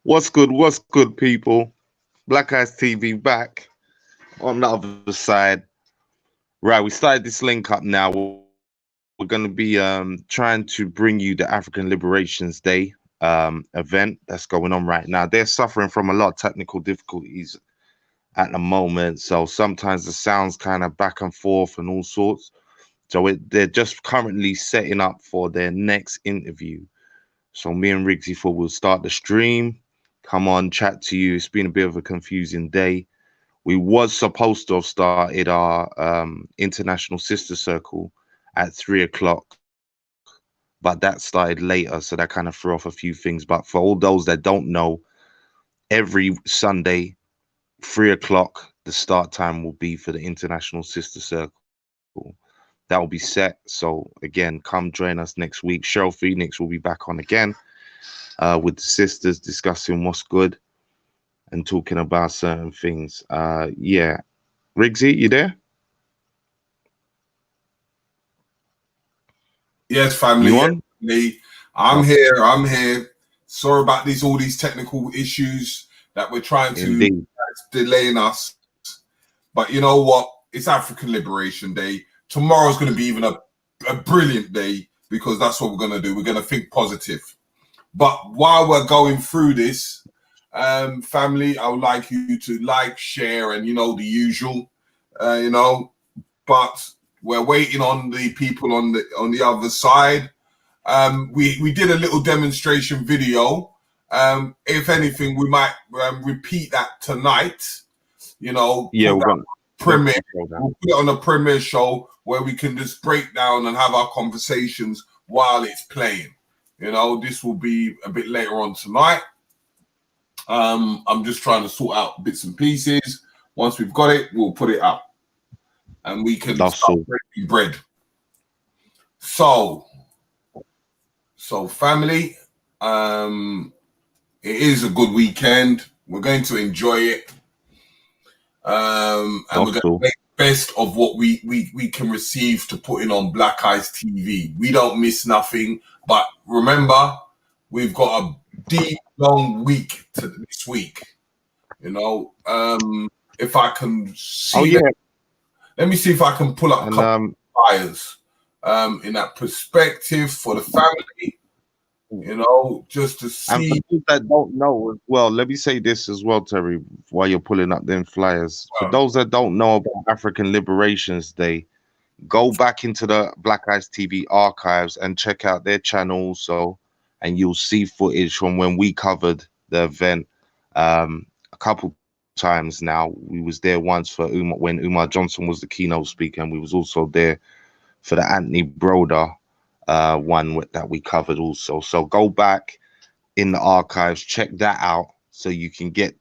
What's good? What's good, people? Black Eyes TV back on the other side. Right, we started this link up now. We're going to be trying to bring you the African Liberations Day event that's going on right now. They're suffering from a lot of technical difficulties at the moment, so sometimes the sound's kind of back and forth and all sorts. So they're just currently setting up for their next interview. So me and Riggsy thought we'll start the stream, come on, chat to you. It's been a bit of a confusing day. We was supposed to have started our international sister circle at 3 o'clock, but that started later, so that kind of threw off a few things. But for all those that don't know, every Sunday, 3 o'clock, the start time will be for the international sister circle. That will be set. So again, come join us next week. Cheryl Phoenix will be back on again with the sisters discussing what's good and talking about certain things. Yeah. Riggsy, you there? Yes, family. You on? I'm here. I'm here. Sorry about all these technical issues that we're trying to delaying us. But you know what? It's African Liberation Day. Tomorrow's going to be even a brilliant day, because that's what we're going to do. We're going to think positive. But while we're going through this, family, I would like you to like, share, and the usual, But we're waiting on the people on the other side. We did a little demonstration video. If anything, we might repeat that tonight. Yeah, we're gonna premiere. We'll put it on a premiere show where we can just break down and have our conversations while it's playing. This will be a bit later on tonight. I'm just trying to sort out bits and pieces. Once we've got it, we'll put it up, and we can start breaking bread. So family, it is a good weekend. We're going to enjoy it. And we're going to make the best of what we can receive to put in on Black Eyes TV. We don't miss nothing. But remember, we've got a deep, long week this week. If I can see let me see if I can pull up a couple of flyers in that perspective for the family. Just to see. And for those that don't know as well, let me say this as well, Terry, while you're pulling up them flyers. For those that don't know about African Liberations Day, go back into the Black Eyes TV archives and check out their channel also, and you'll see footage from when we covered the event a couple times now. We was there once for when Umar Johnson was the keynote speaker, and we was also there for the Anthony Broder one that we covered also. So go back in the archives, check that out, so you can get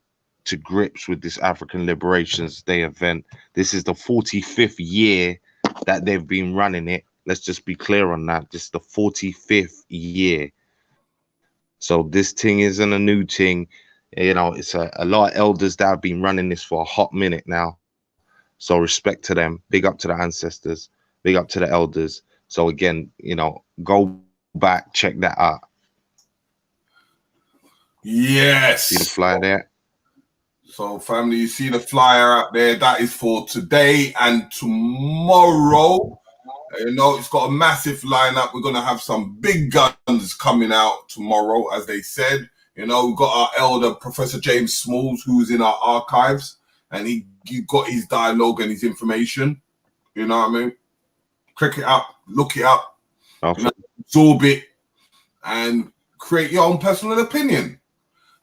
to grips with this African Liberations Day event. This is the 45th year that they've been running it. Let's just be clear on that. This is the 45th year. So this thing isn't a new thing. It's a lot of elders that have been running this for a hot minute now. So respect to them. Big up to the ancestors. Big up to the elders. So again, go back, check that out. Yes. See the flyer there? So family, you see the flyer out there. That is for today and tomorrow. It's got a massive lineup. We're going to have some big guns coming out tomorrow, as they said. We've got our elder, Professor James Smalls, who's in our archives, and he got his dialogue and his information. You know what I mean? Click it up, look it up, absorb it, and create your own personal opinion.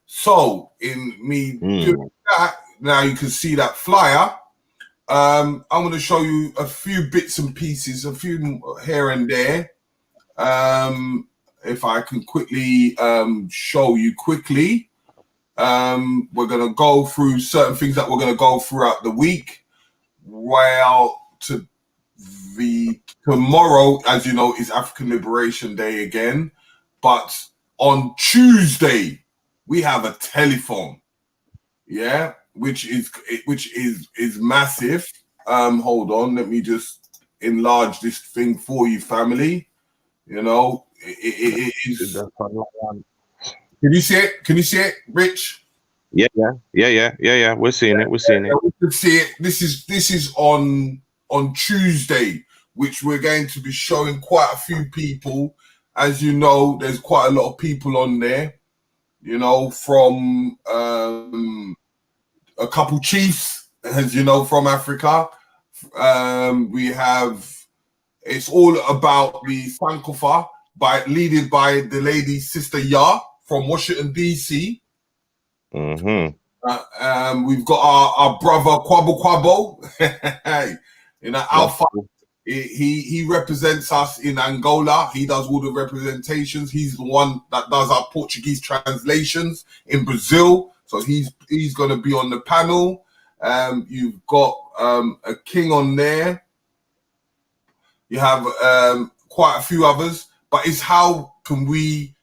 So, in me doing that, now you can see that flyer. I'm going to show you a few bits and pieces, a few here and there. If I can quickly show you quickly, we're going to go through certain things that we're going to go throughout the week. Well, tomorrow, as you know, is African Liberation Day again, but on Tuesday we have a telethon, which is massive. Hold on, let me just enlarge this thing for you, family. it is. That's online. Can you see it? Can you see it, Rich? Yeah. We're seeing it. We're seeing it. We can see it. This is on Tuesday, which we're going to be showing quite a few people. As you know, there's quite a lot of people on there. You know, from a couple chiefs, as you know, from Africa. We have. It's all about the Sankofa leaded by the lady Sister Ya from Washington DC. We've got our brother Kwabo Kwabo, you know, Alpha. He represents us in Angola. He does all the representations. He's the one that does our Portuguese translations in Brazil. So he's going to be on the panel. You've got a king on there. You have quite a few others, but it's how can we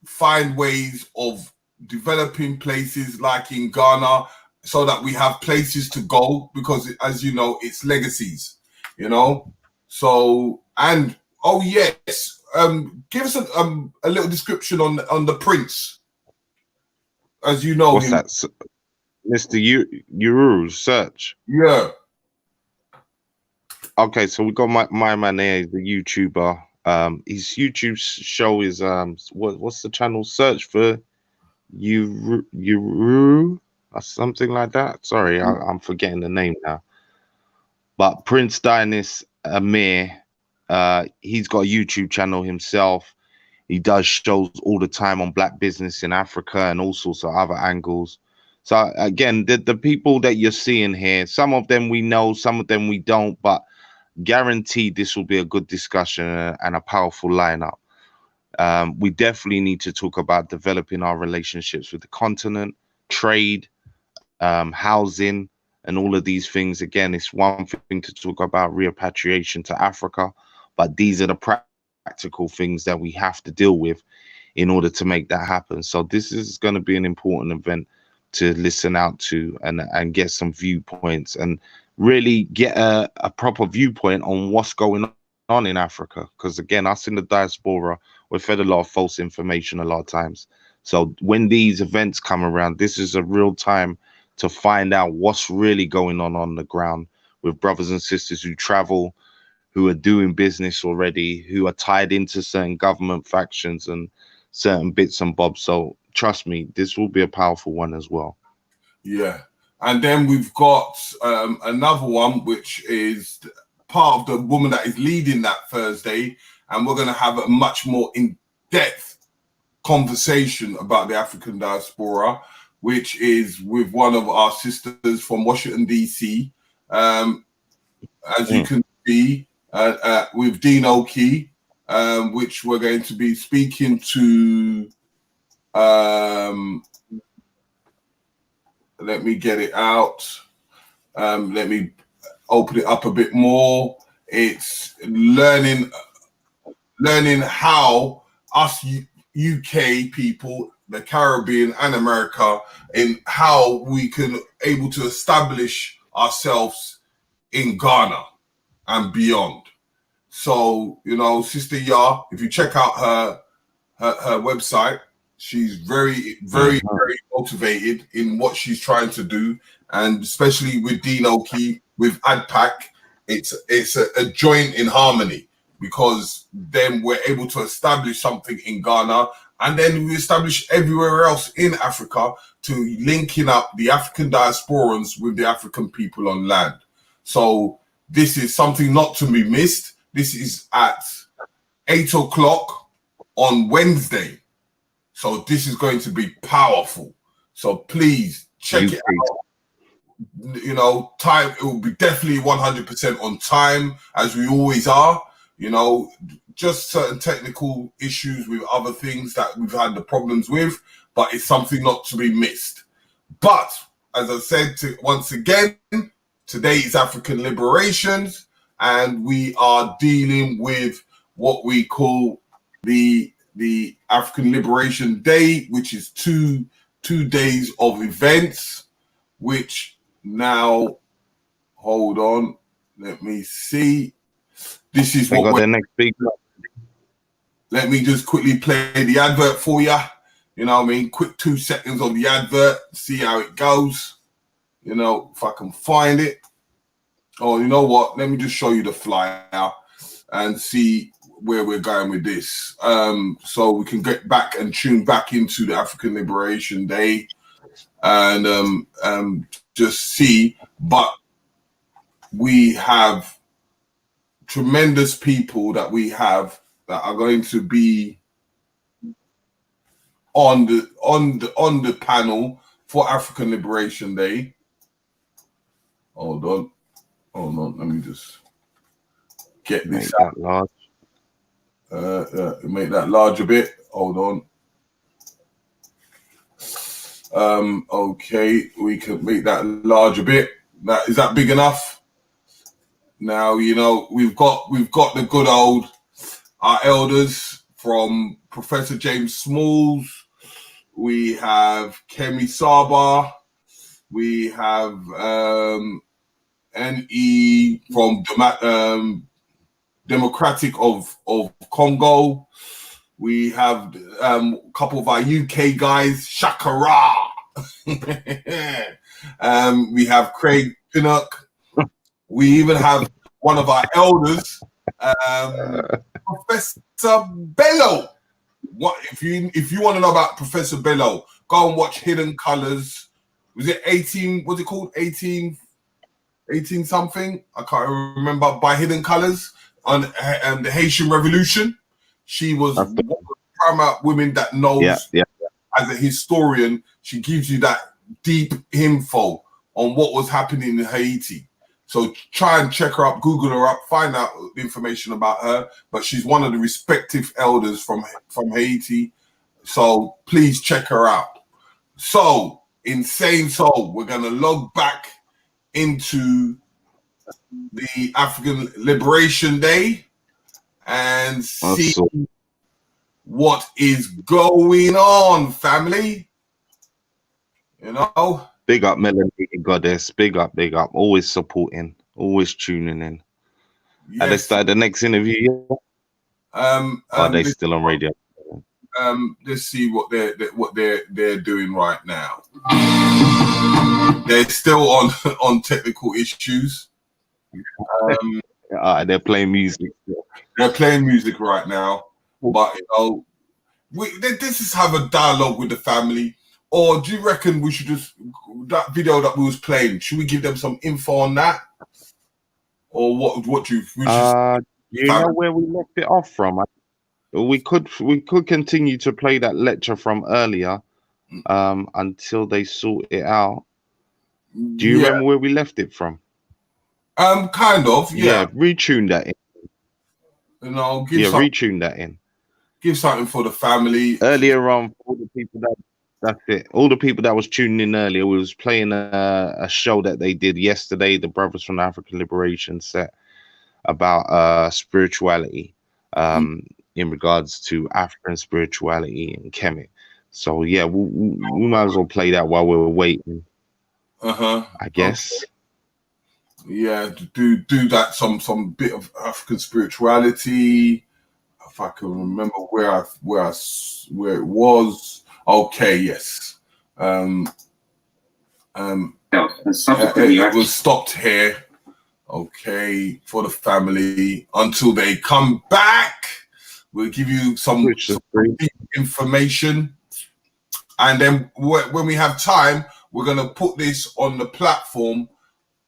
find ways of developing places like in Ghana so that we have places to go, because as you know, it's legacies, you know. So, and oh yes, give us a little description on the prince, as you know. What's that, Mr. Uru's search? Yeah. Okay, so we got my man there, the YouTuber. His YouTube show is what's the channel? Search for Uru or something like that. Sorry, I'm forgetting the name now. But Prince Dinis Amir, he's got a YouTube channel himself. He does shows all the time on black business in Africa and all sorts of other angles. So again, the people that you're seeing here, some of them we know, some of them we don't, but guaranteed this will be a good discussion and a powerful lineup. We definitely need to talk about developing our relationships with the continent, trade, housing, and all of these things. Again, it's one thing to talk about repatriation to Africa, but these are the practical things that we have to deal with in order to make that happen. So this is going to be an important event to listen out to and get some viewpoints and really get a proper viewpoint on what's going on in Africa. Because again, us in the diaspora, we're fed a lot of false information a lot of times. So when these events come around, this is a real time to find out what's really going on the ground with brothers and sisters who travel, who are doing business already, who are tied into certain government factions and certain bits and bobs. So trust me, this will be a powerful one as well. Yeah. And then we've got another one, which is part of the woman that is leading that Thursday. And we're going to have a much more in-depth conversation about the African diaspora, which is with one of our sisters from Washington, D.C. As you can see, with Dean Oki, which we're going to be speaking to. Let me get it out. Let me open it up a bit more. It's learning how us UK people, the Caribbean and America, in how we can able to establish ourselves in Ghana and beyond. So, you know, Sister Ya, if you check out her website, she's very motivated in what she's trying to do, and especially with Dean Oki, with ADPAC, it's a joint in harmony, because then we're able to establish something in Ghana, and then we establish everywhere else in Africa to linking up the African diasporans with the African people on land. So this is something not to be missed. This is at 8 o'clock on Wednesday. So this is going to be powerful. So please check it out. You know, time, it will be definitely 100% on time, as we always are. You know, just certain technical issues with other things that we've had the problems with, but it's something not to be missed. But as I said, once again, today is African Liberations, and we are dealing with what we call the African Liberation Day, which is two days of events, which now, hold on, let me see. This is what the next big. let me just quickly play the advert for you. You know what I mean? Quick 2 seconds of the advert, see how it goes. You know, if I can find it. Oh, you know what? Let me just show you the flyer and see where we're going with this. So we can get back and tune back into the African Liberation Day and just see. But we have tremendous people that we have that are going to be on the panel for African Liberation Day. Hold on, let me just get this out large. Make that large a bit. Hold on. Okay, we can make that large a bit. Is that big enough? Now, you know, we've got the good old our elders from Professor James Smalls. We have Kemi Saba. We have NE from Democratic of Congo. We have a couple of our UK guys, Shaka. We have Craig Pinnock. We even have one of our elders, Professor Bello. What if you want to know about Professor Bello? Go and watch Hidden Colors. Was it 18? What's it called? 18 something? I can't remember. By Hidden Colors on the Haitian Revolution. She was one of the paramount women that knows. Yeah. As a historian, she gives you that deep info on what was happening in Haiti. So try and check her up, Google her up, find out information about her. But she's one of the respective elders from Haiti. So please check her out. So, in saying so, we're going to log back into the African Liberation Day and see what is going on, family. You know? Big up Melanie Goddess. Big up. Always supporting. Always tuning in. Yes. Have they started the next interview yet? Are they still on radio? Let's see what they're doing right now. They're still on technical issues. They're playing music. They're playing music right now. But you know, this is have a dialogue with the family. Or do you reckon we should just, that video that we was playing, should we give them some info on that? Or what do you you know where we left it off from? We could continue to play that lecture from earlier until they sort it out. Do you remember where we left it from? Kind of, yeah. Retune that in. You know, retune that in. Give something for the family. Earlier on, for all the people that's it. All the people that was tuning in earlier, we was playing a show that they did yesterday, the Brothers from the African Liberation set, about spirituality, in regards to African spirituality and Kemet. So yeah, we might as well play that while we're waiting. I guess. Okay. Yeah, do that some bit of African spirituality. If I can remember where it was. Okay, yes. And subsequently, it was stopped here. Okay, for the family until they come back. We'll give you some information, and then when we have time, we're gonna put this on the platform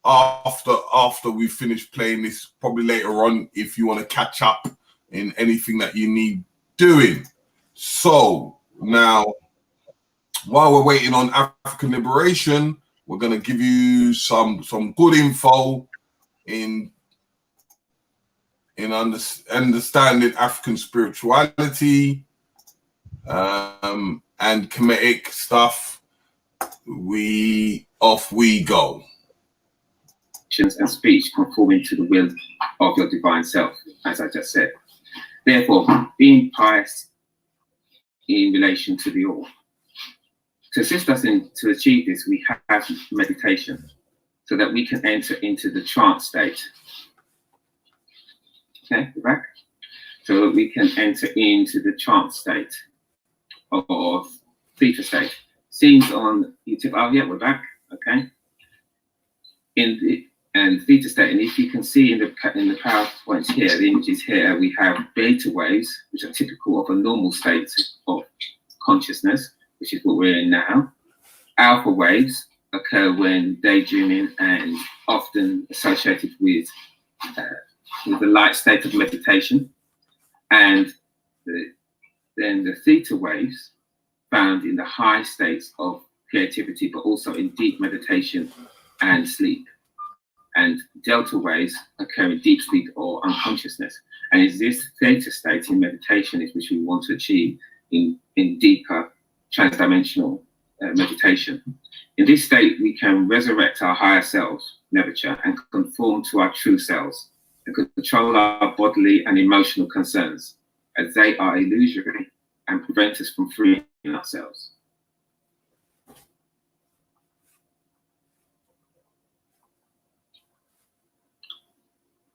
after we finish playing this. Probably later on, if you want to catch up in anything that you need doing. So now, while we're waiting on African Liberation, we're gonna give you some good info in understanding African spirituality and Kemetic stuff. Off we go. And speech conforming to the will of your divine self, as I just said. Therefore, being pious in relation to the all. To assist us to achieve this, we have meditation, so that we can enter into the trance state. Okay, we're back. so that we can enter into the trance state or theta state. Scenes on YouTube. Oh yeah, we're back. Okay. And theta state, and if you can see in the PowerPoints here, the images here, we have beta waves, which are typical of a normal state of consciousness, which is what we're in now. Alpha waves occur when daydreaming and often associated with the light state of meditation. And then the theta waves found in the high states of creativity, but also in deep meditation and sleep. And delta waves occur in deep sleep or unconsciousness. And it's this theta state in meditation is which we want to achieve in deeper transdimensional meditation. In this state, we can resurrect our higher selves, nurture, and conform to our true selves, and control our bodily and emotional concerns, as they are illusory and prevent us from freeing ourselves.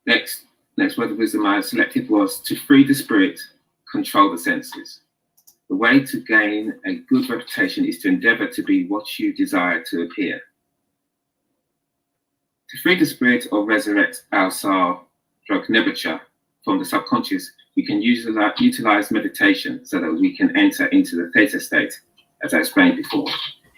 Next word of wisdom I selected was to free the spirit, control the senses. The way to gain a good reputation is to endeavor to be what you desire to appear. To free the spirit or resurrect our soul, nebucha, from the subconscious, we can utilize meditation so that we can enter into the theta state, as I explained before.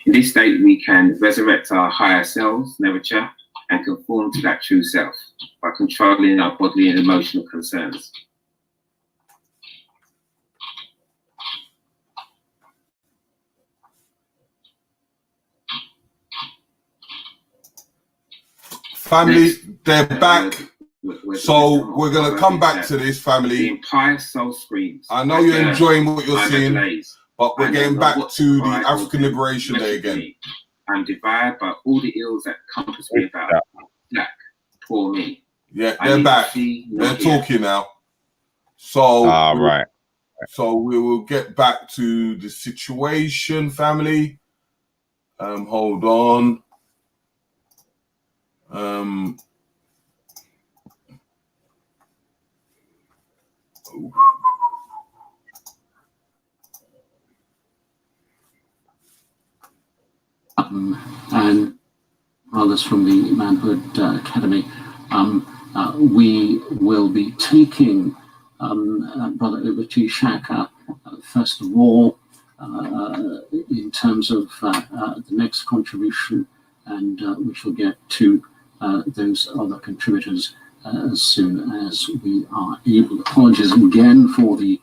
In this state, we can resurrect our higher selves, nebucha, and conform to that true self by controlling our bodily and emotional concerns. Family, they're back. So we're going to come back to this, family. The entire soul screams. I know you're enjoying what you're seeing, but we're getting back to the African Liberation Day again. I'm devoured by all the ills that compass me about. Black, poor me. Yeah, they're back. They're talking now. So, right. So we will get back to the situation, family. Hold on. And others from the Manhood Academy, we will be taking Brother over to Shaka, first of all, in terms of the next contribution, and we shall get to those other contributors as soon as we are able. Apologies again for the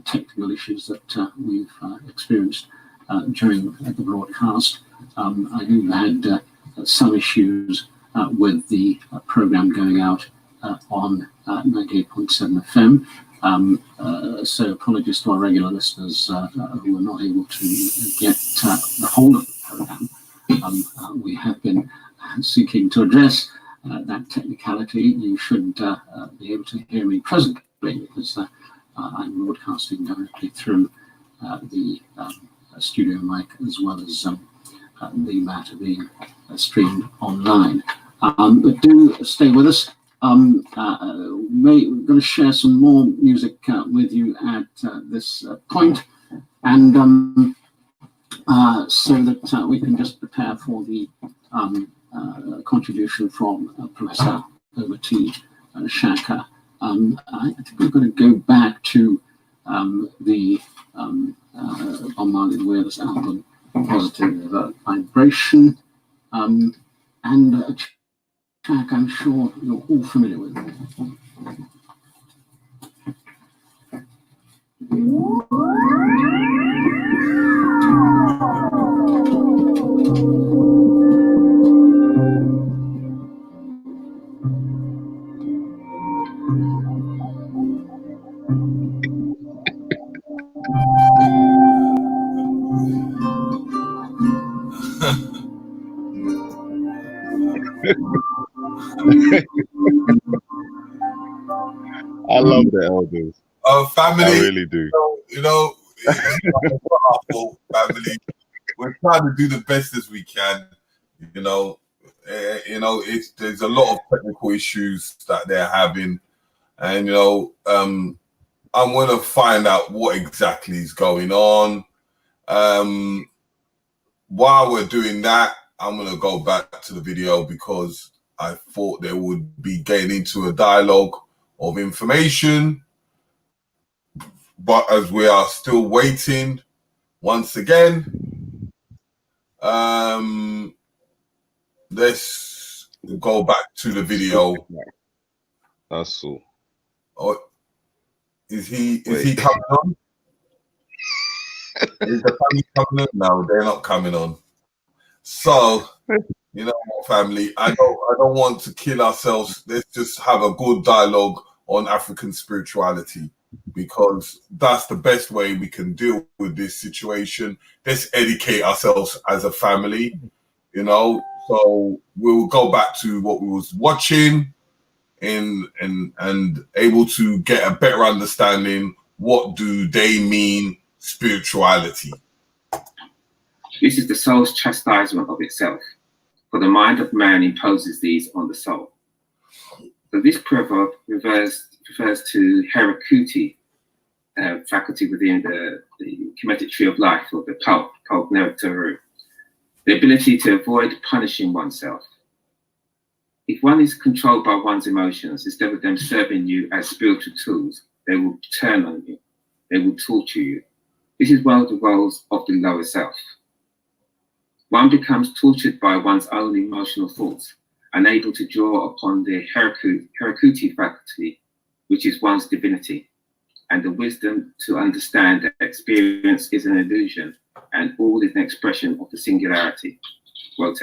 technical issues that we've experienced during the broadcast. I do had some issues with the program going out on 98.7 FM. So apologies to our regular listeners who were not able to get the whole of the program. We have been seeking to address that technicality. You should be able to hear me presently because I'm broadcasting directly through the studio mic as well as the matter being streamed online. But do stay with us. We're going to share some more music with you at this point, and so that we can just prepare for the contribution from Professor over to Shaka. I think we're going to go back to the Bombarded Wireless album, Positive Vibration, and track I'm sure you're all familiar with. I love the elders. Family, I really do. You know, it's not our fault, family. We're trying to do the best as we can. You know, there's a lot of technical issues that they're having, and I'm going to find out what exactly is going on. While we're doing that, I'm going to go back to the video because I thought they would be getting into a dialogue of information. But as we are still waiting, once again, let's go back to the video. That's all. Oh, is he coming on? Is the family coming on? No, they're not coming on. So, you know what, family, I don't want to kill ourselves. Let's just have a good dialogue on African spirituality, because that's the best way we can deal with this situation. Let's educate ourselves as a family, you know. So we'll go back to what we was watching and able to get a better understanding. What do they mean spirituality? This is the soul's chastisement of itself, for the mind of man imposes these on the soul. So this proverb refers to Herakuti, faculty within the Kemetic tree of life, or the pulp Neritaru, the ability to avoid punishing oneself. If one is controlled by one's emotions, instead of them serving you as spiritual tools, they will turn on you. They will torture you. This is one of the roles of the lower self. One becomes tortured by one's own emotional thoughts, unable to draw upon the Herakuti faculty, which is one's divinity, and the wisdom to understand that experience is an illusion and all is an expression of the singularity. Wote.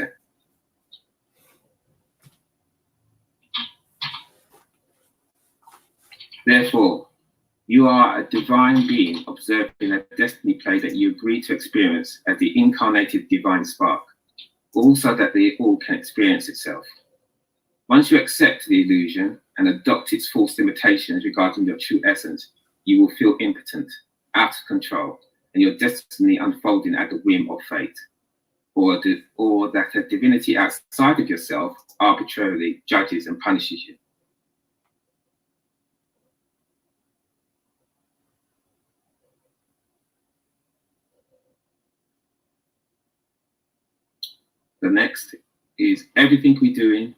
Therefore, you are a divine being observing a destiny play that you agree to experience as the incarnated divine spark, also that the all can experience itself. Once you accept the illusion and adopt its false limitations regarding your true essence, you will feel impotent, out of control, and your destiny unfolding at the whim of fate, or that a divinity outside of yourself arbitrarily judges and punishes you. The next is everything we do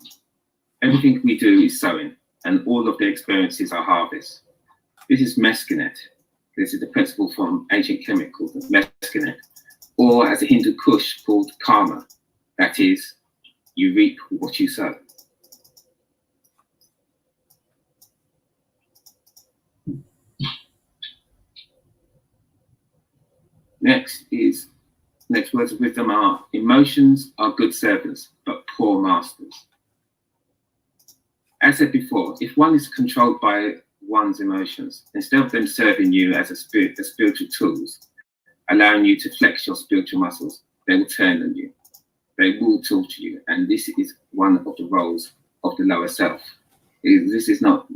is sowing, and all of the experiences are harvest. This is mescanet. This is the principle from ancient Kemet called mescanet, or as a Hindu Kush called karma. That is, you reap what you sow. Next words of wisdom are: emotions are good servants, but poor masters. As said before, if one is controlled by one's emotions, instead of them serving you as spiritual tools, allowing you to flex your spiritual muscles, they will turn on you. They will torture you, and this is one of the roles of the lower self. This is not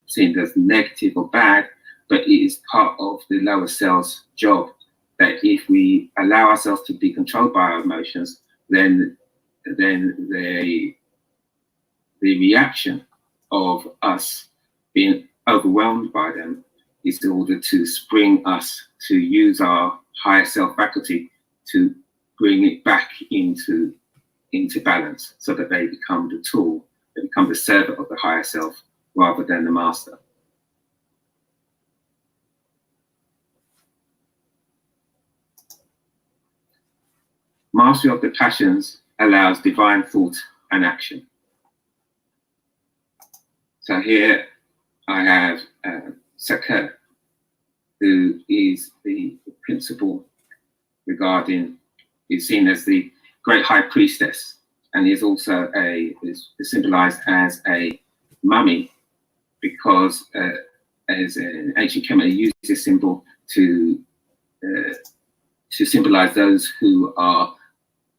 seen as negative or bad, but it is part of the lower self's job. That if we allow ourselves to be controlled by our emotions, then the reaction of us being overwhelmed by them is in order to spring us to use our higher self faculty to bring it back into balance, so that they become the tool, they become the servant of the higher self rather than the master. Mastery of the passions allows divine thought and action. So here I have Shaka, who is the principal regarding, is seen as the great high priestess, and is also is symbolized as a mummy, because as an ancient Kemet, they use this symbol to symbolize those who are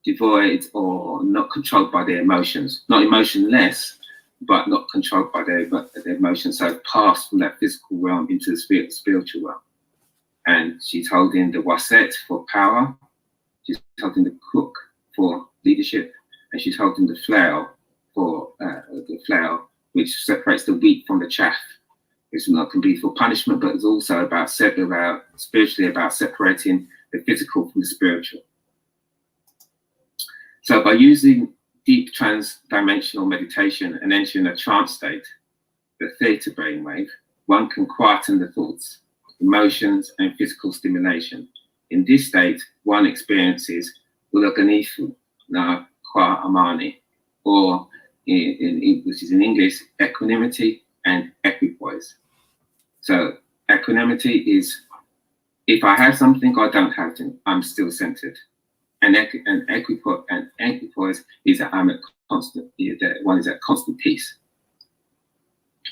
devoid or not controlled by their emotions, not emotionless, but not controlled by their emotions, so passed from that physical realm into the spiritual realm. And she's holding the waset for power, she's holding the crook for leadership, and she's holding the flail for which separates the wheat from the chaff, It's not can be for punishment, but it's also about spiritually about separating the physical from the spiritual. So by using deep trans-dimensional meditation and entering a trance state, the theta brainwave, one can quieten the thoughts, emotions, and physical stimulation. In this state, one experiences ulaganifu na kwa amani, or which is in English, equanimity and equipoise. So equanimity is if I have something or don't have it, I'm still centered. And equipoise is that I'm at constant, that one is at constant peace,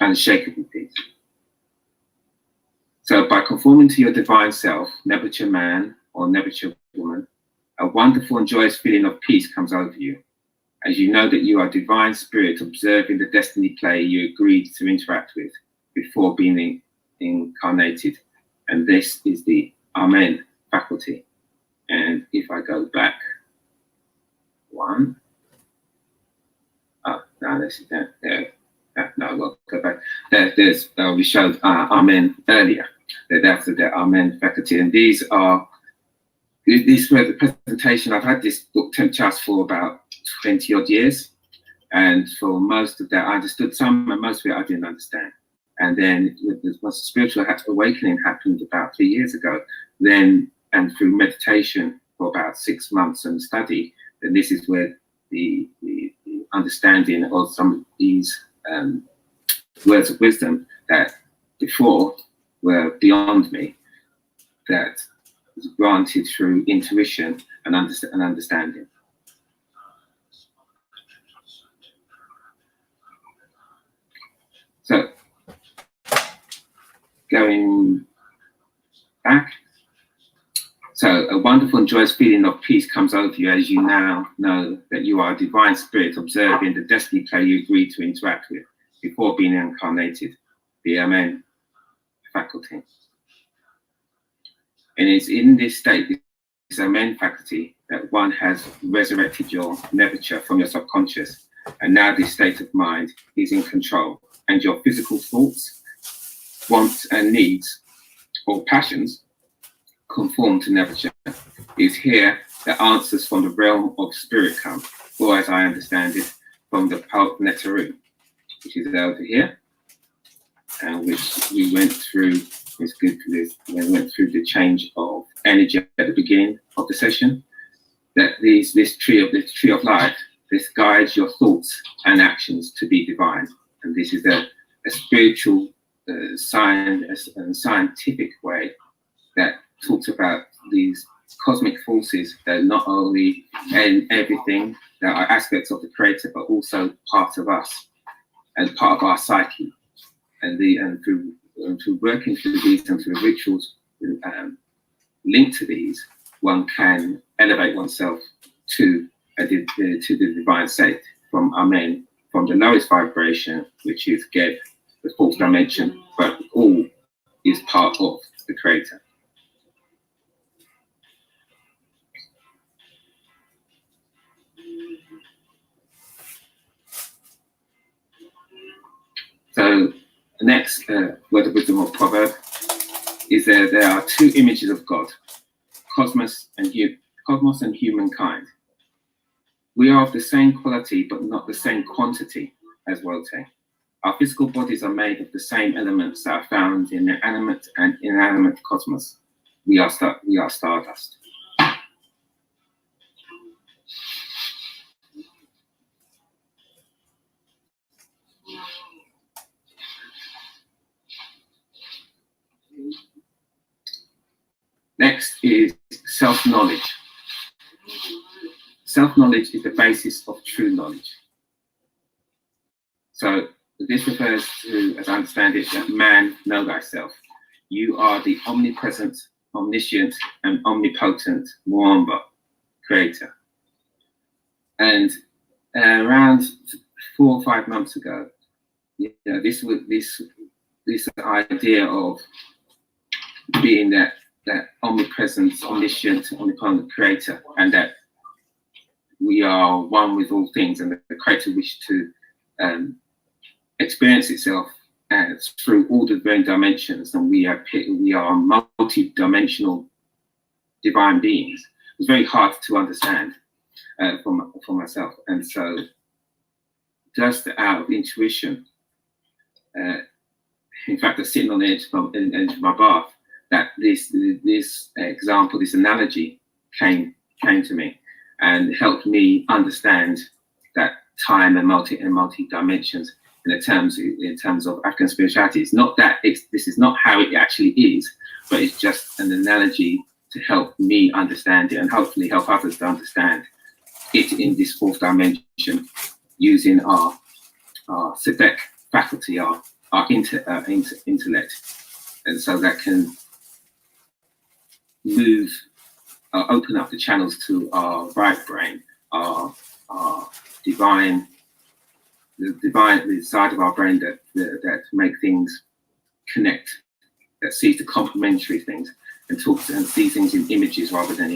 unshakable peace. So by conforming to your divine self, Nebuchadnezzar man or Nebuchadnezzar woman, a wonderful and joyous feeling of peace comes over you, as you know that you are divine spirit observing the destiny play you agreed to interact with before being incarnated. And this is the Amen faculty. And if I go back one, no, this is that there. No, we'll go back. We showed Amen earlier. That's the Amen faculty, and these were the presentation. I've had this book just for about 20 odd years, and for most of that I understood some, and most of it I didn't understand. And then once the spiritual awakening happened about 3 years ago, then and through meditation for about 6 months and study, then this is where the understanding of some of these words of wisdom that before were beyond me, that was granted through intuition and understanding. So going back, so a wonderful and joyous feeling of peace comes over you as you now know that you are a divine spirit observing the destiny play you agreed to interact with before being incarnated, the Amen faculty. And it's in this state, this Amen faculty, that one has resurrected your Nebuchadnezzar from your subconscious, and now this state of mind is in control, and your physical thoughts, wants and needs, or passions conform to Nebuchadnezzar. Is here the answers from the realm of spirit come, or as I understand it, from the PACMTV, which is over here, and which we went through. It's good for this. We went through the change of energy at the beginning of the session. That this tree of life, this guides your thoughts and actions to be divine, and this is a spiritual scientific way that talks about these cosmic forces that not only in everything that are aspects of the creator, but also part of us and part of our psyche, and through working through these and through the rituals linked to these, one can elevate oneself to the divine state from Amen, from the lowest vibration, which is Geb, the fourth dimension, but all is part of the creator. So the next word of wisdom or proverb is there are two images of God, cosmos and humankind. We are of the same quality, but not the same quantity as Wote. Our physical bodies are made of the same elements that are found in the animate and inanimate cosmos. We are stardust. Next is self-knowledge. Self-knowledge is the basis of true knowledge. So this refers to, as I understand it, that man, know thyself. You are the omnipresent, omniscient, and omnipotent Mwamba creator. And around 4 or 5 months ago, this idea of being that omnipresent, omniscient, omnipotent creator, and that we are one with all things, and that the creator wished to experience itself through all the varying dimensions, and we are multi-dimensional divine beings. It was very hard to understand for myself, and so just out of intuition, in fact, I was sitting on the edge of my bath, that this example, this analogy came to me and helped me understand that time and multi dimensions in terms of African spirituality. It's not that this is not how it actually is, but it's just an analogy to help me understand it and hopefully help others to understand it in this fourth dimension, using our Sedek faculty, our intellect, and so that can move, open up the channels to our right brain, our divine, the side of our brain that make things connect, that sees the complementary things and talks and sees things in images rather than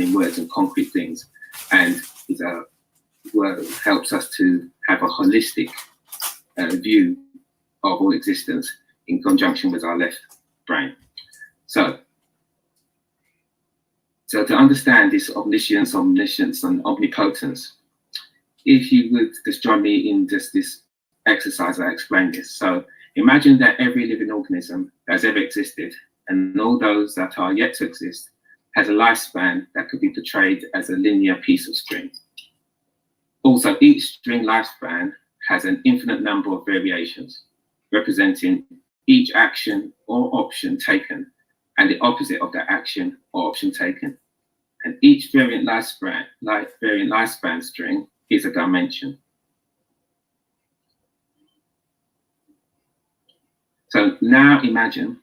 in words and concrete things, and helps us to have a holistic view of all existence in conjunction with our left brain. So to understand this omniscience, and omnipotence, if you would just join me in just this exercise, I explained this. So imagine that every living organism that's ever existed, and all those that are yet to exist, has a lifespan that could be portrayed as a linear piece of string. Also, each string lifespan has an infinite number of variations, representing each action or option taken and the opposite of that action or option taken. And each variant lifespan string is a dimension. So now imagine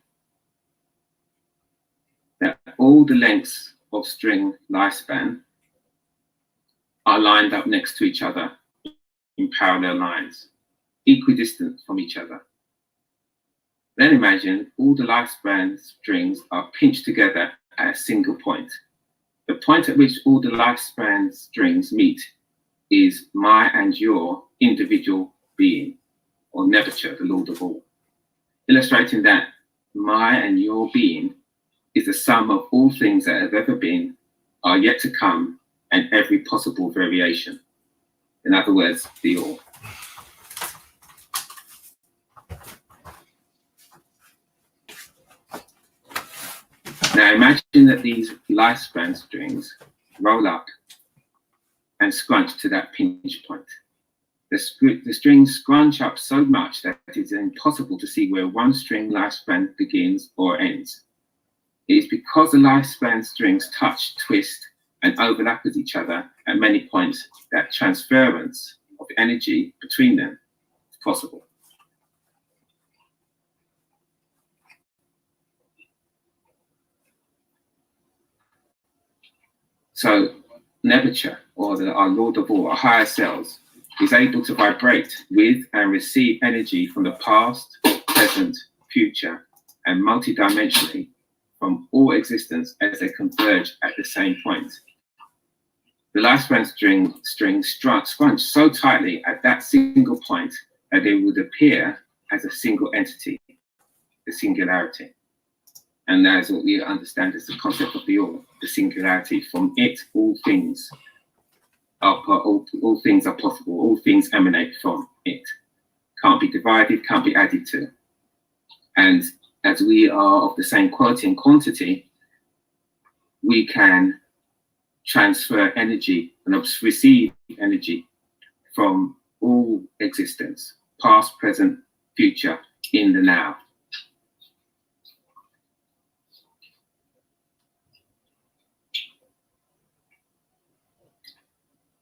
that all the lengths of string lifespan are lined up next to each other in parallel lines, equidistant from each other. Then imagine all the lifespan strings are pinched together at a single point. The point at which all the lifespan strings meet is my and your individual being, or Nebuchadnezzar, the Lord of all, illustrating that my and your being is the sum of all things that have ever been, are yet to come, and every possible variation. In other words, the all. Now imagine that these lifespan strings roll up and scrunch to that pinch point. The strings scrunch up so much that it is impossible to see where one string lifespan begins or ends. It is because the lifespan strings touch, twist, and overlap with each other at many points that transference of energy between them is possible. So Nebuchadnezzar, or our Lord of all, our higher selves, is able to vibrate with and receive energy from the past, present, future, and multidimensionally from all existence as they converge at the same point. The lifespan strings scrunch so tightly at that single point that they would appear as a single entity, the singularity. And that is what we understand as the concept of the all, the singularity. From it, all things are possible, all things emanate from it. Can't be divided, can't be added to. And as we are of the same quality and quantity, we can transfer energy and receive energy from all existence, past, present, future, in the now.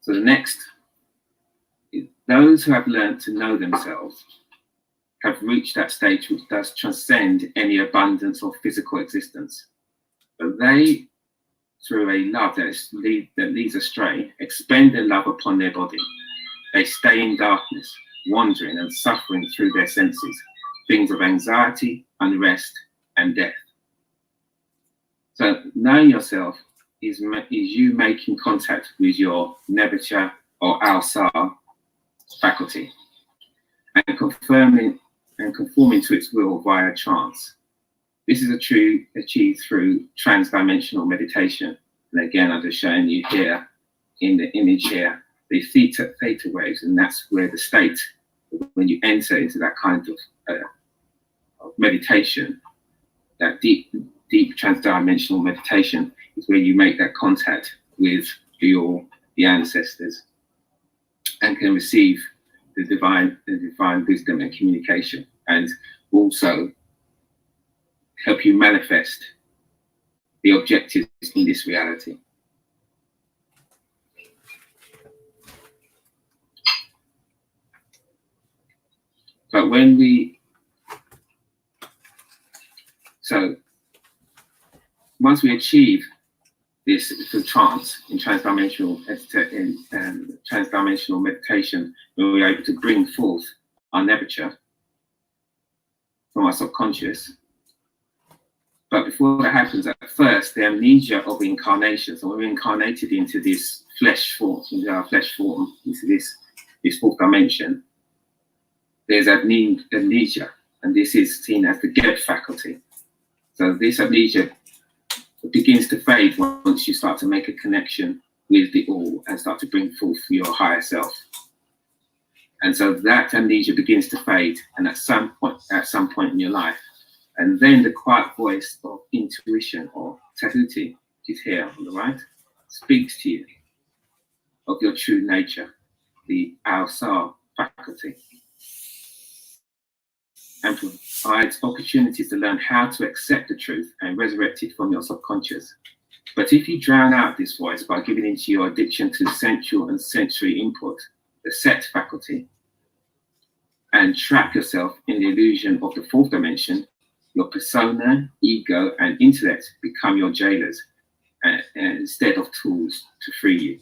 So the next, those who have learned to know themselves have reached that stage which does transcend any abundance of physical existence. But they, through a love that leads astray, expend their love upon their body. They stay in darkness, wandering and suffering through their senses, things of anxiety, unrest, and death. So knowing yourself is you making contact with your Nebuchadnezzar or Al-Sar faculty and confirming and conforming to its will via trance. This is achieved through transdimensional meditation. And again, I'm just showing you here in the image here, the theta waves, and that's where the state, when you enter into that kind of meditation, that deep transdimensional meditation is where you make that contact with the ancestors and can receive the divine wisdom and communication, and also help you manifest the objectives in this reality. But once we achieve this through trance in transdimensional meditation, when we're able to bring forth our nature from our subconscious. But before that happens, at first, the amnesia of incarnation. So when we're incarnated into this flesh form, into this fourth dimension, there's amnesia, and this is seen as the get faculty. So this amnesia begins to fade once you start to make a connection with the all and start to bring forth your higher self. And so that amnesia begins to fade, and at some point in your life, and then the quiet voice of intuition, or Tahuti, which is here on the right, speaks to you of your true nature, the Al-Sar faculty, and provides opportunities to learn how to accept the truth and resurrect it from your subconscious. But if you drown out this voice by giving into your addiction to sensual and sensory input, the Set faculty, and trap yourself in the illusion of the fourth dimension, your persona, ego, and intellect become your jailers instead of tools to free you.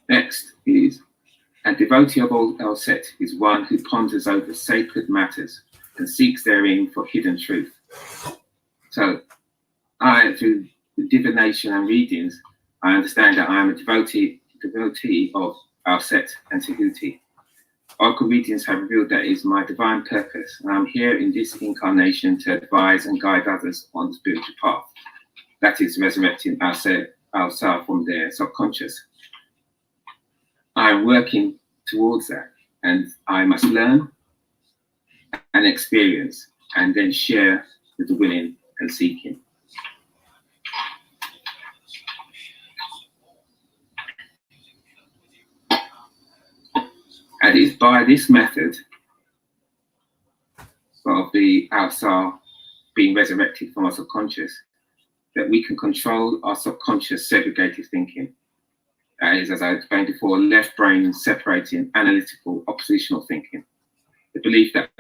Next is, a devotee of El Set is one who ponders over sacred matters and seeks therein for hidden truth. So through divination and readings, I understand that I am a devotee of El Set and Tahuti. Oracle readings have revealed that it is my divine purpose, and I'm here in this incarnation to advise and guide others on the spiritual path. That is resurrecting ourselves from their subconscious. I'm working towards that, and I must learn and experience, and then share with the willing and seeking. And it's by this method of the Al-Sar being resurrected from our subconscious that we can control our subconscious segregated thinking. That is, as I explained before, left brain separating analytical oppositional thinking. The belief that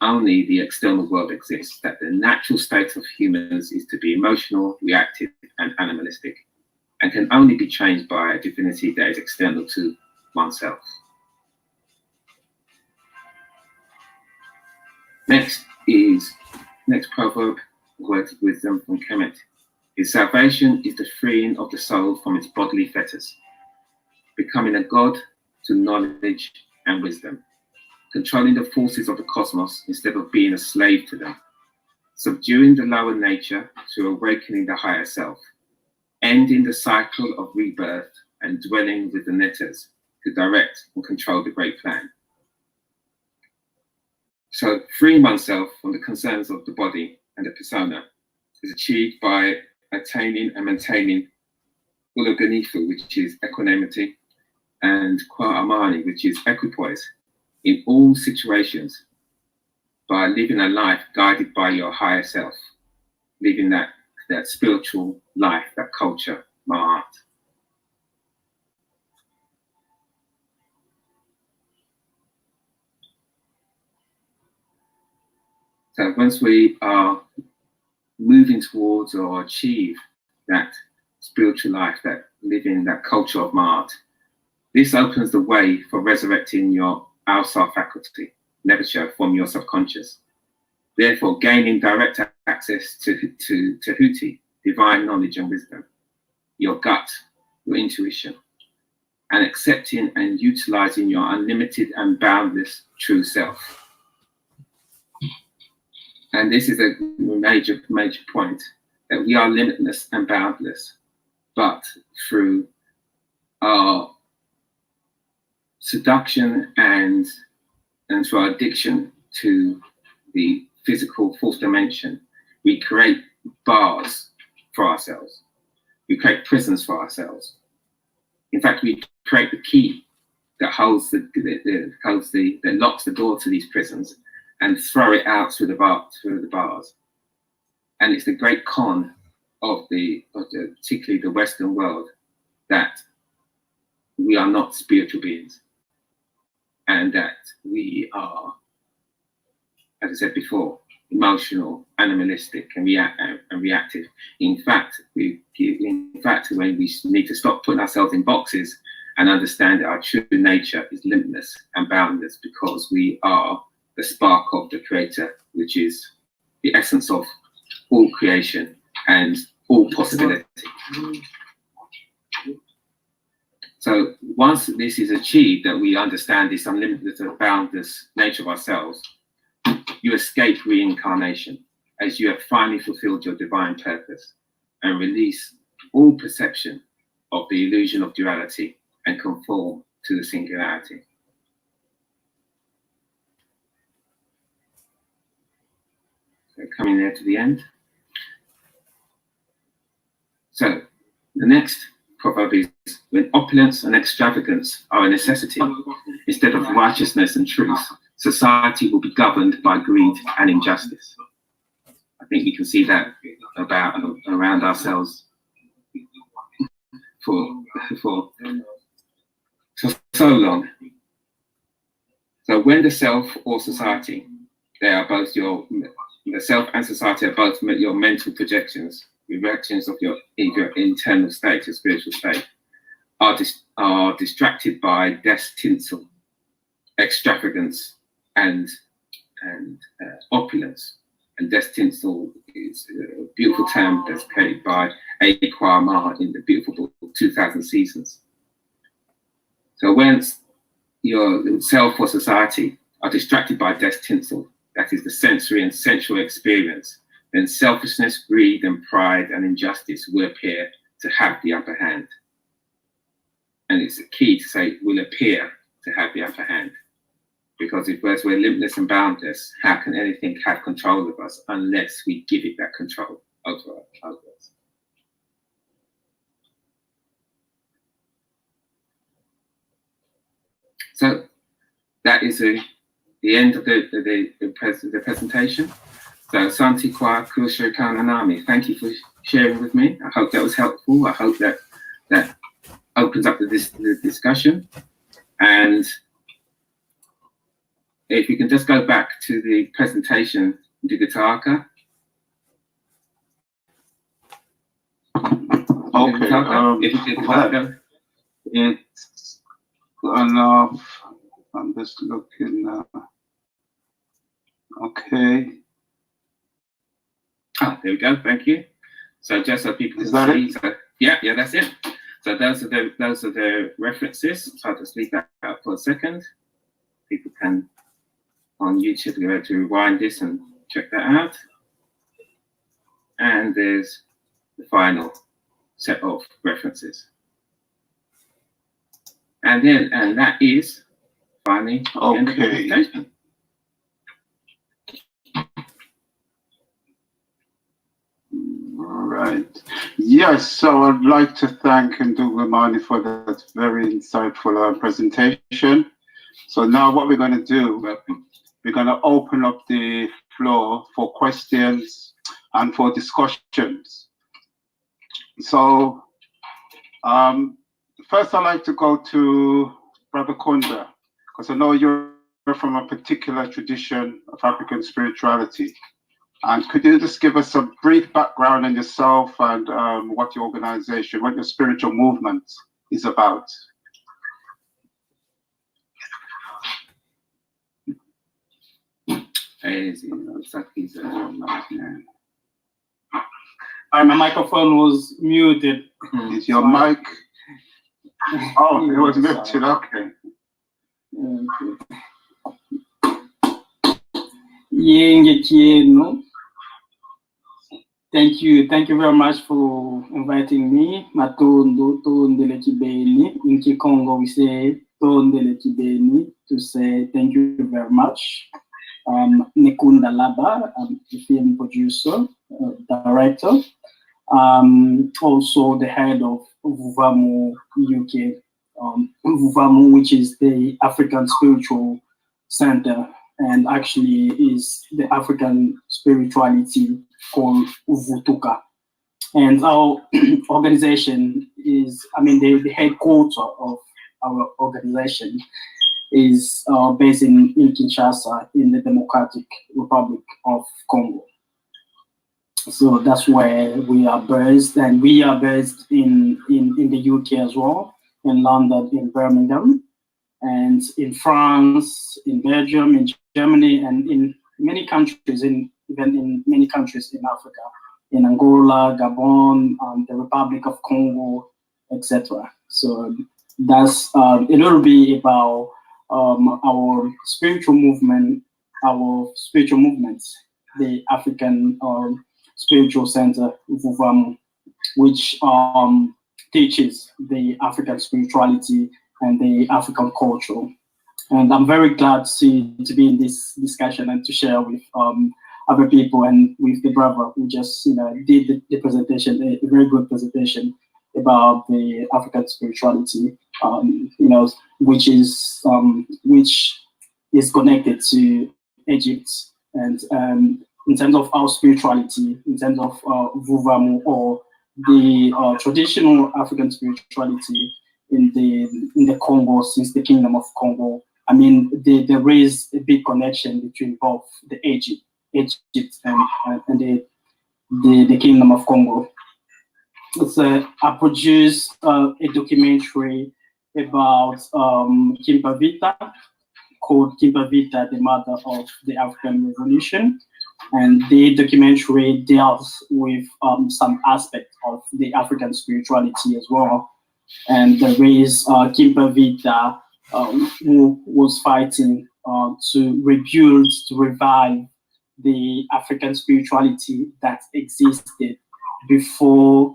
only the external world exists, that the natural state of humans is to be emotional, reactive, and animalistic, and can only be changed by a divinity that is external to oneself. Next proverb, words of wisdom from Kemet, is salvation is the freeing of the soul from its bodily fetters, becoming a god to knowledge and wisdom, controlling the forces of the cosmos instead of being a slave to them, subduing the lower nature to awakening the higher self, ending the cycle of rebirth and dwelling with the netters to direct and control the great plan. So freeing oneself from the concerns of the body and the persona is achieved by attaining and maintaining Ulaganifu, which is equanimity, and Kwa Amani, which is equipoise, in all situations, by living a life guided by your higher self, living that spiritual life, that culture, Ma'at. So once we are moving towards or achieve that spiritual life, that living that culture of Ma'at, this opens the way for resurrecting your Al-Sar faculty, Nebuchadnezzar, from your subconscious. Therefore, gaining direct access to Tahuti, divine knowledge and wisdom, your gut, your intuition, and accepting and utilizing your unlimited and boundless true self. And this is a major point, that we are limitless and boundless, but through our seduction and through our addiction to the physical fourth dimension, we create bars for ourselves. We create prisons for ourselves. In fact, we create the key that holds that locks the door to these prisons, and throw it out through the bars. And it's the great con of particularly the Western world, that we are not spiritual beings, and that we are, as I said before, emotional, animalistic, and reactive. In fact, when we need to stop putting ourselves in boxes and understand that our true nature is limitless and boundless, because we are the spark of the Creator, which is the essence of all creation and all possibility. So once this is achieved, that we understand this unlimited and boundless nature of ourselves, you escape reincarnation as you have finally fulfilled your divine purpose, and release all perception of the illusion of duality and conform to the singularity. So coming there to the end. So the next proverb is, when opulence and extravagance are a necessity instead of righteousness and truth, society will be governed by greed and injustice. I think we can see that around ourselves for so long. So when the self or society, they are both the self and society are both your mental projections, reactions of your internal state, your spiritual state, are distracted by death's tinsel, extravagance, and opulence. And death's tinsel is a beautiful term that's created by A. Kwama in the beautiful book 2000 Seasons. So when your self or society are distracted by death's tinsel, that is the sensory and sensual experience, then selfishness, greed, and pride and injustice will appear to have the upper hand. And it's a key to say will appear to have the upper hand. Because if we're limitless and boundless, how can anything have control of us unless we give it that control over us? So that is the end of the presentation. So Santi Kwa Kusho Kananami, thank you for sharing with me. I hope that was helpful. I hope that opens up the discussion. And if you can just go back to the presentation, Digitaka. Okay. It's enough. I'm just looking now. Okay. Oh, there we go. Thank you. So just so people can see. So, yeah, that's it. So those are the references. So I'll just leave that out for a second. People can on YouTube go to rewind this and check that out. And there's the final set of references. And that is finally the end of the presentation. All right. Yes, so I'd like to thank Ndugu Imani for that very insightful presentation. So now what we're going to do, we're going to open up the floor for questions and for discussions. So first I'd like to go to Brother Kunda, because I know you're from a particular tradition of African spirituality. And could you just give us a brief background on yourself and what your organization, what your spiritual movement is about? My microphone was muted. Is your mic Oh, it was muted. Okay. Thank you very much for inviting me. Matondo Tondele Kibeni. In Kikongo we say Tondele Kibeni to say thank you very much. Nekunda Laba, I'm the film producer, director. Also the head of Vuvamu UK, Vuvamu, which is the African Spiritual Center, and actually is the African spirituality called Uvutuka. And our organization is, the headquarters of our organization is based in Kinshasa, in the Democratic Republic of Congo. So that's where we are based, and we are based in the UK as well, in London, in Birmingham, and in France, in Belgium, in Germany, and in many countries, even in many countries in Africa, in Angola, Gabon, the Republic of Congo, etc. So that's a little bit about our spiritual movement, the African Spiritual Center, Vuvamu, which teaches the African spirituality and the African culture. And I'm very glad to be in this discussion and to share with other people and with the brother who just did the presentation, a very good presentation about the African spirituality, which is connected to Egypt. And in terms of our spirituality, in terms of Vuvamu, or the traditional African spirituality in the Congo, since the Kingdom of Congo, there is a big connection between both the Egypt and the Kingdom of Congo. I produced a documentary about Kimpavita, called Kimpavita, the Mother of the African Revolution. And the documentary deals with some aspects of the African spirituality as well. And there is Kimpavita, who was fighting to rebuild, to revive the African spirituality that existed before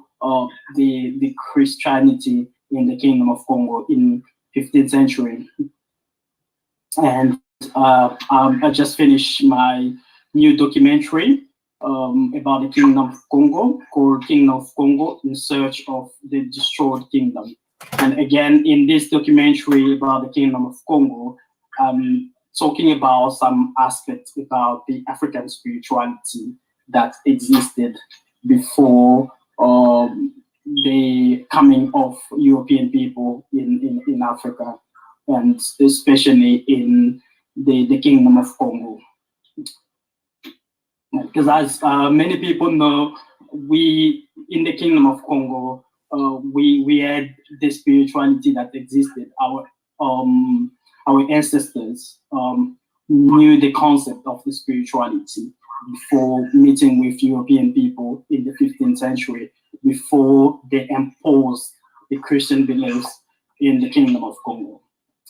the Christianity in the Kingdom of Congo in 15th century. And I just finished my new documentary about the Kingdom of Congo, called Kingdom of Congo in Search of the Destroyed Kingdom. And again, in this documentary about the Kingdom of Congo, talking about some aspects about the African spirituality that existed before the coming of European people in Africa, and especially in the Kingdom of Congo. Because as many people know, we in the Kingdom of Congo, we had the spirituality that existed. Our ancestors knew the concept of the spirituality before meeting with European people in the 15th century, before they imposed the Christian beliefs in the Kingdom of Congo.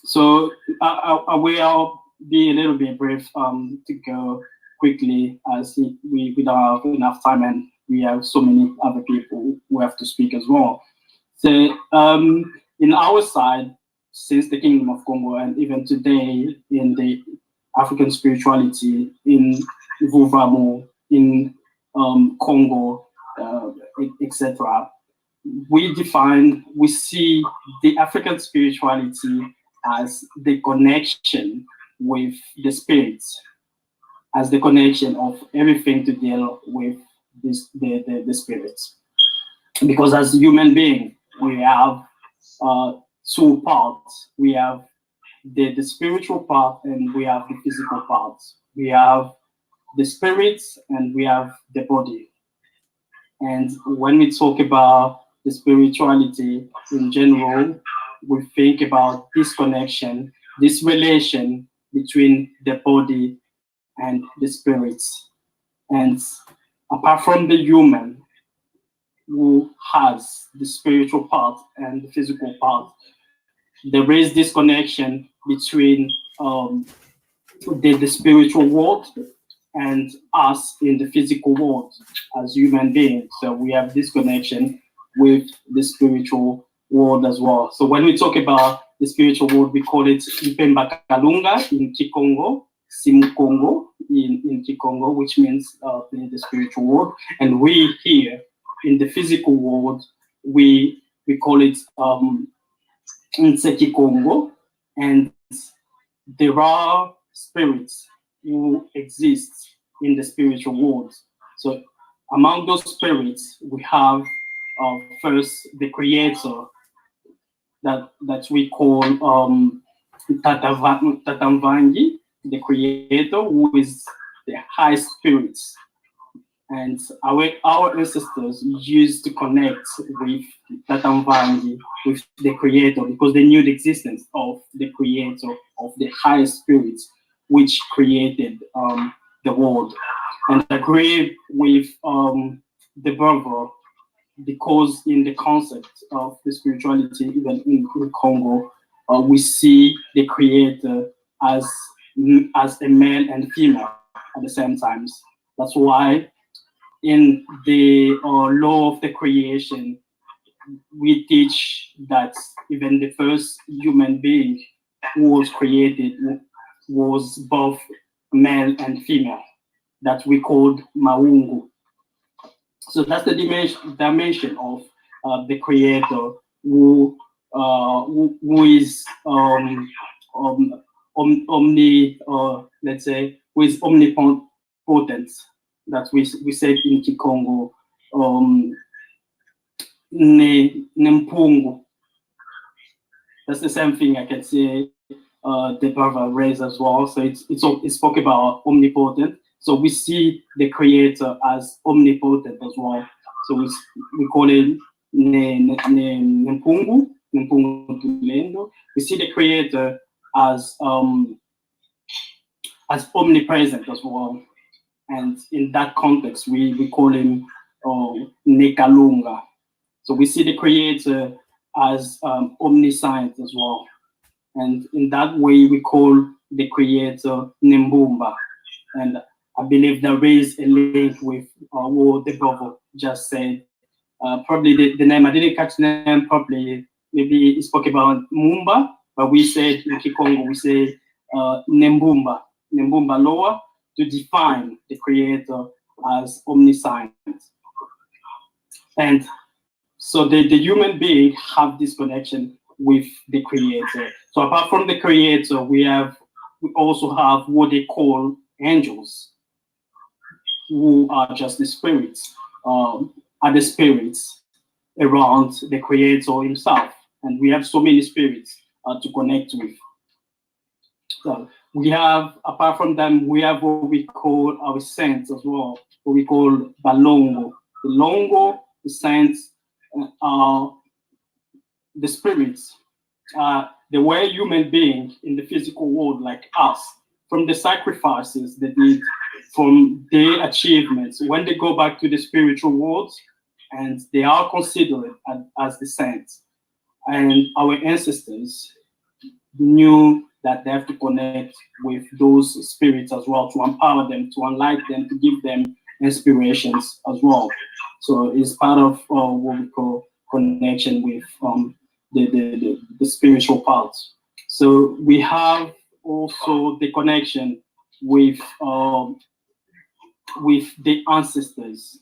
So I will be a little bit brief to go quickly, as we don't have enough time, and we have so many other people who have to speak as well. So in our side, since the Kingdom of Congo, and even today in the African spirituality, in Vuvamu, in Congo, etc., we see the African spirituality as the connection with the spirits, as the connection of everything to deal with the spirits. Because as human beings, we have two parts. We have the spiritual part, and we have the physical part. We have the spirits and we have the body. And when we talk about the spirituality in general, we think about this connection, this relation between the body and the spirits. And apart from the human who has the spiritual part and the physical part, there is this connection between the spiritual world and us in the physical world as human beings. So we have this connection with the spiritual world as well. So when we talk about the spiritual world, we call it Ipemba Kalunga in Kikongo, Simukongo in Kikongo, which means the spiritual world. And we here in the physical world, we call it Nsekikongo. And there are spirits who exist in the spiritual world. So among those spirits, we have first the creator that we call Tatamvangi, the creator, who is the high spirits. And our ancestors used to connect with Tatamvangi, with the creator, because they knew the existence of the creator, of the highest spirits, which created the world. And I agree with the brother, because in the concept of the spirituality, even in Congo, we see the creator as a male and female at the same time. That's why in the law of the creation, we teach that even the first human being who was created was both male and female, that we called Maungu. So that's the dimension of the creator who is let's say, who is omnipotent, that we said in Kikongo, Nempungu. That's the same thing I can say the brother raised as well. So it's spoke about omnipotent. So we see the creator as omnipotent as well. So we call it Nempungu Tulendo. We see the creator as omnipresent as well. And in that context, we call him Nekalunga. So we see the creator as omniscient as well. And in that way, we call the creator Nembumba. And I believe there is a link with what the brother just said. Probably the name, I didn't catch the name properly. Maybe he spoke about Mumba, but we said in Kikongo, we say Nembumba Loa, to define the creator as omniscient. And so the human being have this connection with the creator. So apart from the creator, we also have what they call angels, who are just the spirits, are the spirits around the creator himself. And we have so many spirits to connect with. So we have, apart from them, we have what we call our saints as well, what we call Balongo. The Longo, the saints, are the spirits. They were human beings in the physical world like us. From the sacrifices they did, from their achievements, when they go back to the spiritual world, and they are considered as the saints. And our ancestors knew that they have to connect with those spirits as well, to empower them, to enlighten them, to give them inspirations as well. So it's part of what we call connection with the spiritual part. So we have also the connection with the ancestors.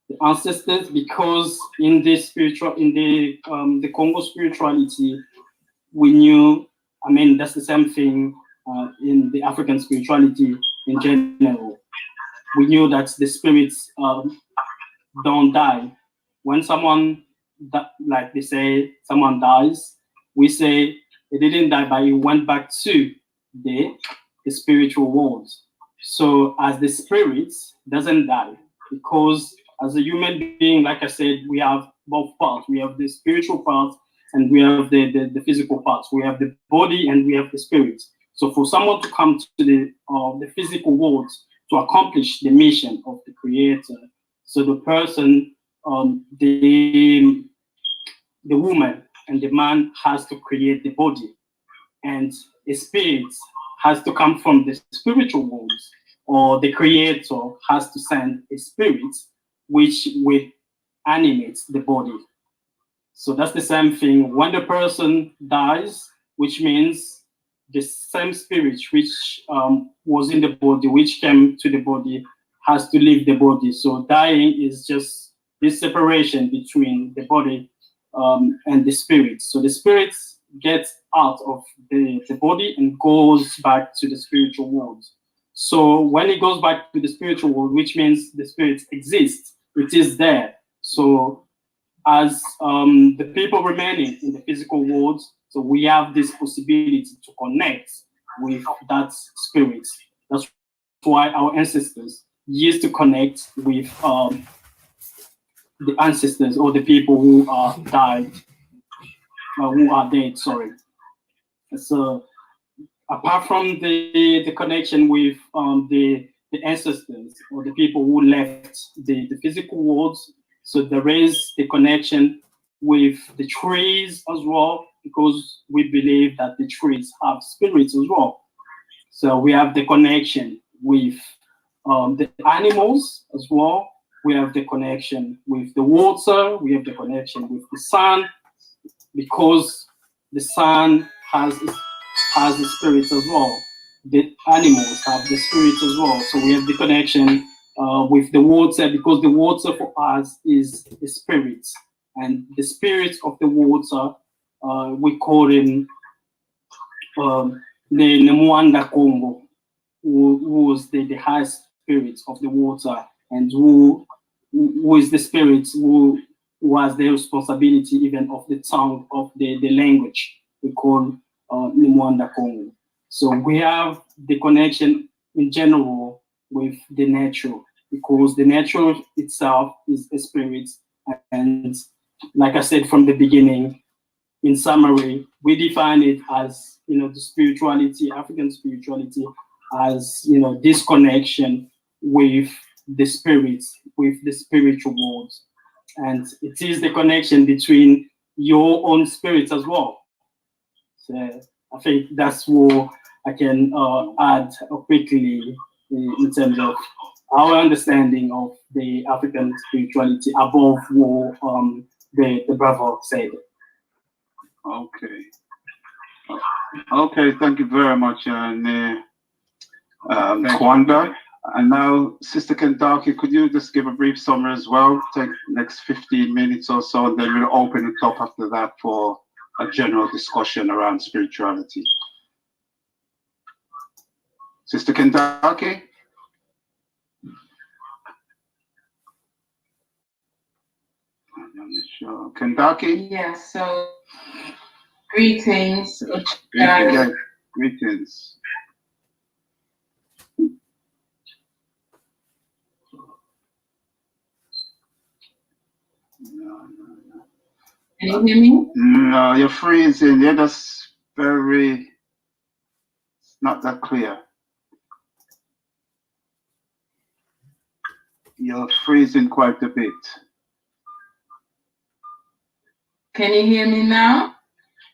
The ancestors, because in the spiritual, in the Congo spirituality, we knew, I mean, that's the same thing in the African spirituality in general. We knew that the spirits don't die. When someone, like they say, someone dies, we say they didn't die, but he went back to the spiritual world. So as the spirits doesn't die, because as a human being, like I said, we have both parts. We have the spiritual part and we have the physical parts. We have the body and we have the spirit. So for someone to come to the physical world to accomplish the mission of the creator, so the person, the woman and the man has to create the body, and a spirit has to come from the spiritual world, or the creator has to send a spirit which will animate the body. So that's the same thing when the person dies, which means the same spirit which was in the body, which came to the body, has to leave the body. So dying is just this separation between the body and the spirit. So the spirit gets out of the body and goes back to the spiritual world. So when it goes back to the spiritual world, which means the spirit exists, it is there. So as the people remaining in the physical world, so we have this possibility to connect with that spirit. That's why our ancestors used to connect with the ancestors, or the people who are died, who are dead, sorry. So apart from the connection with the ancestors, or the people who left the physical world, so there is the connection with the trees as well, because we believe that the trees have spirits as well. So we have the connection with the animals as well. We have the connection with the water. We have the connection with the sun, because the sun has a spirit as well. The animals have the spirit as well. So we have the connection with the water, because the water for us is a spirit, and the spirit of the water, we call him the Nemwanda Congo, who was the highest spirit of the water, and who is the spirit who has the responsibility even of the tongue of the language we call Nemwanda Congo. So we have the connection in general with the nature, because the nature itself is a spirit. And like I said from the beginning, in summary, we define it as, the spirituality, African spirituality, as, this connection with the spirit, with the spiritual world. And it is the connection between your own spirit as well. So I think that's what I can add quickly in terms of our understanding of the African spirituality above what the brother said. Okay. Okay, thank you very much, Kwanda. And now, Sister Kendaki, could you just give a brief summary as well? Take next 15 minutes or so, and then we'll open it up after that for a general discussion around spirituality. Sister Kendaki? Sure. Kendaki? Yeah, so greetings. Greetings. Can you hear me? No, you're freezing. You're just not that clear. You're freezing quite a bit. Can you hear me now?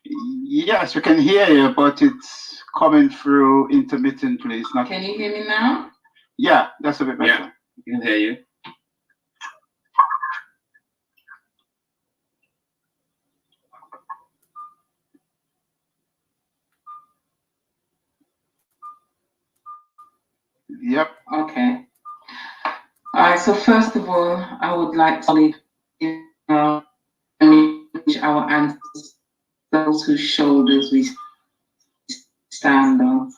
Yes, we can hear you, but it's coming through intermittently. It's not. Can you hear me now? Yeah, that's a bit better. Yeah, we can hear you. Yep. Okay. All right, so first of all, I would like to acknowledge our ancestors, those whose shoulders we stand on.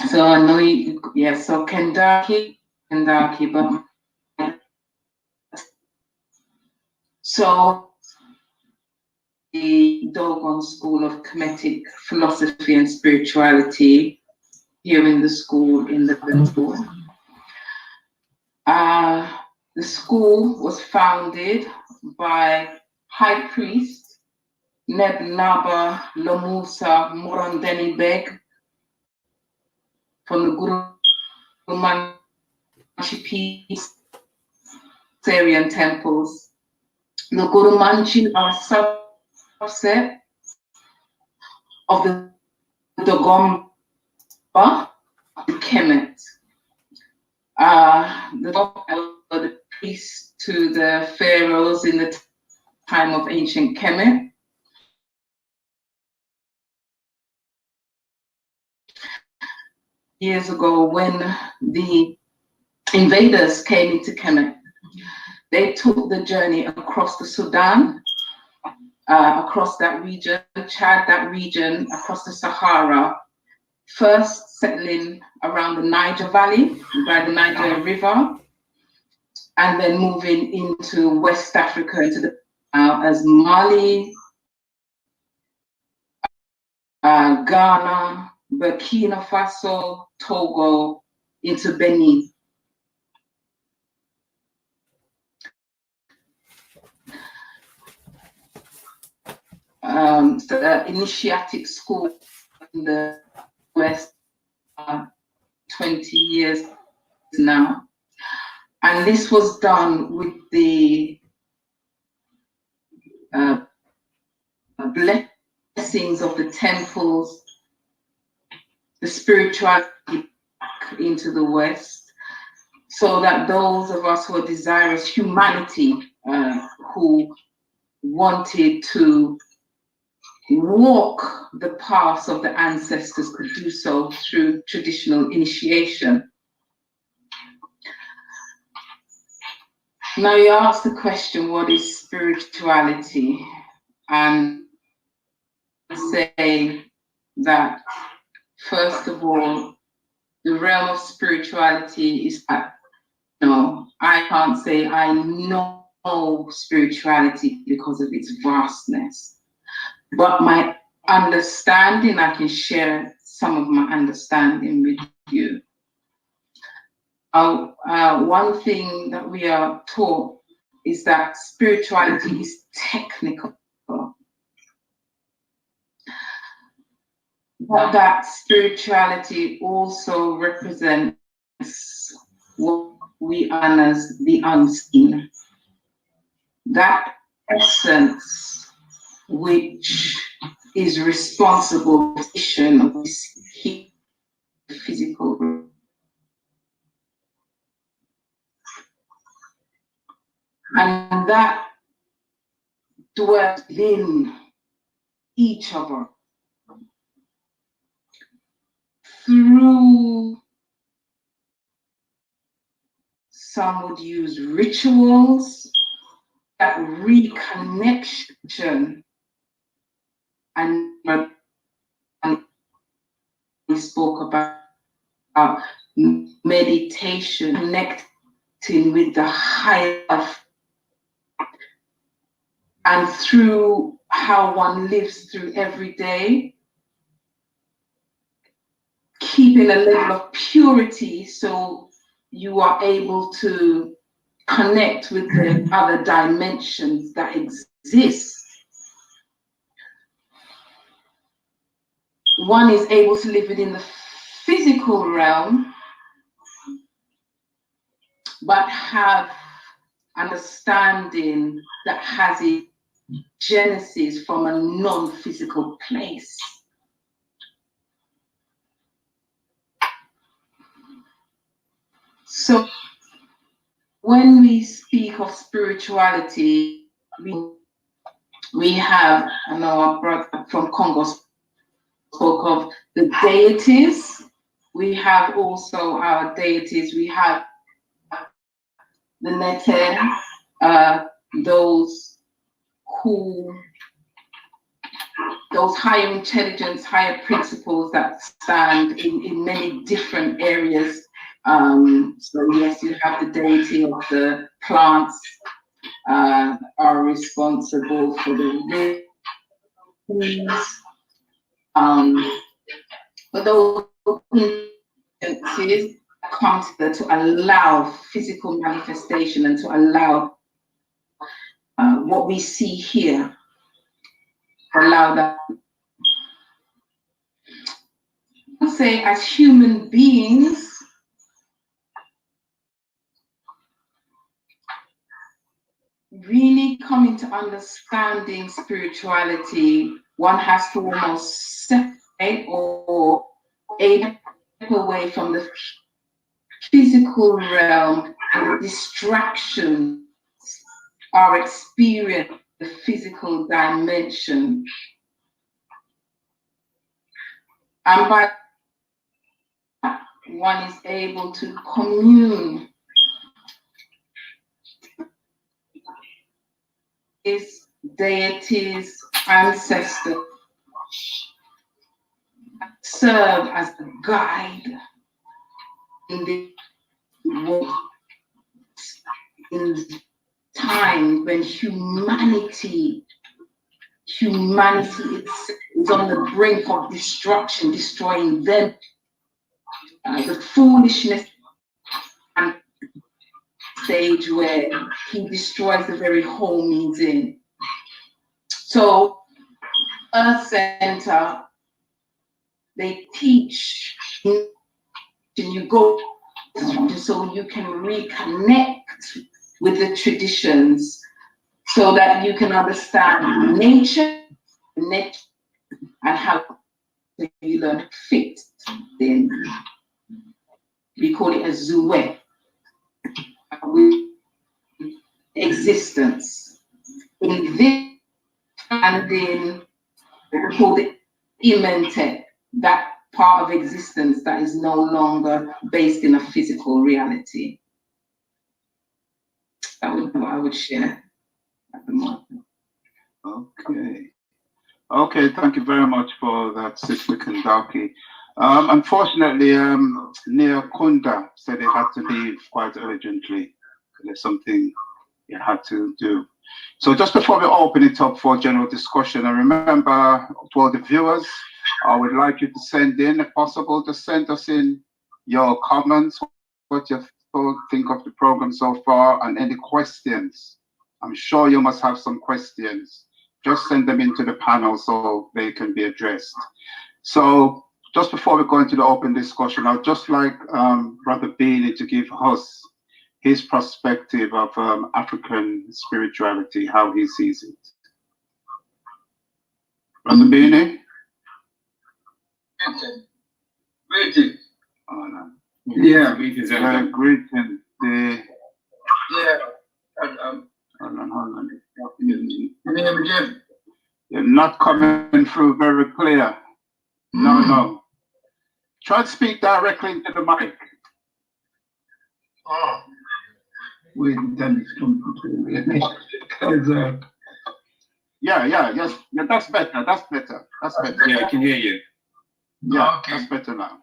So I know so Kendaki, but so the Dogon School of Kemetic Philosophy and Spirituality here in the school in Liverpool. The school was founded by High Priest Neb Naba Lomusa Morondeni Beg from the Guru Manchi Syrian temples The Gurumanji are a subset of the Dogomba, the Kemet. The Dogomba are the priests to the pharaohs in the time of ancient Kemet. Years ago, when the invaders came into Kemet, they took the journey across the Sudan, across that region, Chad, that region, across the Sahara, first settling around the Niger Valley, by the Niger River, and then moving into West Africa, into the as Mali, Ghana, Burkina Faso, Togo, into Benin. The Initiatic school in the West, 20 years now. And this was done with the blessings of the temples, the spirituality into the West, so that those of us who are desirous, humanity, who wanted to walk the paths of the ancestors could do so through traditional initiation. Now you ask the question, what is spirituality? And say that, first of all, the realm of spirituality is, no, I can't say I know spirituality because of its vastness. But my understanding, I can share some of my understanding with you. One thing that we are taught is that spirituality is technical. But that spirituality also represents what we honor as the unseen. That essence which is responsible for the physical. And that dwells within each of us through, some would use rituals, that reconnection, and we spoke about meditation, connecting with the higher, and through how one lives through every day, keeping a level of purity so you are able to connect with the other dimensions that exist. One is able to live within the physical realm, but have understanding that has its genesis from a non-physical place. So when we speak of spirituality, we have, I know our brother from Congo spoke of the deities. We have also our deities. We have the Nete, those higher intelligence, higher principles that stand in many different areas. So yes, you have the deity of the plants, are responsible for the rivers, but those instances come together to allow physical manifestation and to allow what we see here, allow that. I say, as human beings, really coming into understanding spirituality, one has to almost separate or step away from the physical realm and the distractions are experienced in the physical dimension. And by that, one is able to commune with deities, ancestors, serve as the guide in the world, in time when humanity is on the brink of destruction, destroying them. The foolishness and stage where he destroys the very home he's in. So, Earth Center, they teach, and you go so you can reconnect with the traditions so that you can understand nature and how you learn to fit. Then we call it a Zue, existence. In this, and then we call it Imente, that part of existence that is no longer based in a physical reality. That would be what I would share at the moment. Okay. Okay, thank you very much for that, Sister Kandaki. Unfortunately, Nia Kunda said he had to leave quite urgently. There's something he had to do. So just before we open it up for general discussion, and remember to all the viewers, I would like you to send in, if possible, to send us in your comments, what you think of the program so far, and any questions. I'm sure you must have some questions. Just send them into the panel so they can be addressed. So just before we go into the open discussion, I'd just like Brother Beanie to give us his perspective of African spirituality, how he sees it. Brother Beanie? Greetings. Oh, no. Yeah. Greetings. Yeah. Hold on. Your name again? You're not coming through very clear. No. Try to speak directly into the mic. Oh. Wait, then it's come through. Because Yes, that's better. That's better. Yeah, I can hear you. Yeah, okay. That's better now.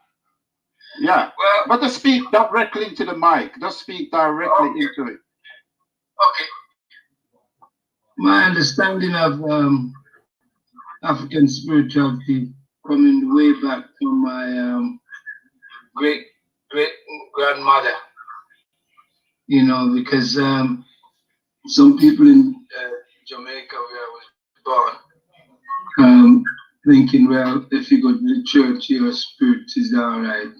Yeah, well, but just speak directly into the mic. Just speak directly into it. Okay. My understanding of African spirituality coming way back from my great grandmother, you know, because some people in Jamaica where I was born, thinking, well, if you go to the church, your spirit is all right,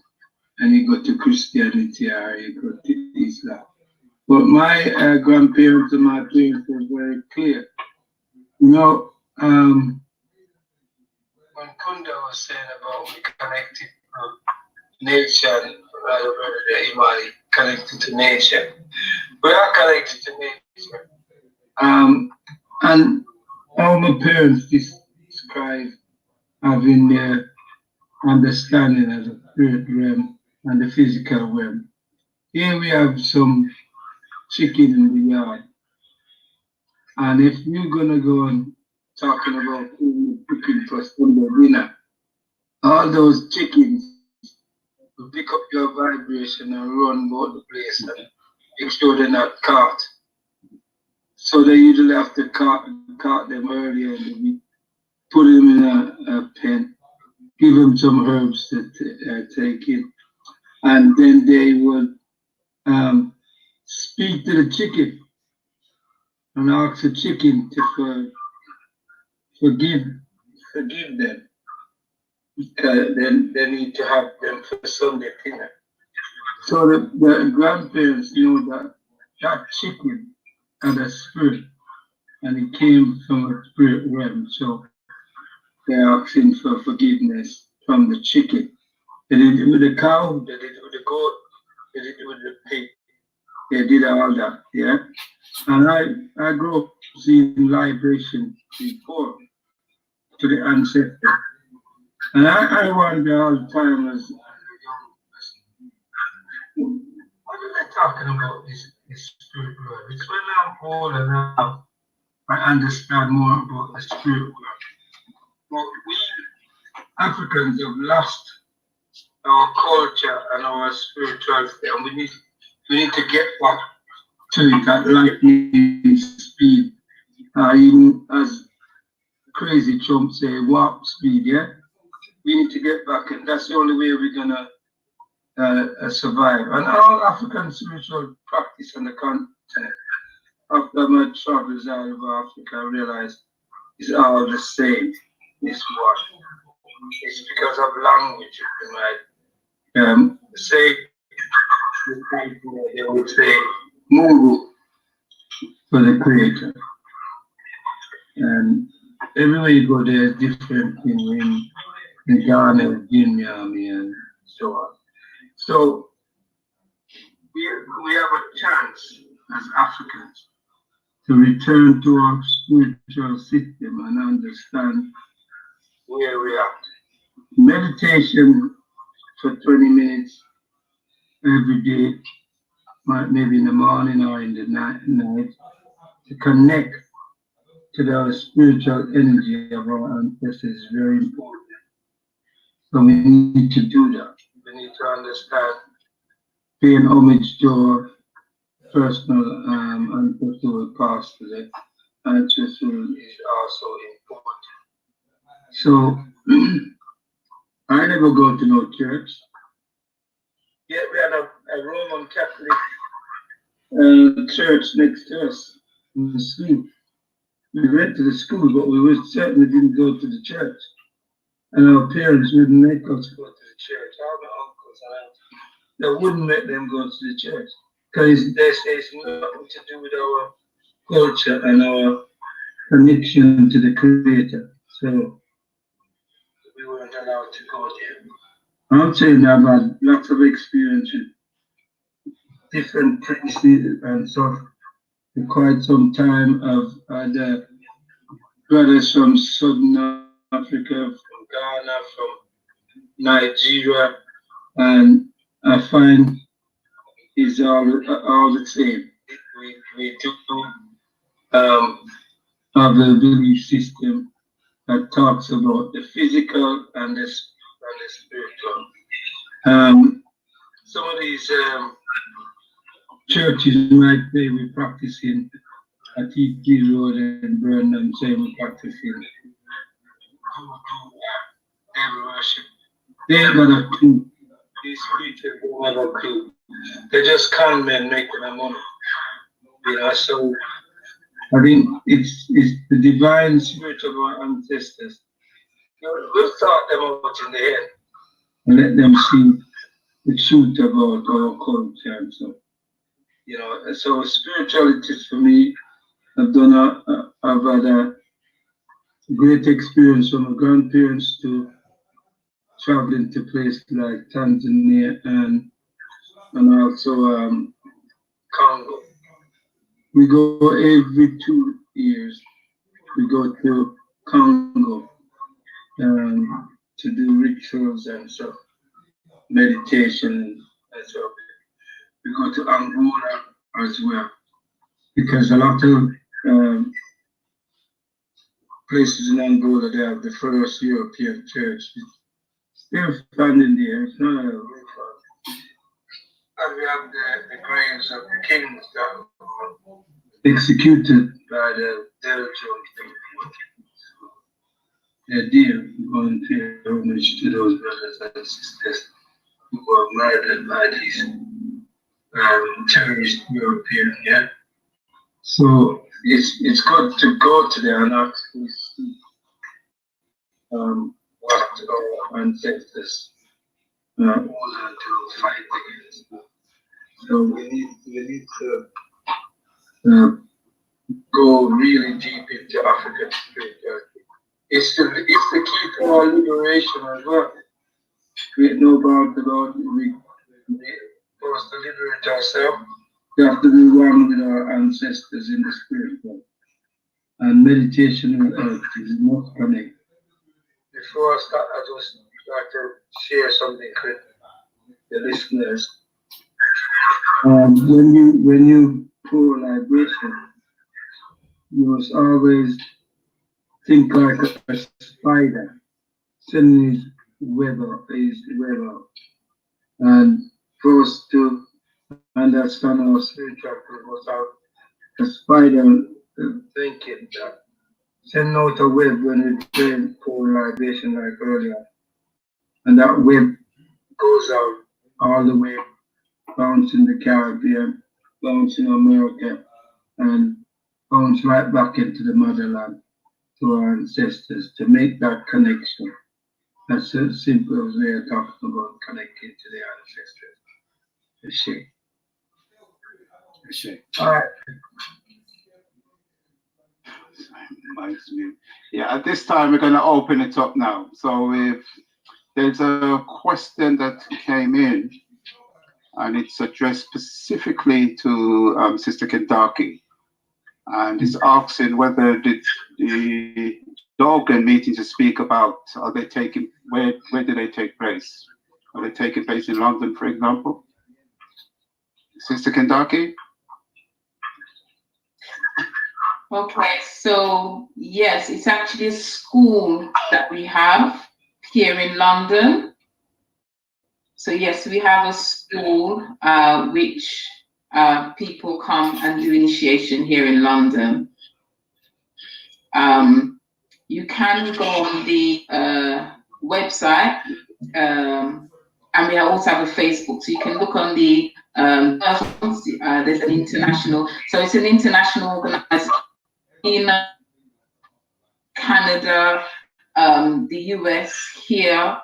and you go to Christianity or you go to Islam. But my grandparents and my parents were very clear. You know, when Kunda was saying about we connected to nature, rather than Imani connected to nature, we are connected to nature. And all my parents describe having their understanding of the spirit realm and the physical realm. Here we have some chicken in the yard. And if you're gonna go on talking about cooking for Sunday dinner, all those chickens will pick up your vibration and run about the place and make sure they're not caught. So they usually have to caught them earlier and put them in a pen, give them some herbs to take in, and then they would speak to the chicken and ask the chicken to forgive them. Then they need to have them for Sunday dinner. So the grandparents knew that chicken had a spirit, and it came from a spirit realm. So they're asking for forgiveness from the chicken. They did it with the cow, they did it with the goat, they did it with the pig. They did all that, yeah. And I grew up seeing libation before to the ancestors. And I wonder all the time as what are they talking about this spirit world? It's when I'm older now, I understand more about the spirit world. But we Africans have lost our culture and our spirituality, and we need to get back to it at lightning speed. Even as Crazy Trump say, warp speed, yeah? We need to get back, and that's the only way we're gonna survive. And all African spiritual practice on the continent, after my travels all over Africa, I realized it's all the same. It's what? It's because of language, right? Say, they would say, Mungu for the creator. And everywhere you go, there's different in Ghana, Guinea, and so on. So we have a chance as Africans to return to our spiritual system and understand where we are. Meditation for 20 minutes every day, maybe in the morning or in the night, to connect to the spiritual energy of our ancestors is very important. So we need to do that. We need to understand paying homage to our personal ancestors who passed today. Ancestors is also important. So I never go to no church. Yeah, we had a Roman Catholic church next to us in the school. We went to the school, but we certainly didn't go to the church. And our parents wouldn't make us go to the church. All my uncles and aunts, they wouldn't let them go to the church because they say it's nothing to do with our culture and our connection to the Creator. So we weren't allowed to go there. I'm saying I've had lots of experience with different places and stuff. For quite some time, I've had brothers from Southern Africa, from Ghana, from Nigeria, and I find it's all the same. We do have a belief system that talks about the physical and the spiritual. Some of these churches might say we're practicing at E.T. Road and Birmingham, say we're practicing devil worship. They ain't got a clue. These preachers don't have a clue. They just con men making their money. You know, so I think it's the divine spirit of our ancestors. We'll start them out in the head and let them see the truth about our culture and so. You know, so spirituality for me, I've had a great experience from my grandparents to traveling to places like Tanzania and also Congo. We go every 2 years. We go to Congo to do rituals and stuff, meditation and stuff. We go to Angola as well, because a lot of places in Angola, they have the first European church. Still standing there, it's not a roof on. And we have the graves of the kings that were executed by the Belgians. The idea going to pay homage to those brothers and sisters who were murdered by these terrorist European, yeah. So it's good to go to there and actually see what our ancestors ordered to fight against. So we need to go really deep into African spirituality. It's the key to our liberation as well. We know about the Lord, we must liberate ourselves. We have to be one with our ancestors in the spirit world. And meditation will help. We must connect. Before I start, I just like to share something with the listeners. When you pour libation, you must always think like a spider, sending his web out. And for us to understand our spiritual purpose, a spider thinking that send out a web when we train pour libation like earlier. And that web goes out all the way, bouncing the Caribbean, bouncing America, and bounce right back into the motherland to our ancestors to make that connection. That's as simple as we are talking about connecting to the ancestors. All right. Yeah, at this time we're going to open it up now. So if there's a question that came in, and it's addressed specifically to Sister Kendaki, and it's asking whether the Dogon meetings to speak about, are they taking, where do they take place? Are they taking place in London, for example? Sister Kendaki? Okay, so yes, it's actually a school that we have here in London. So yes, we have a school which people come and do initiation here in London. You can go on the website, and we also have a Facebook, so you can look on the there's an international, so it's an international organization in Canada, the US, here,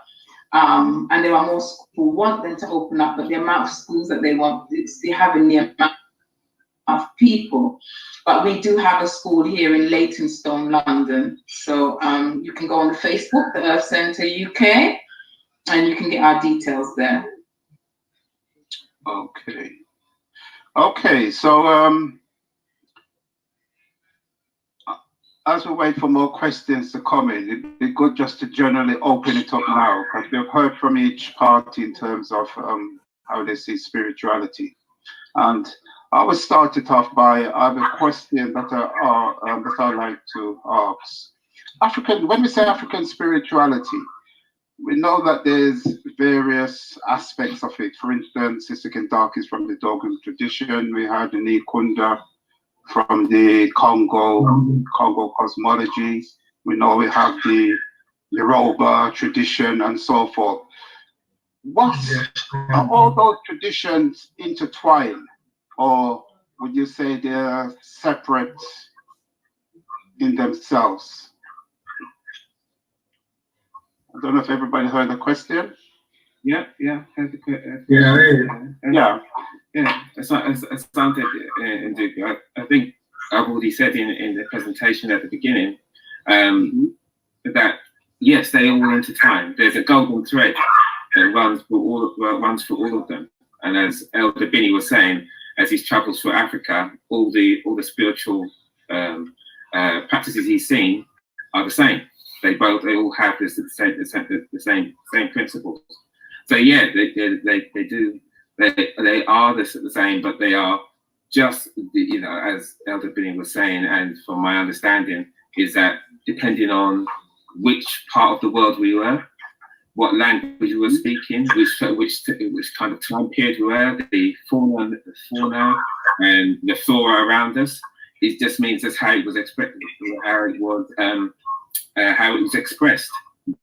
and there are more schools who want them to open up, but the amount of schools that they want, they have in the amount of people. But we do have a school here in Leytonstone, London. So you can go on the Facebook, the Earth Centre UK, and you can get our details there. Okay. Okay, so as we wait for more questions to come in, it'd be good just to generally open it up now, because we've heard from each party in terms of how they see spirituality. And I will start it off by, I have a question that I like to ask. When we say African spirituality, we know that there's various aspects of it. For instance, Sister Kendaki is from the Dogon tradition. We had the Nikunda from the Congo cosmology. We know we have the Yoruba tradition and so forth. Are all those traditions intertwined, or would you say they're separate in themselves? I don't know if everybody heard the question. Yeah. Yeah. It's something, I think I've already said in the presentation at the beginning, that yes, they all intertwine. There's a golden thread that runs through all of them. And as Elder Binny was saying, as he travels through Africa, all the spiritual practices he's seen are the same. They all have the same principles. So yeah, they do. They are the same, but they are just, as Elder Binny was saying, and from my understanding, is that depending on which part of the world we were, what language we were speaking, which kind of time period we were, the fauna and the flora around us, it just means that's how it was expressed, how it was expressed.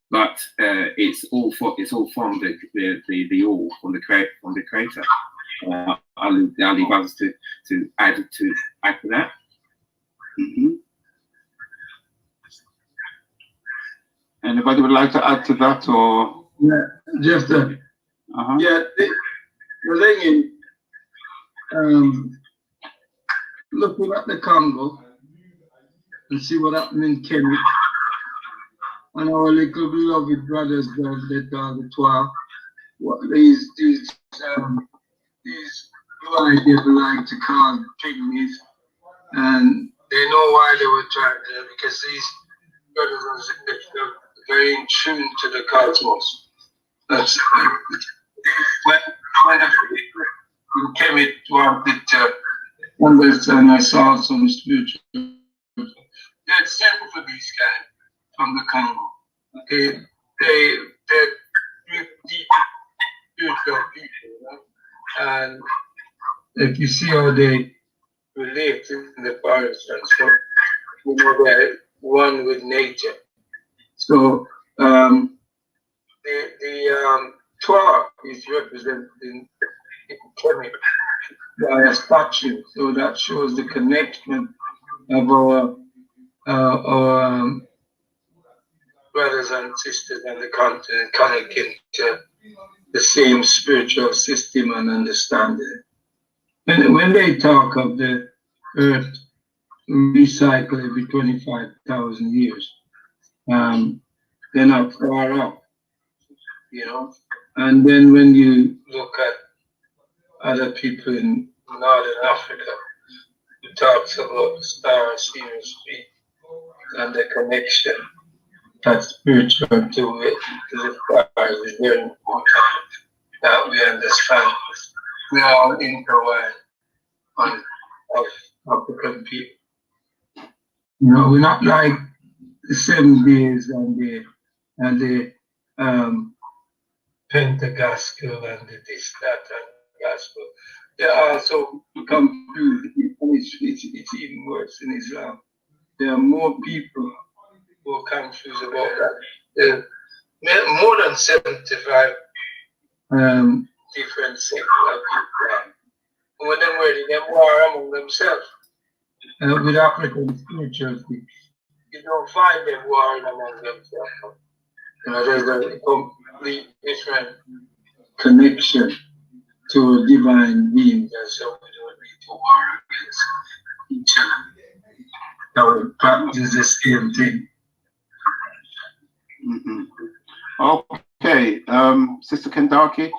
But it's all from the all, from the creator. I'll leave others to add to that. Anybody would like to add to that, or? Yeah, just the thing is, looking at the Congo, and see what happened in Kemet. And our little beloved brothers down there, the 12, these what they like to call pygmies, and they know why they were trying to, because these brothers are very in tune to the cosmos. That's when the Kemet wanted to understand, I saw some spiritual. They're simple for these guys from the Congo. They're deep spiritual people, you know? And if you see how they relate in the forest and stuff, you know, they're one with nature. So the Twa is represented in Kemet by a statue, so that shows the connection of our brothers and sisters on the continent connecting to the same spiritual system and understanding. When they talk of the earth recycle every 25,000 years, they're not far off, you know. And then when you look at other people in Northern Africa, it talks about the star series and the connection that spiritual to it, to the stars, is very important that we understand. We are all intertwined of African people. You know, we're not like the 7 days and the Pentecostal and the this, that, and gospel. They also confused. It's even worse in Islam. There are more people who are confused about that. There are more than 75 different secular people. When they're ready, they war among themselves. With African spirituality, you don't find them warring among themselves. You know, there's a complete different connection to a divine being, and so we don't need to war against each other. That we practice the same thing. Okay, Sister Kendaki,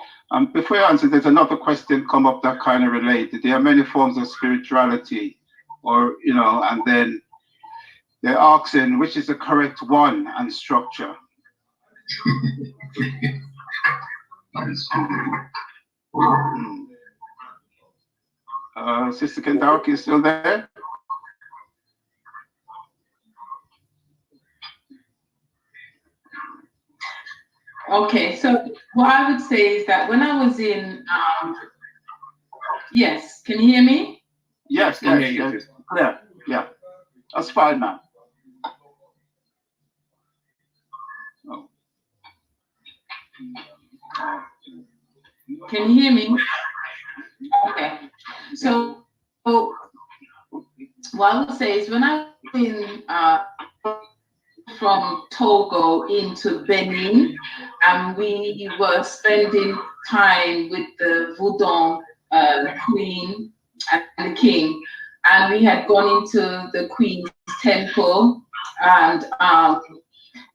before you answer, there's another question come up that kind of related. There are many forms of spirituality, or, you know, and then they're asking which is the correct one and structure. Sister Kendaki is still there? Okay, so what I would say is that when I was in, yes, can you hear me? Yes, yes, clear. Yeah, that's fine, man. Oh. Can you hear me? Okay, so what I would say is when I was in from Togo into Benin, and we were spending time with the Voodoo queen and the king, and we had gone into the queen's temple, and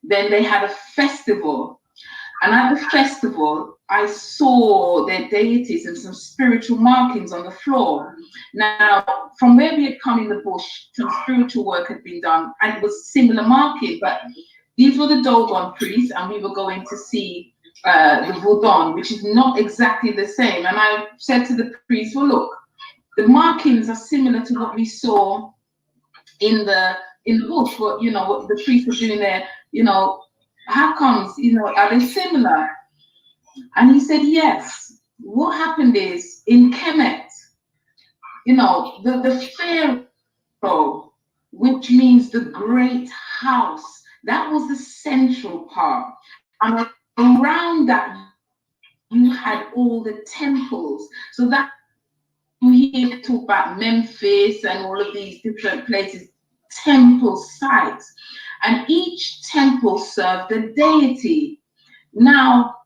then they had a festival, and at the festival I saw their deities and some spiritual markings on the floor. Now, from where we had come in the bush, some spiritual work had been done, and it was similar marking, but these were the Dogon priests, and we were going to see the Voodoo, which is not exactly the same. And I said to the priest, well, look, the markings are similar to what we saw in the bush, what, you know, what the priests were doing there, you know, how comes, you know, are they similar? And he said, yes. What happened is in Kemet, you know, the Pharaoh, which means the great house, that was the central part. And around that, you had all the temples. So that you hear talk about Memphis and all of these different places, temple sites. And each temple served a deity. Now,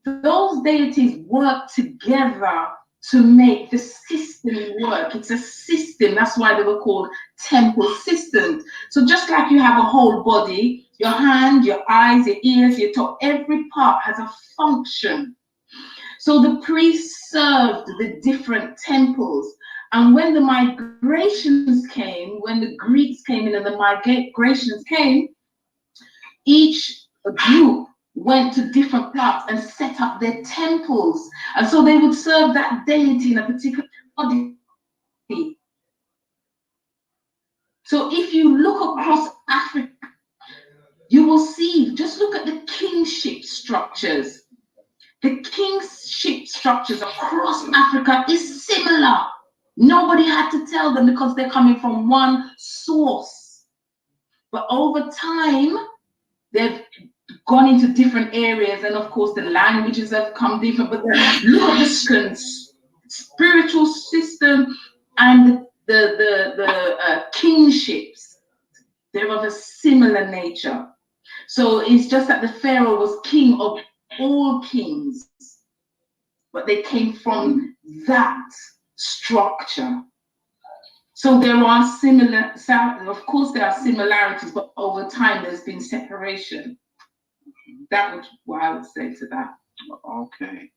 those deities work together to make the system work. It's a system. That's why they were called temple systems. So just like you have a whole body, your hand, your eyes, your ears, your toe, every part has a function. So the priests served the different temples. And when the migrations came, when the Greeks came in and the migrations came, each group went to different parts and set up their temples. And so they would serve that deity in a particular body. So if you look across Africa, you will see, just look at the kingship structures. The kingship structures across Africa is similar. Nobody had to tell them because they're coming from one source. But over time, they've gone into different areas, and of course the languages have come different, but look at the spiritual system and the kingships. They're of a similar nature. So it's just that the Pharaoh was king of all kings, but they came from that structure. So there are of course there are similarities, but over time there's been separation. That was what I would say to that. Okay.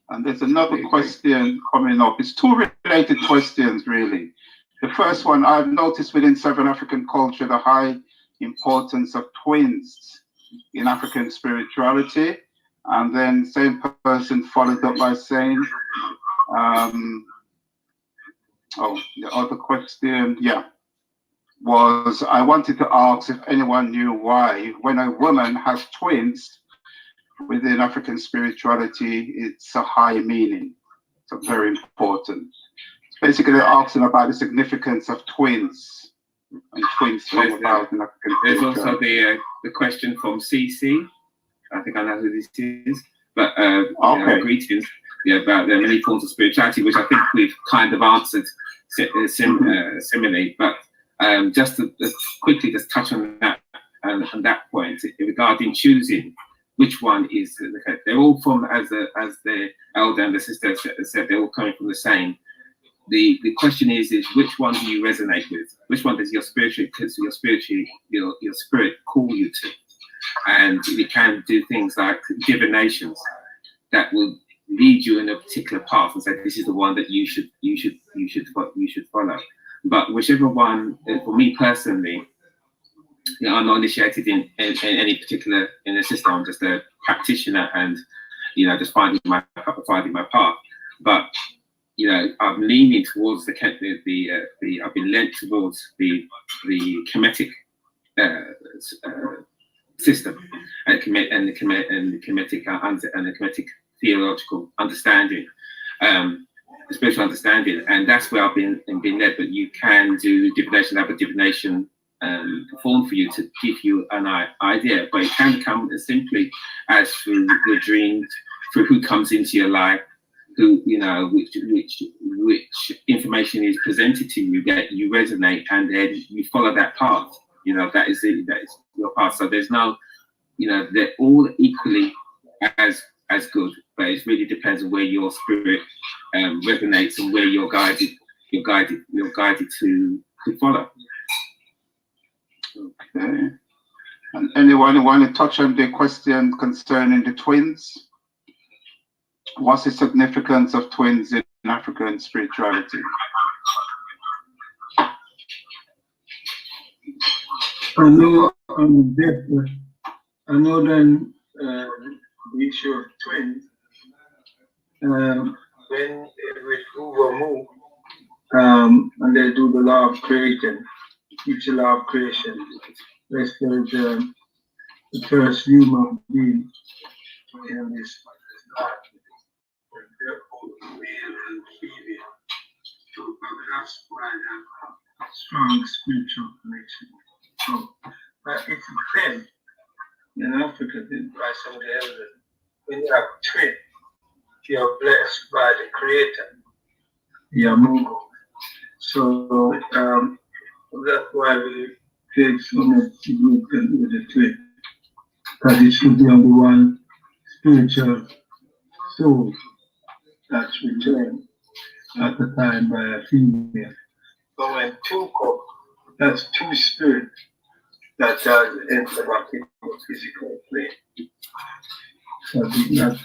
And there's another question coming up. It's two related questions, really. The first one, I've noticed within Southern African culture the high importance of twins in African spirituality. And then same person followed up by saying, the other question, was I wanted to ask if anyone knew why, when a woman has twins within African spirituality, it's a high meaning. It's very important. Basically, they're asking about the significance of twins and twins come about in African There's spirituality. also the question from CC. I think I know who this is, but greetings. About the many forms of spirituality, which I think we've kind of answered similarly. But just to quickly just touch on that point regarding choosing which one is they're all from, as the elder and the sister said, they're all coming from the same. The question is which one do you resonate with? Which one does your spirit call you to? And we can do things like divinations that will lead you in a particular path and say this is the one that you should follow. But whichever one, for me personally, I'm not initiated in any particular in the system. I'm just a practitioner, and just finding my path. But I'm leaning towards I've been led towards the Kemetic system and the Kemetic theological understanding, spiritual understanding, and that's where I've been led. But you can do divination, have a divination performed for you to give you an idea, but it can come as simply as through your dreams, through who comes into your life, who which information is presented to you that you resonate, and then you follow that path. That is your path. So there's no, they're all equally as good, but it really depends on where your spirit resonates and where you're guided to follow. Okay. And anyone want to touch on the question concerning the twins? What's the significance of twins in African spirituality? I know then the issue of twins, when with Uvamu, and they do the law of creation, each law of creation, let's say the first human being in this life, therefore male and female. So that's why I have a strong spiritual connection. So it's then in Africa, by some of the elders, when you have twins, you're blessed by the Creator, Yamungu. So that's why we take so much significance with the twin, because it should be only one spiritual soul that's returned at the time by a female. But when two come, that's two spirits that has entered into the physical plane. So I think that's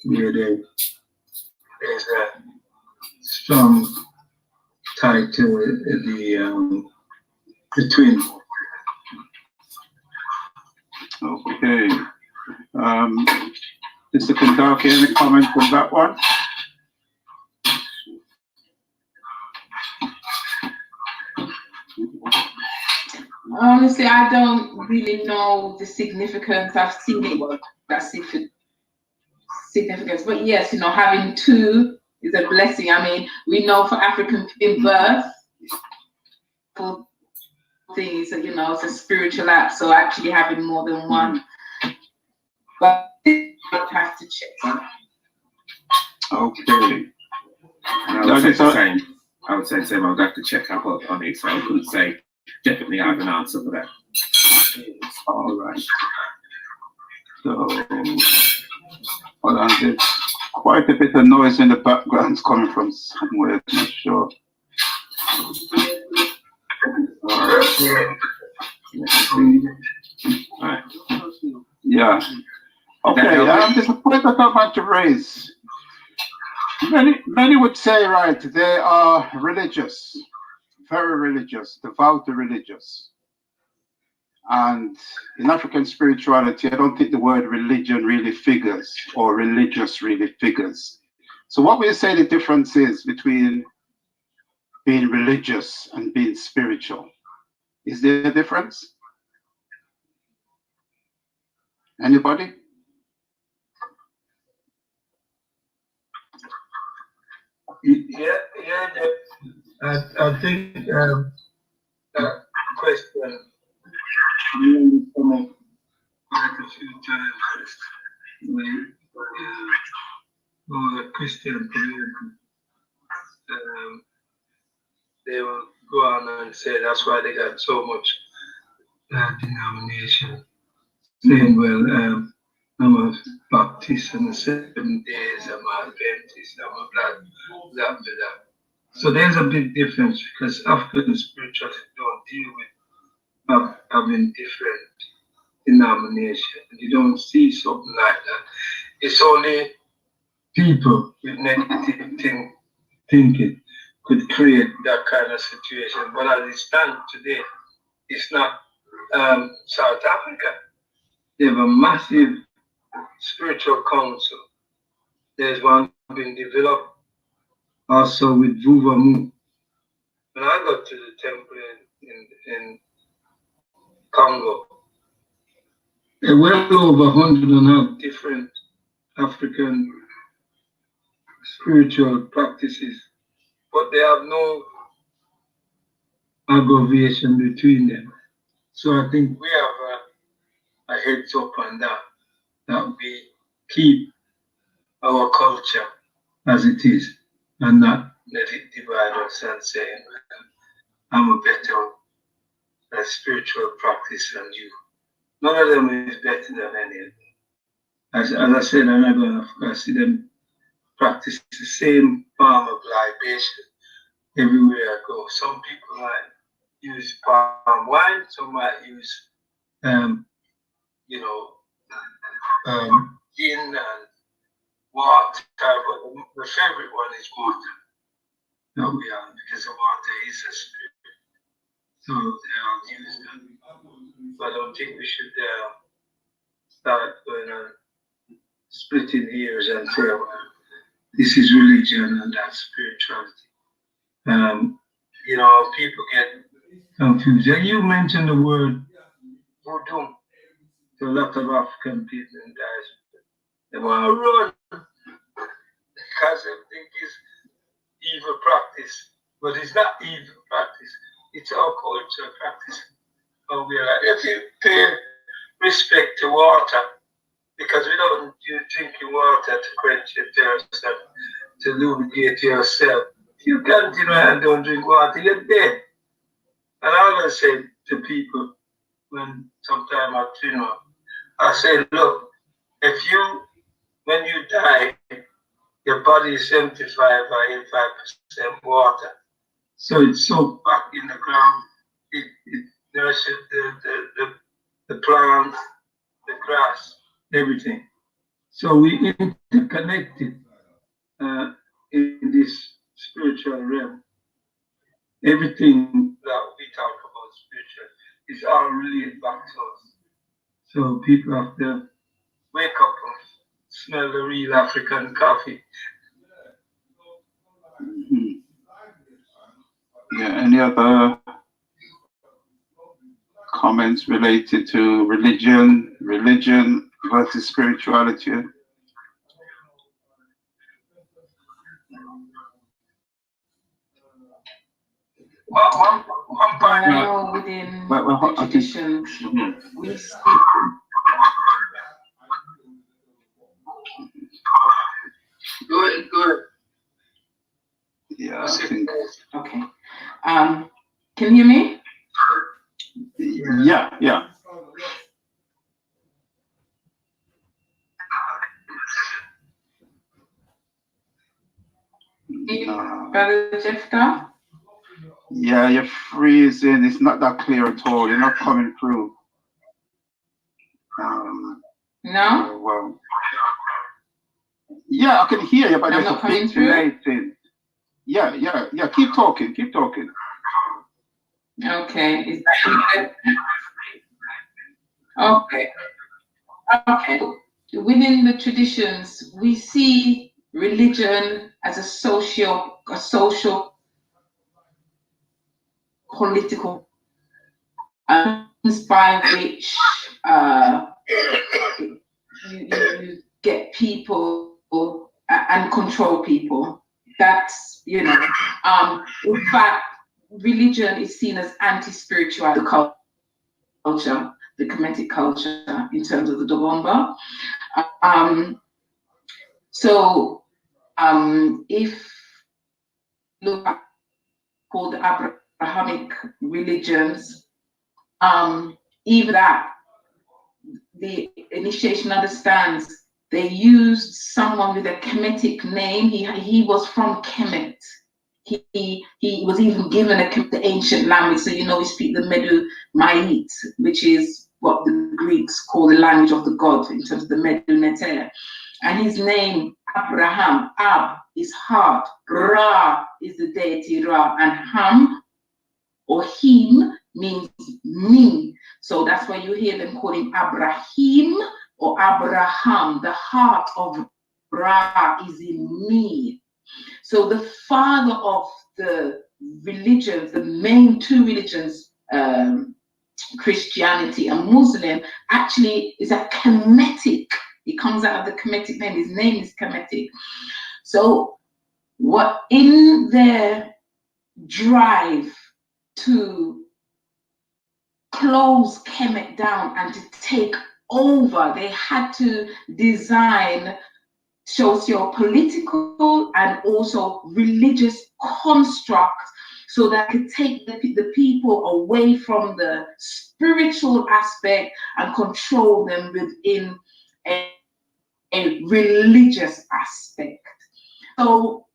where there's a strong tie to the twin. Okay. Mr. Kentucky, any comment on that one? Honestly, I don't really know the significance. I've seen it, that's significance. But yes, you know, having two is a blessing. I mean, we know for African in birth, for things, you know, it's a spiritual act. So actually having more than one, but I have to check. Okay. I would say the same. I would say the same. I would have to check up on it, so I couldn't say definitely I have an answer for that. All right. So, hold on, there's quite a bit of noise in the background coming from somewhere, I'm not sure. All right. Yeah. Okay, there's a point that I want to raise. Many would say, right, they are religious, very religious, devoutly religious. And in African spirituality, I don't think the word religion really figures, or religious really figures. So what we say the difference is between being religious and being spiritual. Is there a difference? Anybody? Yeah. I think question really come up quite a few times with the Christian community. They will go on and say that's why they got so much denomination. Saying, well, I'm a Baptist on the 7 days, I'm a Adventist, I'm a blah. So there's a big difference because African spirituality don't deal with having different denominations. You don't see something like that. It's only people with negative thinking could create that kind of situation. But as it stands today, it's not South Africa. They have a massive spiritual council. There's one being developed also with Vuvamu. When I got to the temple in Congo, there were over 100 different African spiritual practices, but they have no aggravation between them. So I think we have a heads up on that we keep our culture as it is and not let it divide us and say, I'm a better spiritual practice than you. None of them is better than any of them. As I said, I'm not going to see them practice the same form of libation everywhere I go. Some people might use palm wine, some might use, gin and water, but the favorite one is water. That we have, because the water is a spirit. So they all use that. But I don't think we should start going on splitting hairs and say, well, this is religion and that's spirituality. People get confused. You mentioned the word voodoo to a lot of African people in diaspora. They want to run because they think it's evil practice, but it's not evil practice. It's our cultural practice. And we're like, if you pay respect to water, because we don't use drinking water to quench your thirst and to lubricate yourself. If you continue and don't drink water, you're dead. And I always say to people when sometimes I I say, look, when you die, your body is 75 or 85% water. So it's soaked back in the ground. It nurses the plants, the grass, everything. So we interconnected in this spiritual realm. Everything that we talk about spiritual is all related back to us. So people have to wake up and smell the real African coffee. Yeah, any other comments related to religion versus spirituality? One part within the traditions, we speak. Good. Yeah, I think. Okay. Can you hear me? Yeah. Brother Jeffka? Yeah, you're freezing. It's not that clear at all. You're not coming through. No? Well, yeah, I can hear you, but I'm there's not a big coming through? delay thing. Yeah. Keep talking. Okay. Is that okay? Okay. Within the traditions, we see religion as a social, political means by which you get people and control people. That's, in fact, religion is seen as anti-spiritual culture, the Kemetic culture, in terms of the Dogomba. If look at called Abrahamic religions, even that the initiation understands they used someone with a Kemetic name. He was from Kemet. He was even given the ancient language. So we speak the Medu-Mait, which is what the Greeks call the language of the god in terms of the Medu-Neter. And his name, Abraham, Ab is heart, Ra is the deity Ra, and Ham or Him means me. So that's why you hear them call him Abraham or Abraham. The heart of Ra is in me. So the father of the religions, the main two religions, Christianity and Muslim, actually is a Kemetic. He comes out of the Kemetic name. His name is Kemetic. So what in their drive to close Kemet down and to take over, they had to design socio-political and also religious constructs so that could take the people away from the spiritual aspect and control them within a religious aspect. So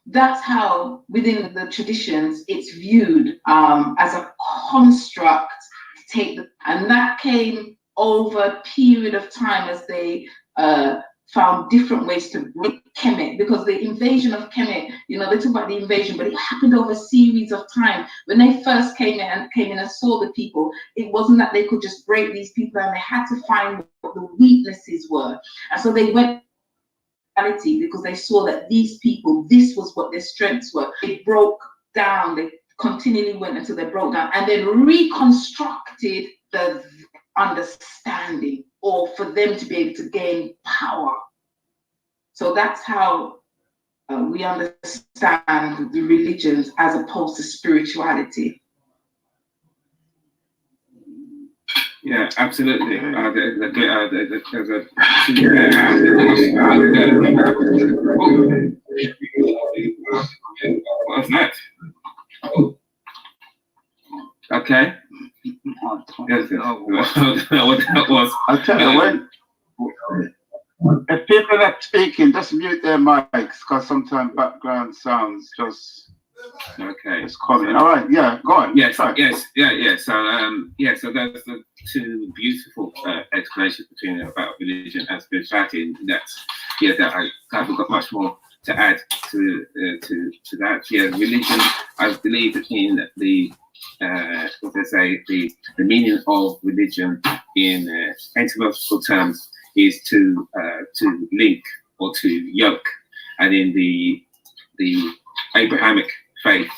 that's how within the traditions it's viewed as a construct to take and that came over a period of time as they found different ways to break Kemet, because the invasion of Kemet, they talk about the invasion, but it happened over a series of time. When they first came in and saw the people, it wasn't that they could just break these people, and they had to find what the weaknesses were. And so they went because they saw that these people, this was what their strengths were. They broke down, they continually went until they broke down, and then reconstructed the understanding, or for them to be able to gain power. So that's how we understand the religions as opposed to spirituality. Yeah, absolutely. What's next? Okay. Yes, what that was. I'll tell you when. If people are speaking, just mute their mics because sometimes background sounds just coming. All right, yeah, go on. Yes. So there's the two beautiful explanations between about religion and spirituality. And that I haven't got much more to add to that. Yeah, religion, I believe in the the meaning of religion in etymological terms is to link or to yoke, and in the Abrahamic faith,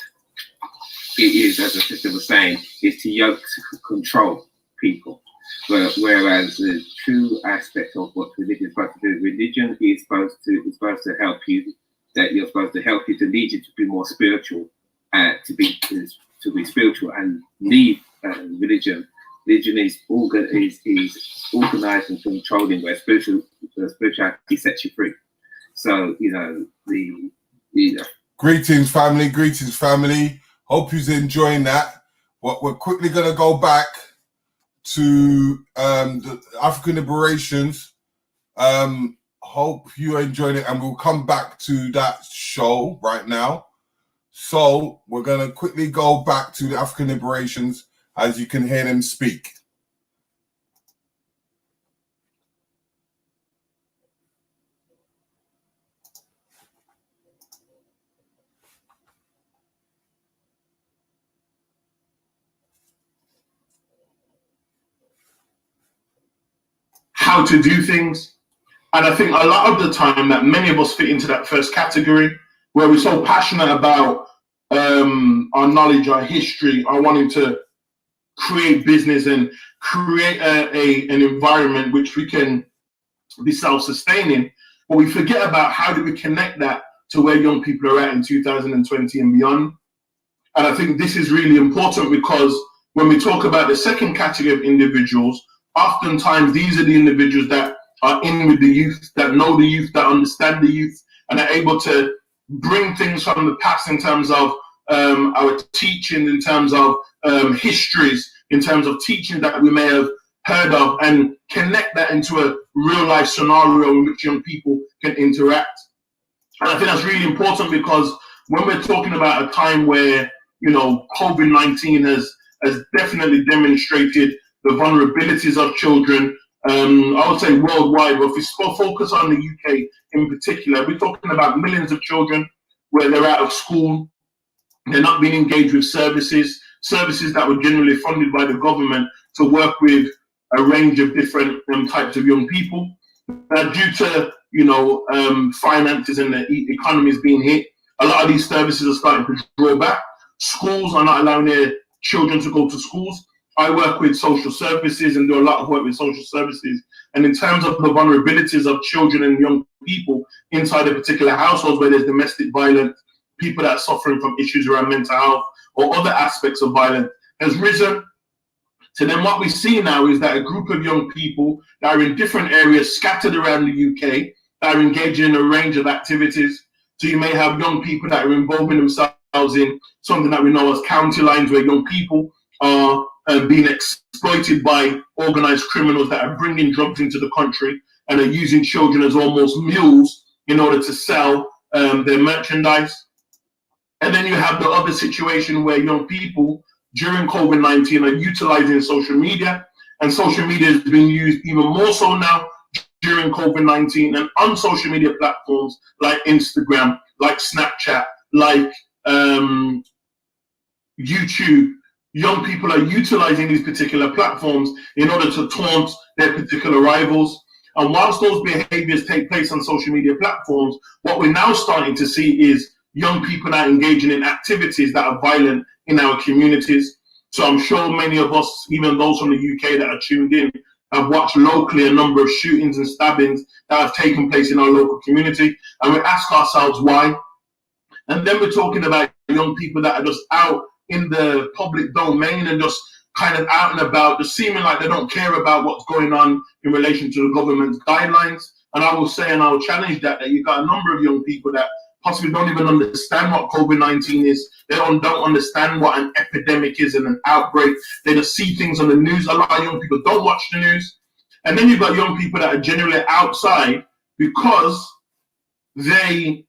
it is, as the sister was saying, is to yoke, to control people. Whereas the true aspect of what religion is supposed to do, religion is supposed to help you. That you're supposed to help you, to lead you to be more spiritual, to be spiritual and leave religion. Religion is organized and controlling, where spirituality sets you free. So Greetings, family. Hope you're enjoying that. We're quickly going to go back to the African liberations. Hope you're enjoying it, and we'll come back to that show right now. So we're going to quickly go back to the African liberations as you can hear them speak. How to do things. And I think a lot of the time that many of us fit into that first category, where we're so passionate about our knowledge, our history, our wanting to create business and create an environment which we can be self-sustaining, but we forget about how do we connect that to where young people are at in 2020 and beyond. And I think this is really important, because when we talk about the second category of individuals, oftentimes these are the individuals that are in with the youth, that know the youth, that understand the youth, and are able to bring things from the past in terms of our teaching, in terms of histories, in terms of teaching that we may have heard of, and connect that into a real life scenario in which young people can interact. And I think that's really important, because when we're talking about a time where, COVID-19 has definitely demonstrated the vulnerabilities of children, I would say worldwide, but if we focus on the UK in particular, we're talking about millions of children where they're out of school, they're not being engaged with services that were generally funded by the government to work with a range of different types of young people. Due to finances and the economies being hit, a lot of these services are starting to draw back. Schools are not allowing their children to go to schools. I work with social services and do a lot of work with social services. And in terms of the vulnerabilities of children and young people inside a particular household where there's domestic violence, people that are suffering from issues around mental health or other aspects of violence, has risen. So then what we see now is that a group of young people that are in different areas scattered around the UK that are engaging in a range of activities. So you may have young people that are involving themselves in something that we know as county lines, where young people are being exploited by organized criminals that are bringing drugs into the country and are using children as almost mules in order to sell their merchandise. And then you have the other situation where young people during COVID-19 are utilizing social media, and social media is being used even more so now during COVID-19, and on social media platforms like Instagram, like Snapchat, like YouTube. Young people are utilizing these particular platforms in order to taunt their particular rivals. And whilst those behaviors take place on social media platforms, what we're now starting to see is young people are engaging in activities that are violent in our communities. So I'm sure many of us, even those from the UK that are tuned in, have watched locally a number of shootings and stabbings that have taken place in our local community. And we ask ourselves why. And then we're talking about young people that are just out in the public domain and just kind of out and about, just seeming like they don't care about what's going on in relation to the government's guidelines. And I will say, and I will challenge that you've got a number of young people that possibly don't even understand what COVID-19 is. They don't understand what an epidemic is and an outbreak. They just see things on the news. A lot of young people don't watch the news. And then you've got young people that are generally outside because they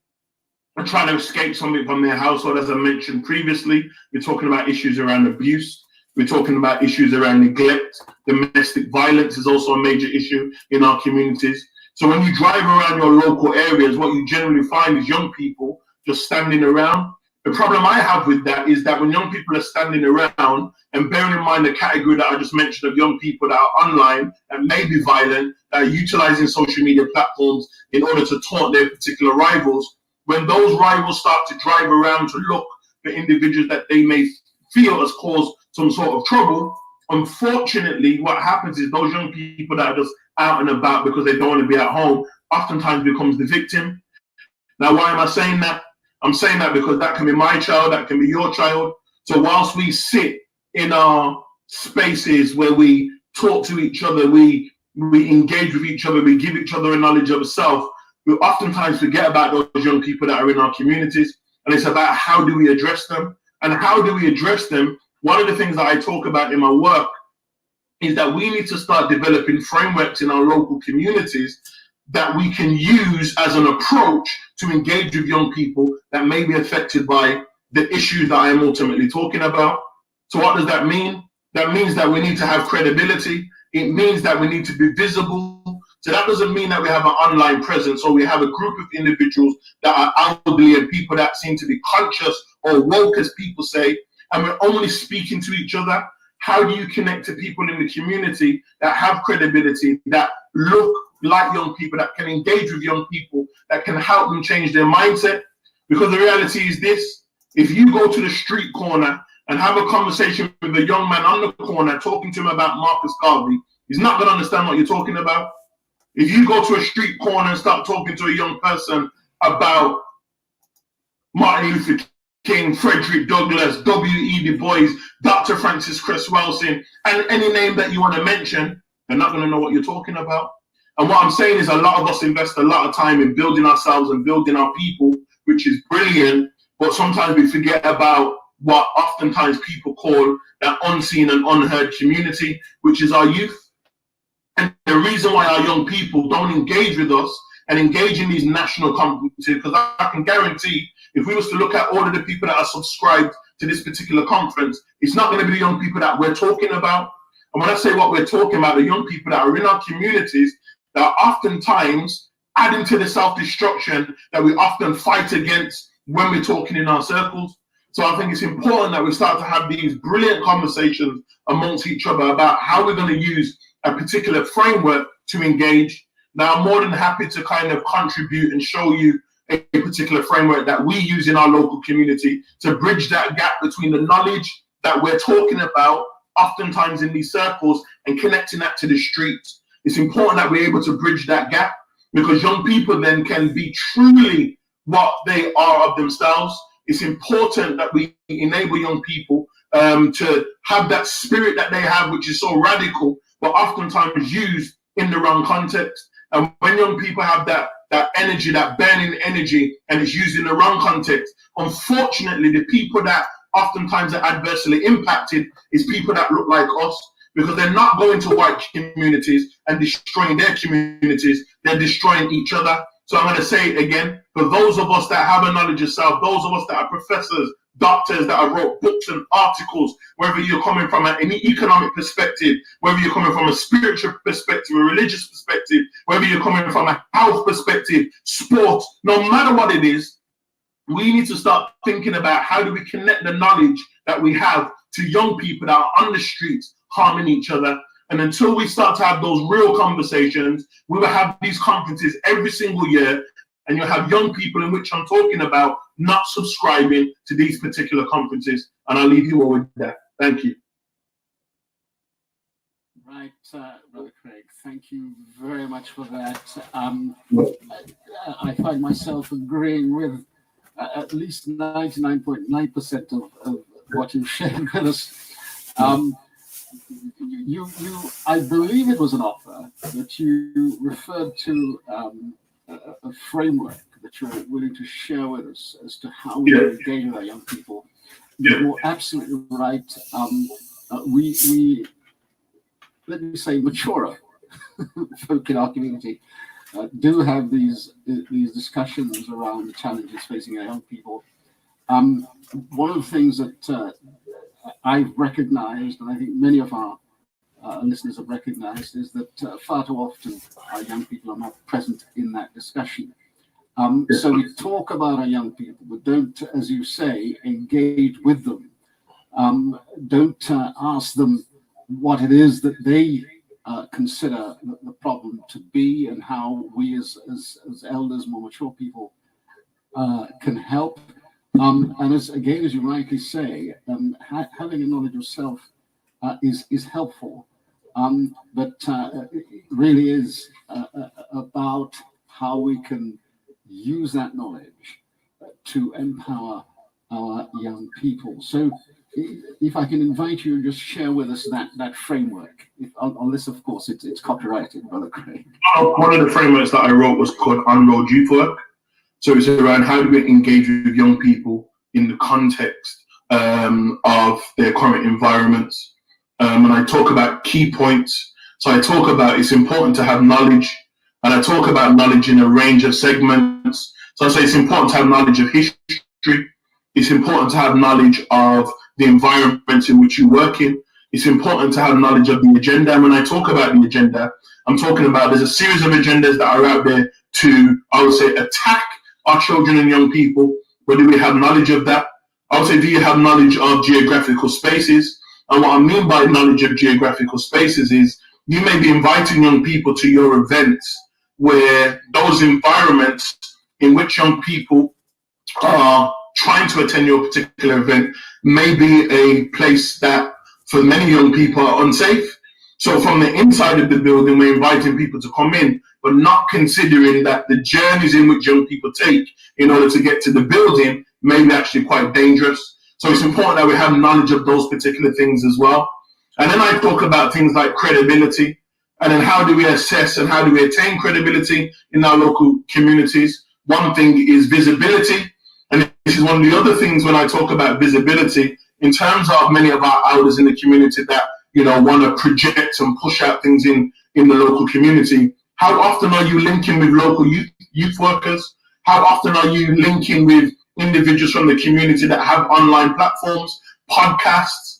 are trying to escape something from their household. As I mentioned previously, we're talking about issues around abuse. We're talking about issues around neglect. Domestic violence is also a major issue in our communities. So when you drive around your local areas, what you generally find is young people just standing around. The problem I have with that is that when young people are standing around, and bearing in mind the category that I just mentioned of young people that are online and may be violent, that are utilizing social media platforms in order to taunt their particular rivals, when those rivals start to drive around to look for individuals that they may feel has caused some sort of trouble, unfortunately, what happens is those young people that are just out and about because they don't want to be at home oftentimes becomes the victim. Now, why am I saying that? I'm saying that because that can be my child, that can be your child. So whilst we sit in our spaces where we talk to each other, we engage with each other, we give each other a knowledge of self, we oftentimes forget about those young people that are in our communities. And it's about how do we address them? And how do we address them? One of the things that I talk about in my work is that we need to start developing frameworks in our local communities that we can use as an approach to engage with young people that may be affected by the issues that I am ultimately talking about. So what does that mean? That means that we need to have credibility. It means that we need to be visible. So that doesn't mean that we have an online presence or we have a group of individuals that are outwardly and people that seem to be conscious or woke, as people say, and we're only speaking to each other. How do you connect to people in the community that have credibility, that look like young people, that can engage with young people, that can help them change their mindset? Because the reality is this: if you go to the street corner and have a conversation with a young man on the corner, talking to him about Marcus Garvey, he's not going to understand what you're talking about. If you go to a street corner and start talking to a young person about Martin Luther King, Frederick Douglass, W.E. Du Bois, Dr. Francis Cress Welsing, and any name that you want to mention, they're not going to know what you're talking about. And what I'm saying is a lot of us invest a lot of time in building ourselves and building our people, which is brilliant, but sometimes we forget about what oftentimes people call that unseen and unheard community, which is our youth. And the reason why our young people don't engage with us and engage in these national conferences, because I can guarantee if we was to look at all of the people that are subscribed to this particular conference, it's not going to be the young people that we're talking about. And when I say what we're talking about, the young people that are in our communities that are oftentimes adding to the self-destruction that we often fight against when we're talking in our circles. So I think it's important that we start to have these brilliant conversations amongst each other about how we're going to use a particular framework to engage. Now, I'm more than happy to kind of contribute and show you a particular framework that we use in our local community to bridge that gap between the knowledge that we're talking about oftentimes in these circles and connecting that to the streets. It's important that we're able to bridge that gap because young people then can be truly what they are of themselves. It's important that we enable young people to have that spirit that they have, which is so radical, but oftentimes used in the wrong context. And when young people have that energy, that burning energy, and it's used in the wrong context, unfortunately, the people that oftentimes are adversely impacted is people that look like us, because they're not going to white communities and destroying their communities, they're destroying each other. So I'm going to say it again, for those of us that have a knowledge of self, those of us that are professors, doctors that have wrote books and articles, whether you're coming from an economic perspective, whether you're coming from a spiritual perspective, a religious perspective, whether you're coming from a health perspective, sport, no matter what it is, we need to start thinking about how do we connect the knowledge that we have to young people that are on the streets harming each other. And until we start to have those real conversations, we will have these conferences every single year, and you'll have young people in which I'm talking about not subscribing to these particular conferences. And I'll leave you all with that. Thank you. Right, Brother Craig, thank you very much for that. I find myself agreeing with at least 99.9% of what you shared with us. I believe it was an offer that you referred to a framework that you're willing to share with us as to how we engage with our young people. You're absolutely right. We let me say, mature folk in our community do have these discussions around the challenges facing our young people, one of the things that I've recognized, and I think many of our listeners have recognized, is that far too often our young people are not present in that discussion. So we talk about our young people, but don't, as you say, engage with them. Don't ask them what it is that they consider the problem to be, and how we as elders, more mature people, can help. And as you rightly say, having a knowledge of self is helpful, but it really is about how we can use that knowledge to empower our young people. So if I can invite you, just share with us that framework. On this, of course, it's copyrighted, Brother Craig. One of the frameworks that I wrote was called On-Road Youth Work. So it's around how do we engage with young people in the context of their current environments. And I talk about key points. So I talk about it's important to have knowledge, and I talk about knowledge in a range of segments. So I say it's important to have knowledge of history. It's important to have knowledge of the environment in which you work in. It's important to have knowledge of the agenda. And when I talk about the agenda, I'm talking about there's a series of agendas that are out there to, I would say, attack our children and young people. But do we have knowledge of that? I would say, do you have knowledge of geographical spaces? And what I mean by knowledge of geographical spaces is you may be inviting young people to your events where those environments in which young people are trying to attend your particular event may be a place that for many young people are unsafe. So from the inside of the building, we're inviting people to come in, but not considering that the journeys in which young people take in order to get to the building may be actually quite dangerous. So it's important that we have knowledge of those particular things as well. And then I talk about things like credibility, and then how do we assess and how do we attain credibility in our local communities. One thing is visibility, and this is one of the other things when I talk about visibility, in terms of many of our elders in the community that, you know, want to project and push out things in the local community. How often are you linking with local youth workers? How often are you linking with individuals from the community that have online platforms, podcasts,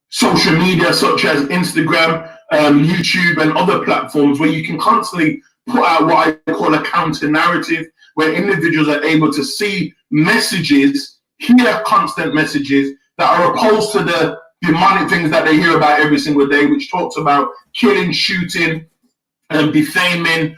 social media such as Instagram, YouTube, and other platforms where you can constantly put out what I call a counter narrative, where individuals are able to see messages, hear constant messages that are opposed to the demonic things that they hear about every single day, which talks about killing, shooting, defaming,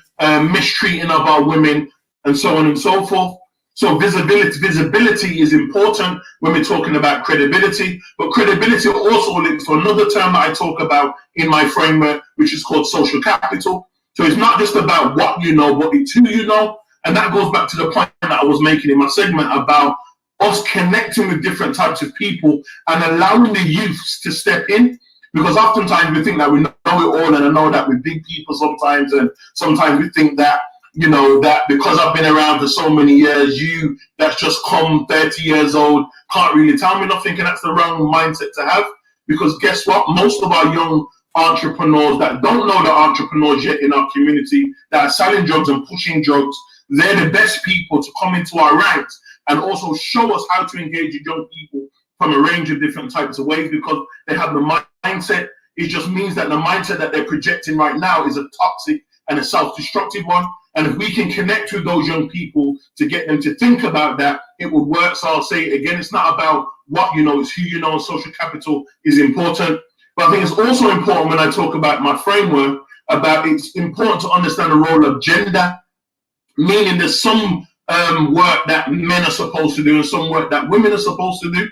mistreating of our women, and so on and so forth. So visibility is important when we're talking about credibility, but credibility also links to another term that I talk about in my framework, which is called social capital. So it's not just about what you know, but it's who you know. And that goes back to the point that I was making in my segment about us connecting with different types of people and allowing the youths to step in. Because oftentimes we think that we know it all, and I know that with big people sometimes, and sometimes we think that, you know, that because I've been around for so many years, you that's just come 30 years old can't really tell me nothing, and that's the wrong mindset to have. Because guess what? Most of our young entrepreneurs that don't know the entrepreneurs yet in our community, that are selling drugs and pushing drugs, they're the best people to come into our ranks and also show us how to engage with young people from a range of different types of ways, because they have the mindset. It just means that the mindset that they're projecting right now is a toxic and a self-destructive one. And if we can connect with those young people to get them to think about that, it would work. So I'll say it again, it's not about what you know, it's who you know. Social capital is important. But I think it's also important when I talk about my framework, about it's important to understand the role of gender, meaning there's some work that men are supposed to do and some work that women are supposed to do.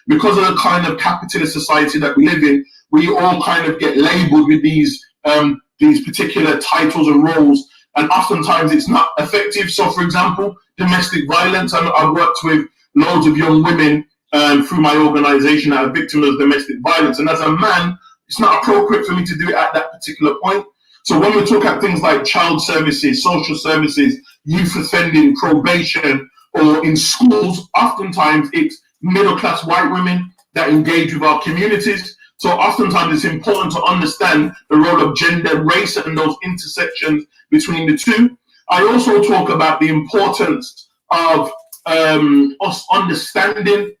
Because of the kind of capitalist society that we live in, we all kind of get labeled with these particular titles and roles, and oftentimes it's not effective. So, for example, domestic violence. I've worked with loads of young women through my organization that are victims of domestic violence, and as a man, it's not appropriate for me to do it at that particular point. So when we talk at things like child services, social services, youth offending, probation, or in schools, oftentimes it's middle-class white women that engage with our communities. So oftentimes it's important to understand the role of gender, race, and those intersections between the two. I also talk about the importance of us understanding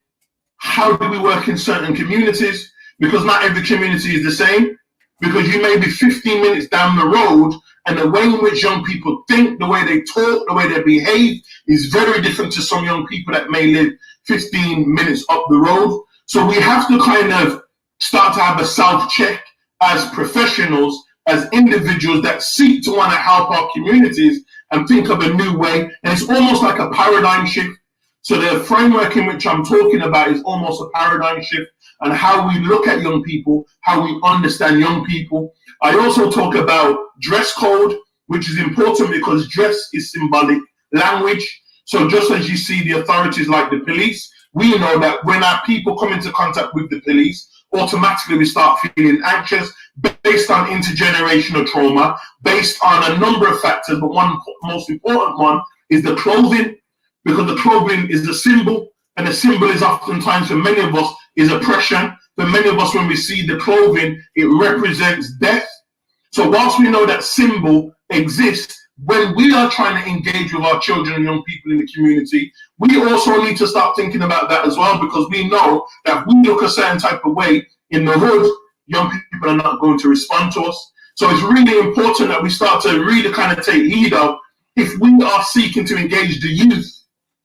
how do we work in certain communities, because not every community is the same. Because you may be 15 minutes down the road, and the way in which young people think, the way they talk, the way they behave is very different to some young people that may live 15 minutes up the road. So we have to kind of start to have a self-check as professionals, as individuals that seek to want to help our communities and think of a new way. And it's almost like a paradigm shift. So the framework in which I'm talking about is almost a paradigm shift and how we look at young people, how we understand young people. I also talk about dress code, which is important because dress is symbolic language. So just as you see the authorities like the police, we know that when our people come into contact with the police, automatically we start feeling anxious based on intergenerational trauma, based on a number of factors, but one most important one is the clothing, because the clothing is the symbol, and the symbol is oftentimes, for many of us, is oppression. For many of us, when we see the clothing, it represents death. So whilst we know that symbol exists, when we are trying to engage with our children and young people in the community, we also need to start thinking about that as well, because we know that if we look a certain type of way in the hood, young people are not going to respond to us. So it's really important that we start to really kind of take heed of, if we are seeking to engage the youth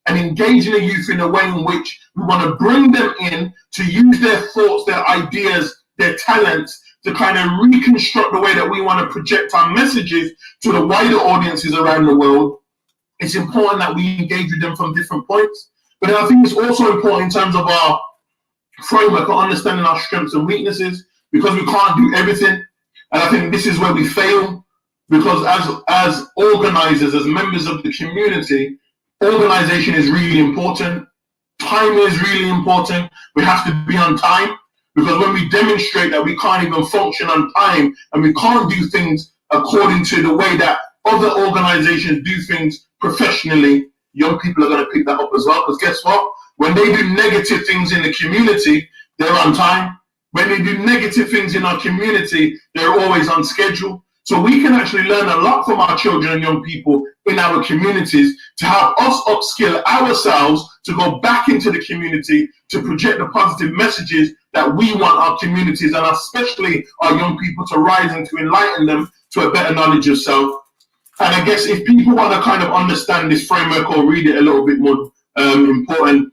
and engaging the youth in a way in which we want to bring them in to use their thoughts, their ideas, their talents to kind of reconstruct the way that we want to project our messages to the wider audiences around the world, it's important that we engage with them from different points. But then I think it's also important in terms of our framework of understanding our strengths and weaknesses, because we can't do everything. And I think this is where we fail, because as organizers, as members of the community, organization is really important. Time is really important. We have to be on time, because when we demonstrate that we can't even function on time and we can't do things according to the way that other organizations do things professionally, young people are going to pick that up as well. Because guess what? When they do negative things in the community, they're on time. When they do negative things in our community, they're always on schedule. So we can actually learn a lot from our children and young people in our communities to help us upskill ourselves to go back into the community to project the positive messages that we want our communities and especially our young people to rise and to enlighten them to a better knowledge of self. And I guess if people want to kind of understand this framework or read it a little bit more important,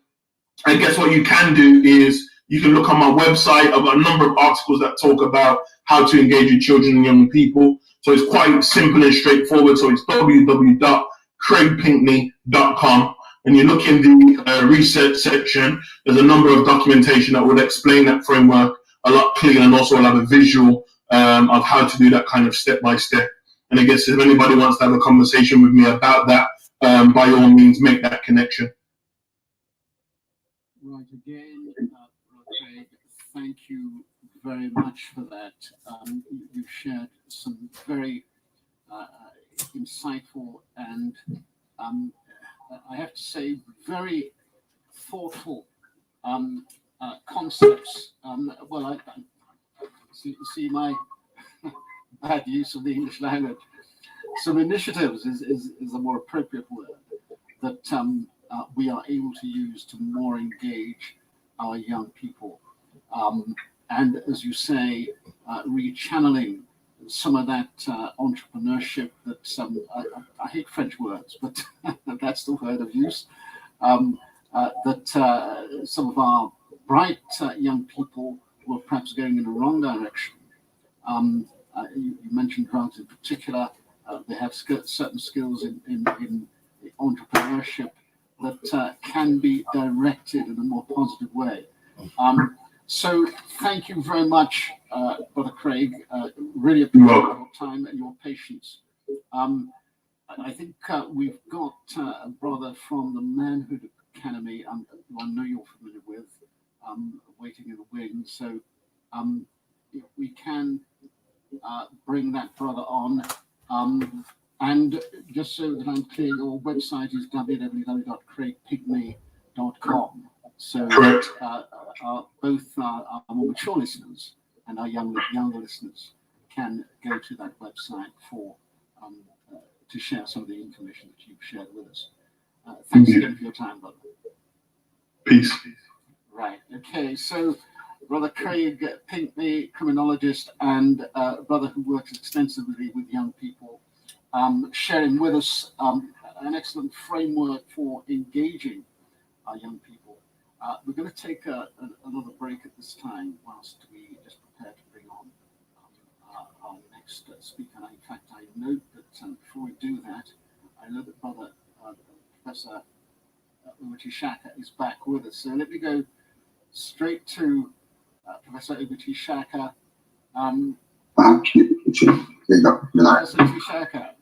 I guess what you can do is you can look on my website. I've got a number of articles that talk about how to engage with children and young people. So it's quite simple and straightforward. So it's www.craigpinkney.com. And you look in the research section, there's a number of documentation that would explain that framework a lot clearer, and also I'll have a visual of how to do that kind of step by step. And I guess if anybody wants to have a conversation with me about that, by all means, make that connection. Right, again, Craig, thank you very much for that. You've shared some very insightful and I have to say very thoughtful concepts. Well, I see my bad use of the English language. Some initiatives is a more appropriate word that we are able to use to more engage our young people. And as you say, rechanneling some of that entrepreneurship that I hate French words, but that's the word of use, that some of our bright young people were perhaps going in the wrong direction. You mentioned drugs in particular. They have certain skills in entrepreneurship that can be directed in a more positive way. So thank you very much, Brother Craig. Really appreciate your time and your patience. I think we've got a brother from the Manhood Academy, who I know you're familiar with, waiting in the wings. So if we can bring that brother on. And just so that I'm clear, your website is www.craigpinkney.com. So both our more mature listeners and our younger listeners can go to that website for to share some of the information that you've shared with us. Thanks again for your time, brother. Peace. Right. Okay. So, Brother Craig Pinkney, criminologist and brother who works extensively with young people, sharing with us an excellent framework for engaging our young people. We're going to take another break at this time whilst we just prepare to bring on our next speaker. And in fact, I note that before we do that, I know that Brother Professor Shaka is back with us. So let me go straight to Professor Shaka. Professor Shaka,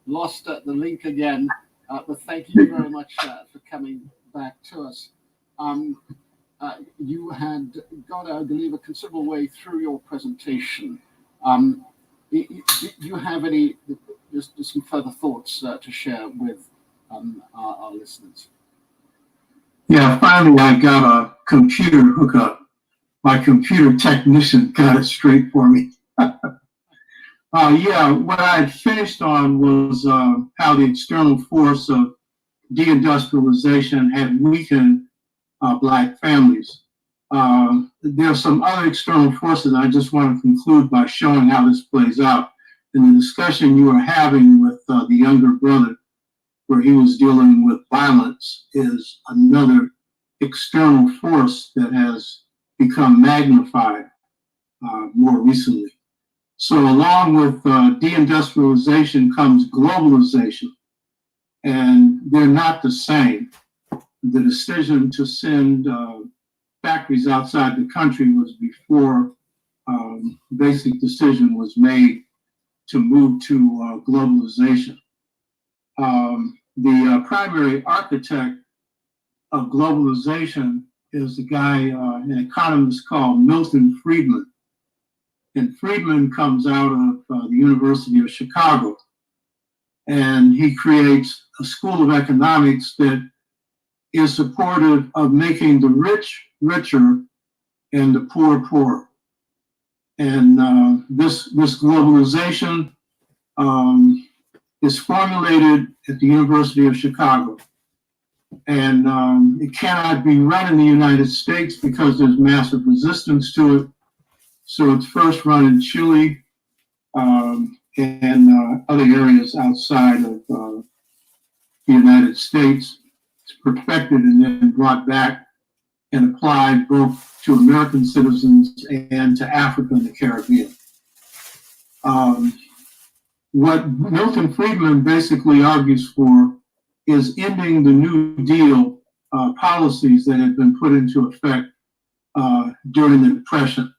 lost the link again, but thank you very much for coming back to us. You had got, I believe, a considerable way through your presentation. Do you have any, just some further thoughts to share with our listeners? Yeah, finally I got a computer hookup. My computer technician got it straight for me. Yeah, what I had finished on was how the external force of deindustrialization had weakened Black families. There are some other external forces. I just want to conclude by showing how this plays out. In the discussion you were having with the younger brother, where he was dealing with violence, is another external force that has become magnified more recently. So along with deindustrialization comes globalization, and they're not the same. The decision to send factories outside the country was before basic decision was made to move to globalization. The primary architect of globalization is a guy, an economist called Milton Friedman. And Friedman comes out of the University of Chicago. And he creates a school of economics that is supportive of making the rich richer and the poor poorer. And this globalization is formulated at the University of Chicago. And it cannot be run in the United States because there's massive resistance to it. So it's first run in Chile and other areas outside of the United States. It's perfected and then brought back and applied both to American citizens and to Africa and the Caribbean. What Milton Friedman basically argues for is ending the New Deal policies that had been put into effect during the Depression.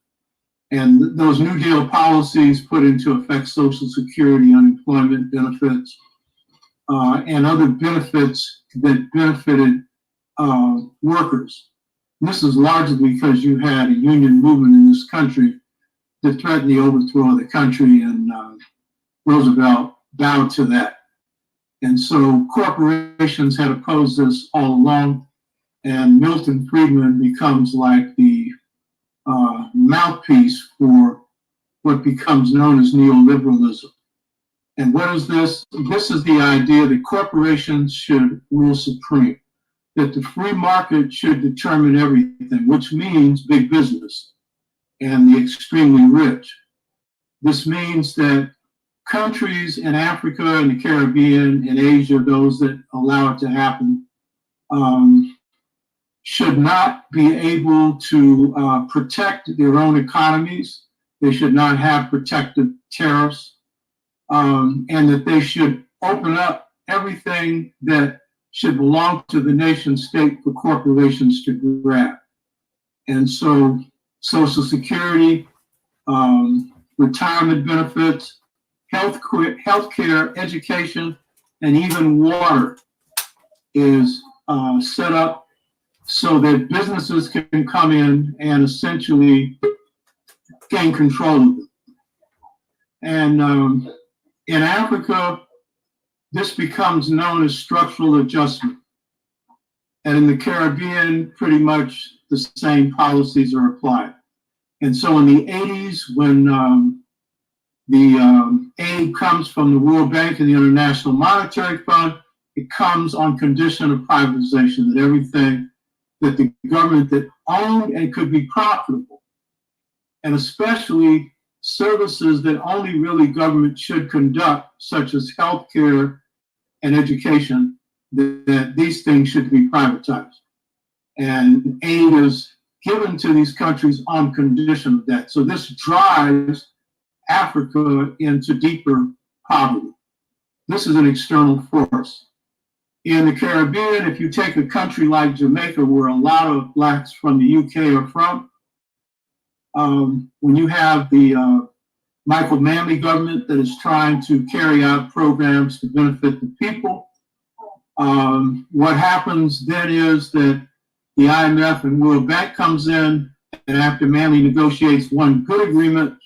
And those New Deal policies put into effect Social Security, unemployment benefits, and other benefits that benefited workers. And this is largely because you had a union movement in this country that threatened the overthrow of the country, and Roosevelt bowed to that. And so corporations had opposed this all along, and Milton Friedman becomes like the mouthpiece for what becomes known as neoliberalism. And what is this? This is the idea that corporations should rule supreme, that the free market should determine everything, which means big business and the extremely rich. This means that countries in Africa and the Caribbean and Asia, those that allow it to happen, should not be able to protect their own economies. They should not have protective tariffs, and that they should open up everything that should belong to the nation state for corporations to grab. And so Social Security, retirement benefits, healthcare, education, and even water is set up so that businesses can come in and essentially gain control of them. And in Africa, this becomes known as structural adjustment. And in the Caribbean, pretty much the same policies are applied. And so in the 80s, when the aid comes from the World Bank and the International Monetary Fund, it comes on condition of privatization, that everything that the government that owned and could be profitable, and especially services that only really government should conduct, such as healthcare and education, that these things should be privatized. And aid is given to these countries on condition of that. So this drives Africa into deeper poverty. This is an external force. In the Caribbean, if you take a country like Jamaica, where a lot of Blacks from the UK are from, when you have the Michael Manley government that is trying to carry out programs to benefit the people, what happens then is that the IMF and World Bank comes in, and after Manley negotiates one good agreement,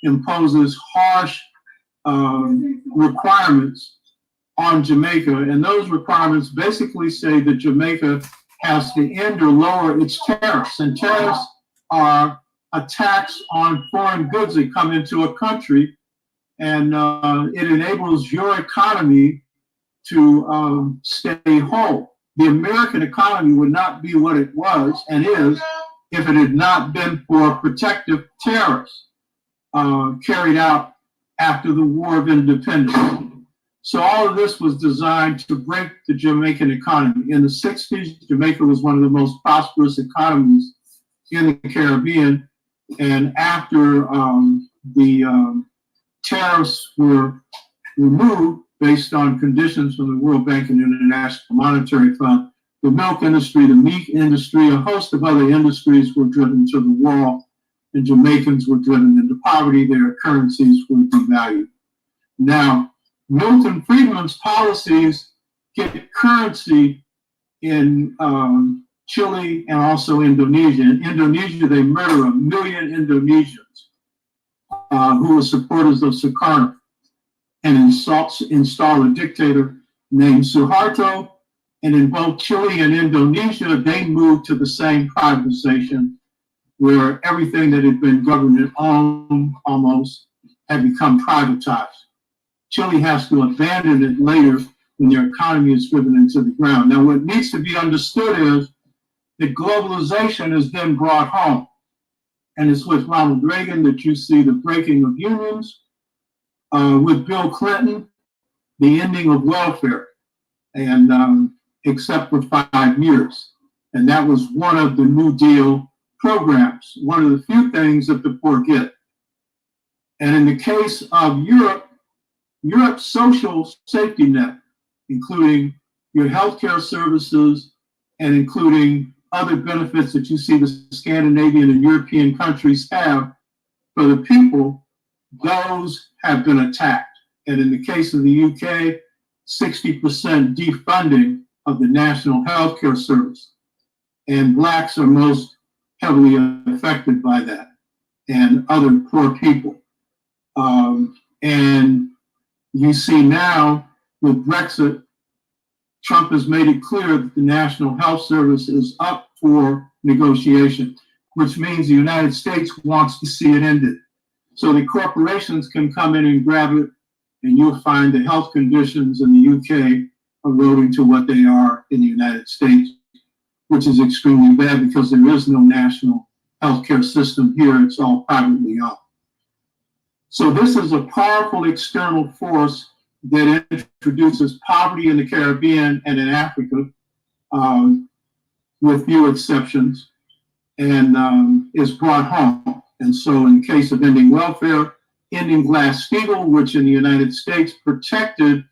imposes harsh requirements on Jamaica. And those requirements basically say that Jamaica has to end or lower its tariffs. And tariffs are a tax on foreign goods that come into a country, and it enables your economy to stay whole. The American economy would not be what it was and is if it had not been for protective tariffs carried out after the War of Independence. So all of this was designed to break the Jamaican economy. In the 60s, Jamaica was one of the most prosperous economies in the Caribbean. And after the tariffs were removed based on conditions from the World Bank and International Monetary Fund, the milk industry, the meat industry, a host of other industries were driven to the wall, and Jamaicans were driven into poverty. Their currencies were devalued. Now, Milton Friedman's policies get currency in Chile and also Indonesia. In Indonesia, they murder 1 million Indonesians who were supporters of Sukarno, and install a dictator named Suharto. And in both Chile and Indonesia, they moved to the same privatization, where everything that had been government owned almost had become privatized. Chile has to abandon it later when their economy is driven into the ground. Now, what needs to be understood is that globalization is then brought home. And it's with Ronald Reagan that you see the breaking of unions, with Bill Clinton, the ending of welfare, and except for 5 years. And that was one of the New Deal programs, one of the few things that the poor get. And in the case of Europe, Europe's social safety net, including your healthcare services and including other benefits that you see the Scandinavian and European countries have for the people, those have been attacked. And in the case of the UK, 60% defunding of the National Healthcare Service. And Blacks are most heavily affected by that, and other poor people. And you see now with Brexit, Trump has made it clear that the National Health Service is up for negotiation, which means the United States wants to see it ended. So the corporations can come in and grab it, and you'll find the health conditions in the UK eroding to what they are in the United States, which is extremely bad because there is no national healthcare system here. It's all privately owned. So this is a powerful external force that introduces poverty in the Caribbean and in Africa, with few exceptions, and is brought home. And so in the case of ending welfare, ending Glass-Steagall, which in the United States protected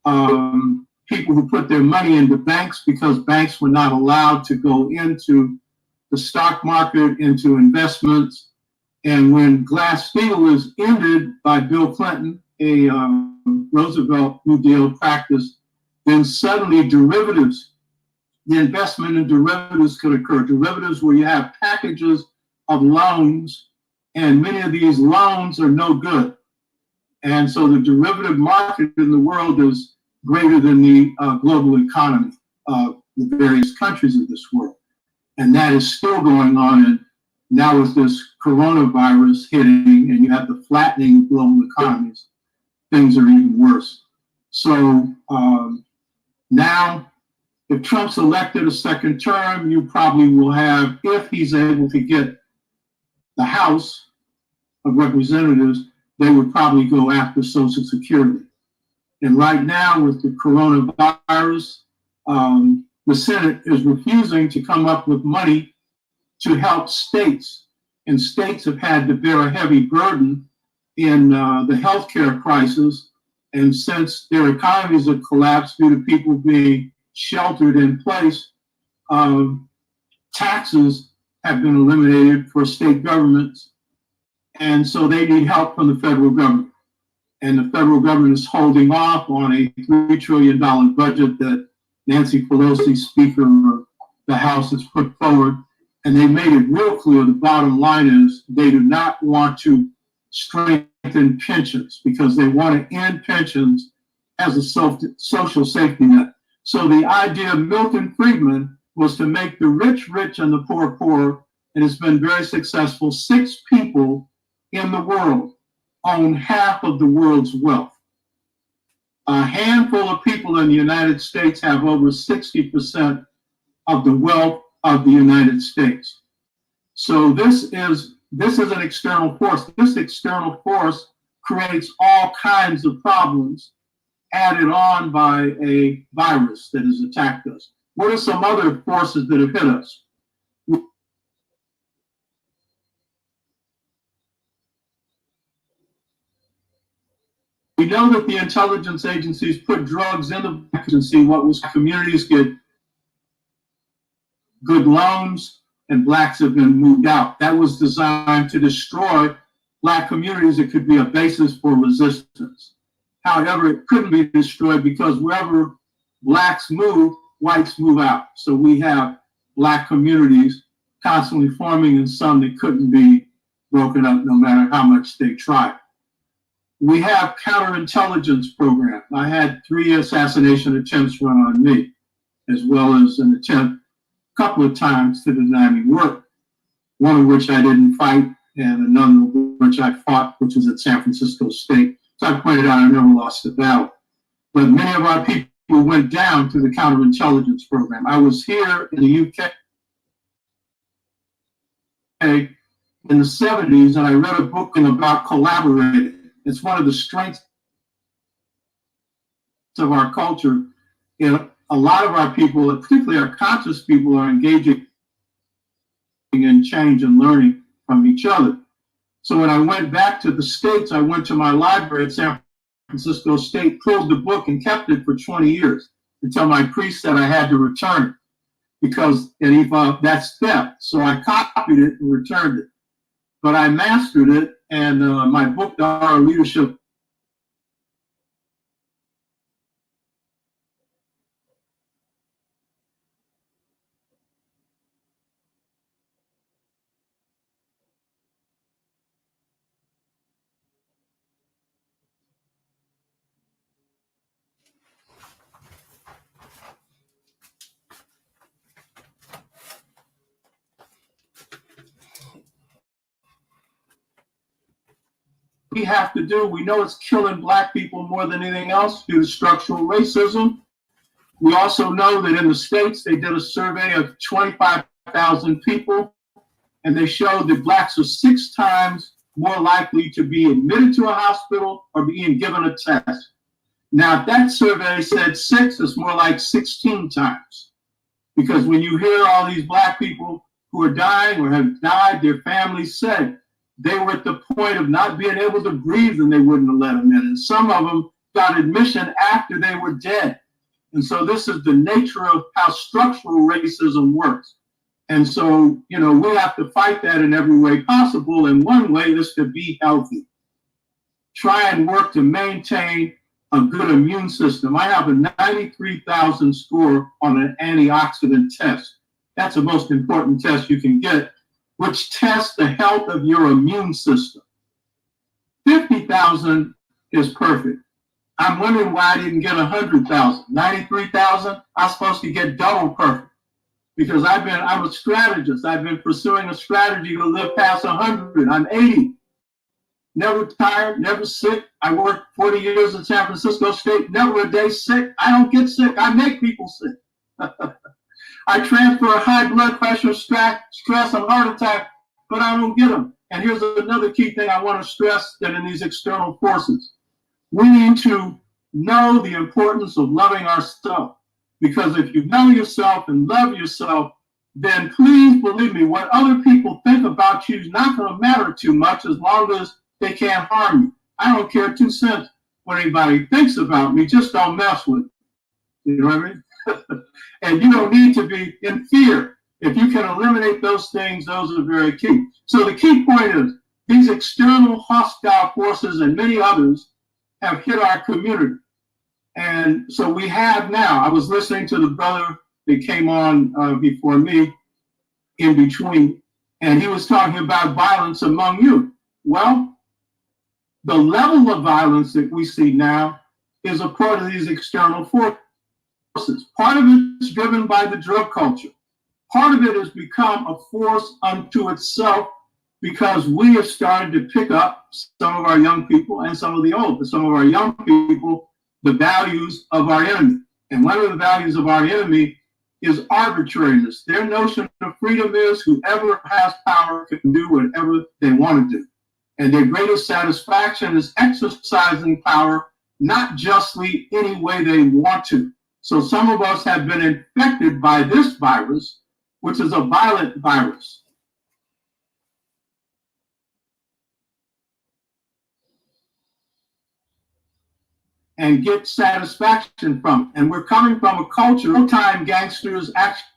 people who put their money into banks, because banks were not allowed to go into the stock market, into investments. And when Glass-Steagall is ended by Bill Clinton, a Roosevelt New Deal practice, then suddenly derivatives, the investment in derivatives could occur. Derivatives where you have packages of loans, and many of these loans are no good. And so the derivative market in the world is greater than the global economy of the various countries of this world. And that is still going on in Now with this coronavirus hitting and you have the flattening of global economies, things are even worse. So now, if Trump's elected a second term, you probably will have, if he's able to get the House of Representatives, they would probably go after Social Security. And right now with the coronavirus, the Senate is refusing to come up with money to help states. And states have had to bear a heavy burden in the healthcare crisis. And since their economies have collapsed due to people being sheltered in place, taxes have been eliminated for state governments. And so they need help from the federal government. And the federal government is holding off on a $3 trillion budget that Nancy Pelosi, Speaker of the House, has put forward. And they made it real clear the bottom line is they do not want to strengthen pensions because they want to end pensions as a social safety net. So the idea of Milton Friedman was to make the rich rich and the poor poor, and it's been very successful. 6 people in the world own half of the world's wealth. A handful of people in the United States have over 60% of the wealth of the United States. So this is an external force. This external force creates all kinds of problems added on by a virus that has attacked us. What are some other forces that have hit us? We know that the intelligence agencies put drugs in the black and see what was communities get good loans and blacks have been moved out. That was designed to destroy black communities. It could be a basis for resistance. However, it couldn't be destroyed because wherever blacks move, whites move out. So we have black communities constantly forming and some that couldn't be broken up no matter how much they tried. We have counterintelligence program. I had 3 assassination attempts run on me, as well as an attempt a couple of times to deny me work, one of which I didn't fight and another of which I fought, which was at San Francisco State. So I pointed out I never lost a battle. But many of our people went down to the counterintelligence program. I was here in the UK in the 70s, and I read a book about collaborating. It's one of the strengths of our culture. You know, a lot of our people, particularly our conscious people, are engaging in change and learning from each other. So when I went back to the States, I went to my library at San Francisco State, pulled the book and kept it for 20 years until my priest said I had to return it because that's theft. So I copied it and returned it. But I mastered it, and my book, Our Leadership, we have to do. We know it's killing black people more than anything else due to structural racism. We also know that in the States, they did a survey of 25,000 people, and they showed that blacks are 6 times more likely to be admitted to a hospital or being given a test. Now, if that survey said 6, it's more like 16 times. Because when you hear all these black people who are dying or have died, their families said, they were at the point of not being able to breathe and they wouldn't have let them in. And some of them got admission after they were dead. And so this is the nature of how structural racism works. And so, you know, we have to fight that in every way possible. And one way is to be healthy. Try and work to maintain a good immune system. I have a 93,000 score on an antioxidant test. That's the most important test you can get, which tests the health of your immune system. 50,000 is perfect. I'm wondering why I didn't get 100,000. 93,000, I'm supposed to get double perfect because I'm a strategist. I've been pursuing a strategy to live past 100. I'm 80. Never tired, never sick. I worked 40 years in San Francisco State, never a day sick. I don't get sick. I make people sick. I transfer high blood pressure, stress, and heart attack, but I don't get them. And here's another key thing I want to stress that in these external forces, we need to know the importance of loving ourselves. Because if you know yourself and love yourself, then please believe me, what other people think about you is not going to matter too much as long as they can't harm you. I don't care 2 cents what anybody thinks about me, just don't mess with me. You know what I mean? And you don't need to be in fear. If you can eliminate those things, those are very key. So the key point is these external hostile forces and many others have hit our community. And so we have now, I was listening to the brother that came on before me in between, and he was talking about violence among youth. Well, the level of violence that we see now is a part of these external forces. Part of it is driven by the drug culture. Part of it has become a force unto itself because we have started to pick up some of our young people and some of the old, but some of our young people, the values of our enemy. And one of the values of our enemy is arbitrariness. Their notion of freedom is whoever has power can do whatever they want to do. And their greatest satisfaction is exercising power, not justly any way they want to. So some of us have been infected by this virus, which is a violent virus. And get satisfaction from it. And we're coming from a culture, old-time gangsters actually.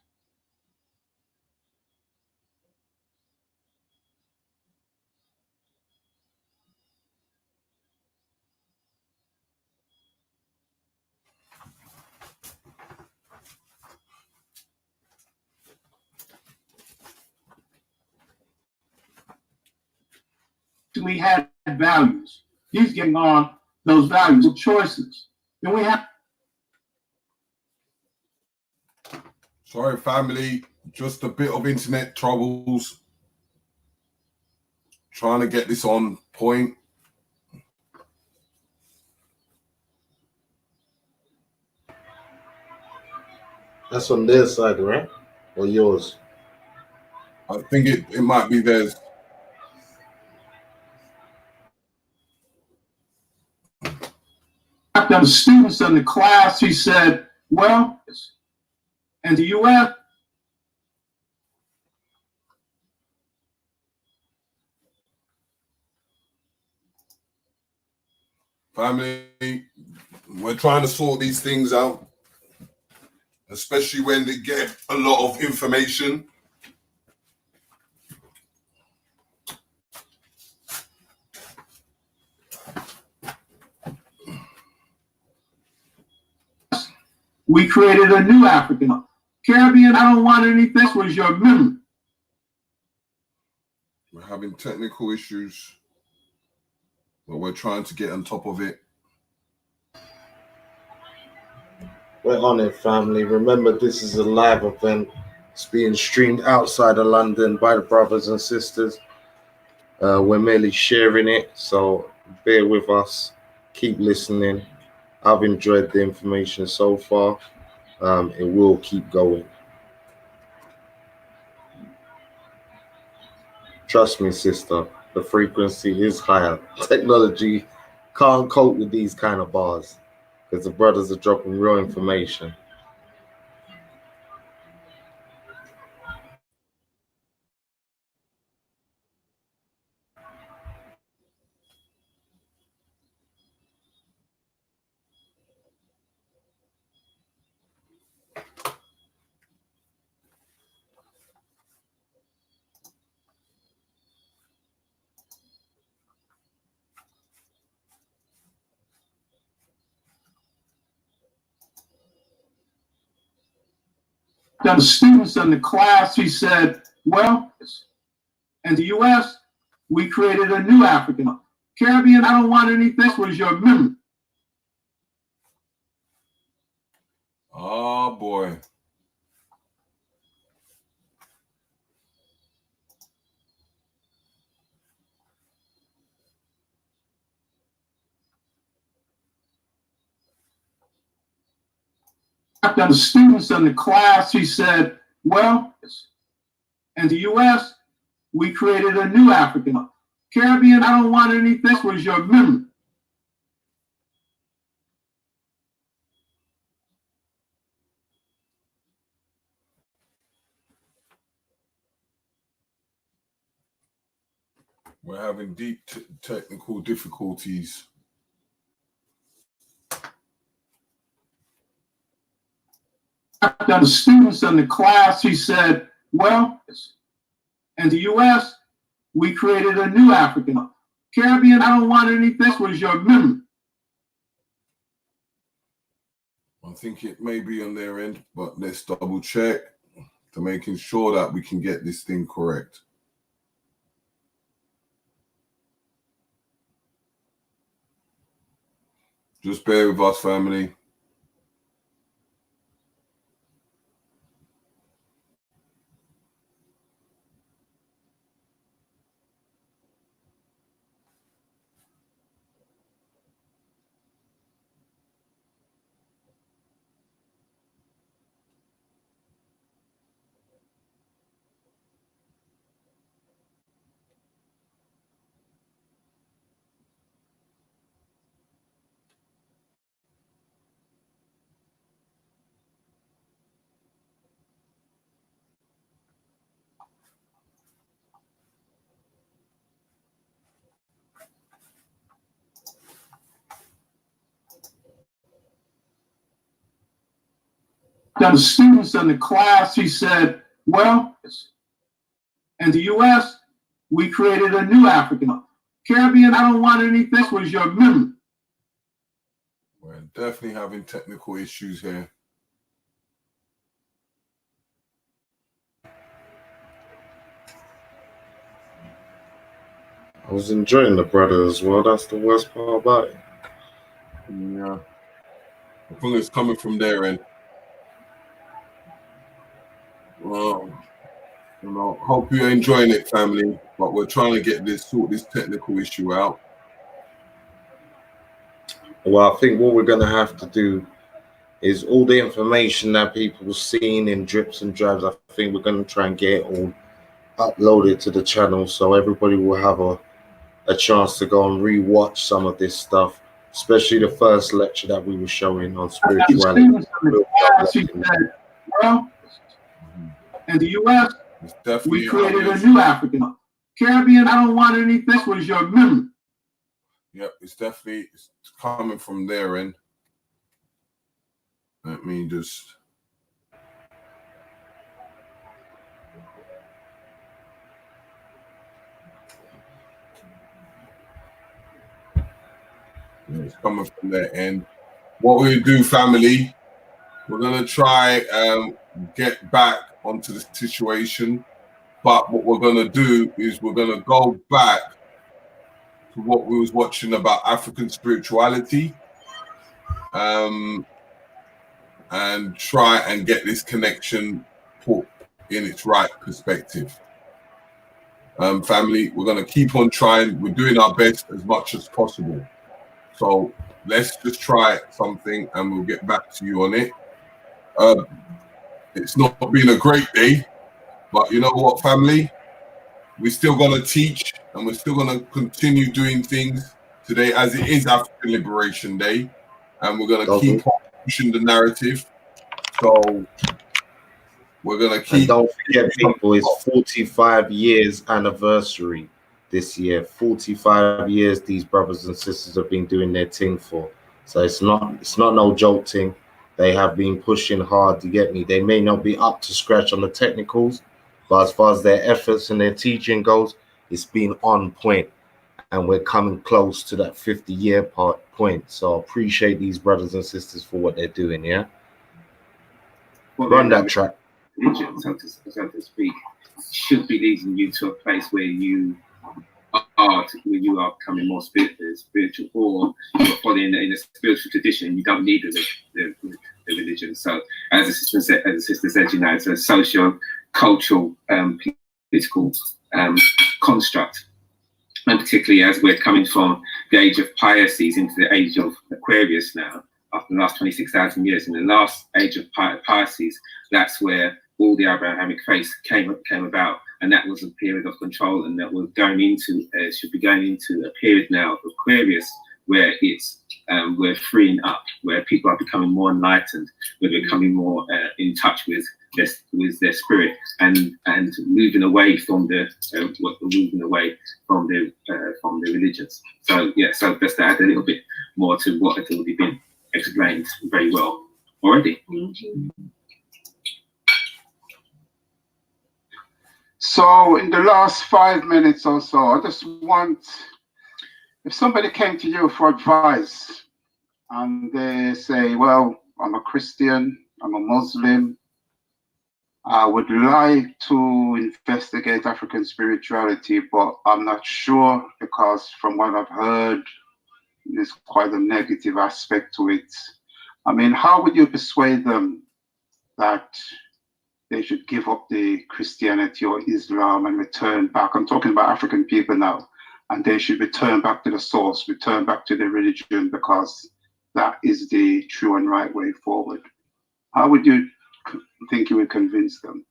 We had values. He's getting on those values of choices. Then we have. Sorry, family, just a bit of internet troubles. Trying to get this on point. That's on their side, right? Or yours? I think it might be theirs. The students in the class, he said, well, in the U.S., family, we're trying to sort these things out, especially when they get a lot of information. we created a new African. Caribbean, I don't want anything. This was your memory. We're having technical issues, but we're trying to get on top of it. We're on it, family. Remember, this is a live event. It's being streamed outside of London by the brothers and sisters. We're merely sharing it, so bear with us. Keep listening. I've enjoyed the information so far. It will keep going. Trust me, sister, the frequency is higher. Technology can't cope with these kind of bars because the brothers are dropping real information. The students in the class, he said, well, in the U.S., we created a new African. Caribbean, I don't want anything. This was your memory. Oh, boy. the students in the class, he said, well, in the US, we created a new African. Caribbean, I don't want anything. This was your memory. We're having deep technical difficulties. The students in the class, he said, well, in the US, we created a new African. Caribbean, I don't want anything. This was your memory. I think it may be on their end, but let's double check to making sure that we can get this thing correct. Just bear with us, family. The students in the class, he said, well, in the US, we created a new African. Caribbean, I don't want anything. This was your memory. We're definitely having technical issues here. I was enjoying the brother as well. That's the worst part about it. Yeah. I think it's coming from their end. Well, you know, hope you're enjoying it, family. But we're trying to sort this technical issue out. Well, I think what we're going to have to do is all the information that people seen in drips and drabs. I think we're going to try and get it all uploaded to the channel so everybody will have a chance to go and re-watch some of this stuff, especially the first lecture that we were showing on spirituality. Well, in the US, we created a new African. Caribbean, I don't want anything. This was your memory. Yep, it's definitely coming from their end. Let me just... It's coming from their end. What we do, family, we're going to try and get back onto the situation. But what we're going to do is we're going to go back to what we was watching about African spirituality, and try and get this connection put in its right perspective. Family, we're going to keep on trying. We're doing our best as much as possible. So let's just try something and we'll get back to you on it. It's not been a great day, but you know what, family? We're still going to teach and we're still going to continue doing things today as it is African Liberation Day. And we're going to keep on pushing the narrative. So we're going to keep... And don't forget, people, it's 45 years anniversary this year. 45 years these brothers and sisters have been doing their thing for. So it's not no joke thing. They have been pushing hard to get me. They may not be up to scratch on the technicals, but as far as their efforts and their teaching goes, it's been on point. And we're coming close to that 50-year point. So I appreciate these brothers and sisters for what they're doing, yeah? Well, run that track. So to speak, should be leading you to a place where you are becoming more spiritual, or you're following in a spiritual tradition. You don't need the religion. So as the sister said, you know, it's a social, cultural, political construct. And particularly as we're coming from the age of Pisces into the age of Aquarius now, after the last 26,000 years, in the last age of Pisces, that's where all the Abrahamic faith came about, and that was a period of control, and that we're going into should be going into a period now of Aquarius, where it's we're freeing up, where people are becoming more enlightened, we're becoming more in touch with their spirit, and moving away from the religions. So yeah, so just to add a little bit more to what has already been explained very well already. So in the last 5 minutes or so, I just want, if somebody came to you for advice and they say, well, I'm a Christian, I'm a Muslim, I would like to investigate African spirituality, but I'm not sure, because from what I've heard, there's quite a negative aspect to it. I mean, how would you persuade them that they should give up the Christianity or Islam and return back? I'm talking about African people now, and they should return back to the source, return back to their religion, because that is the true and right way forward. How would you think you would convince them?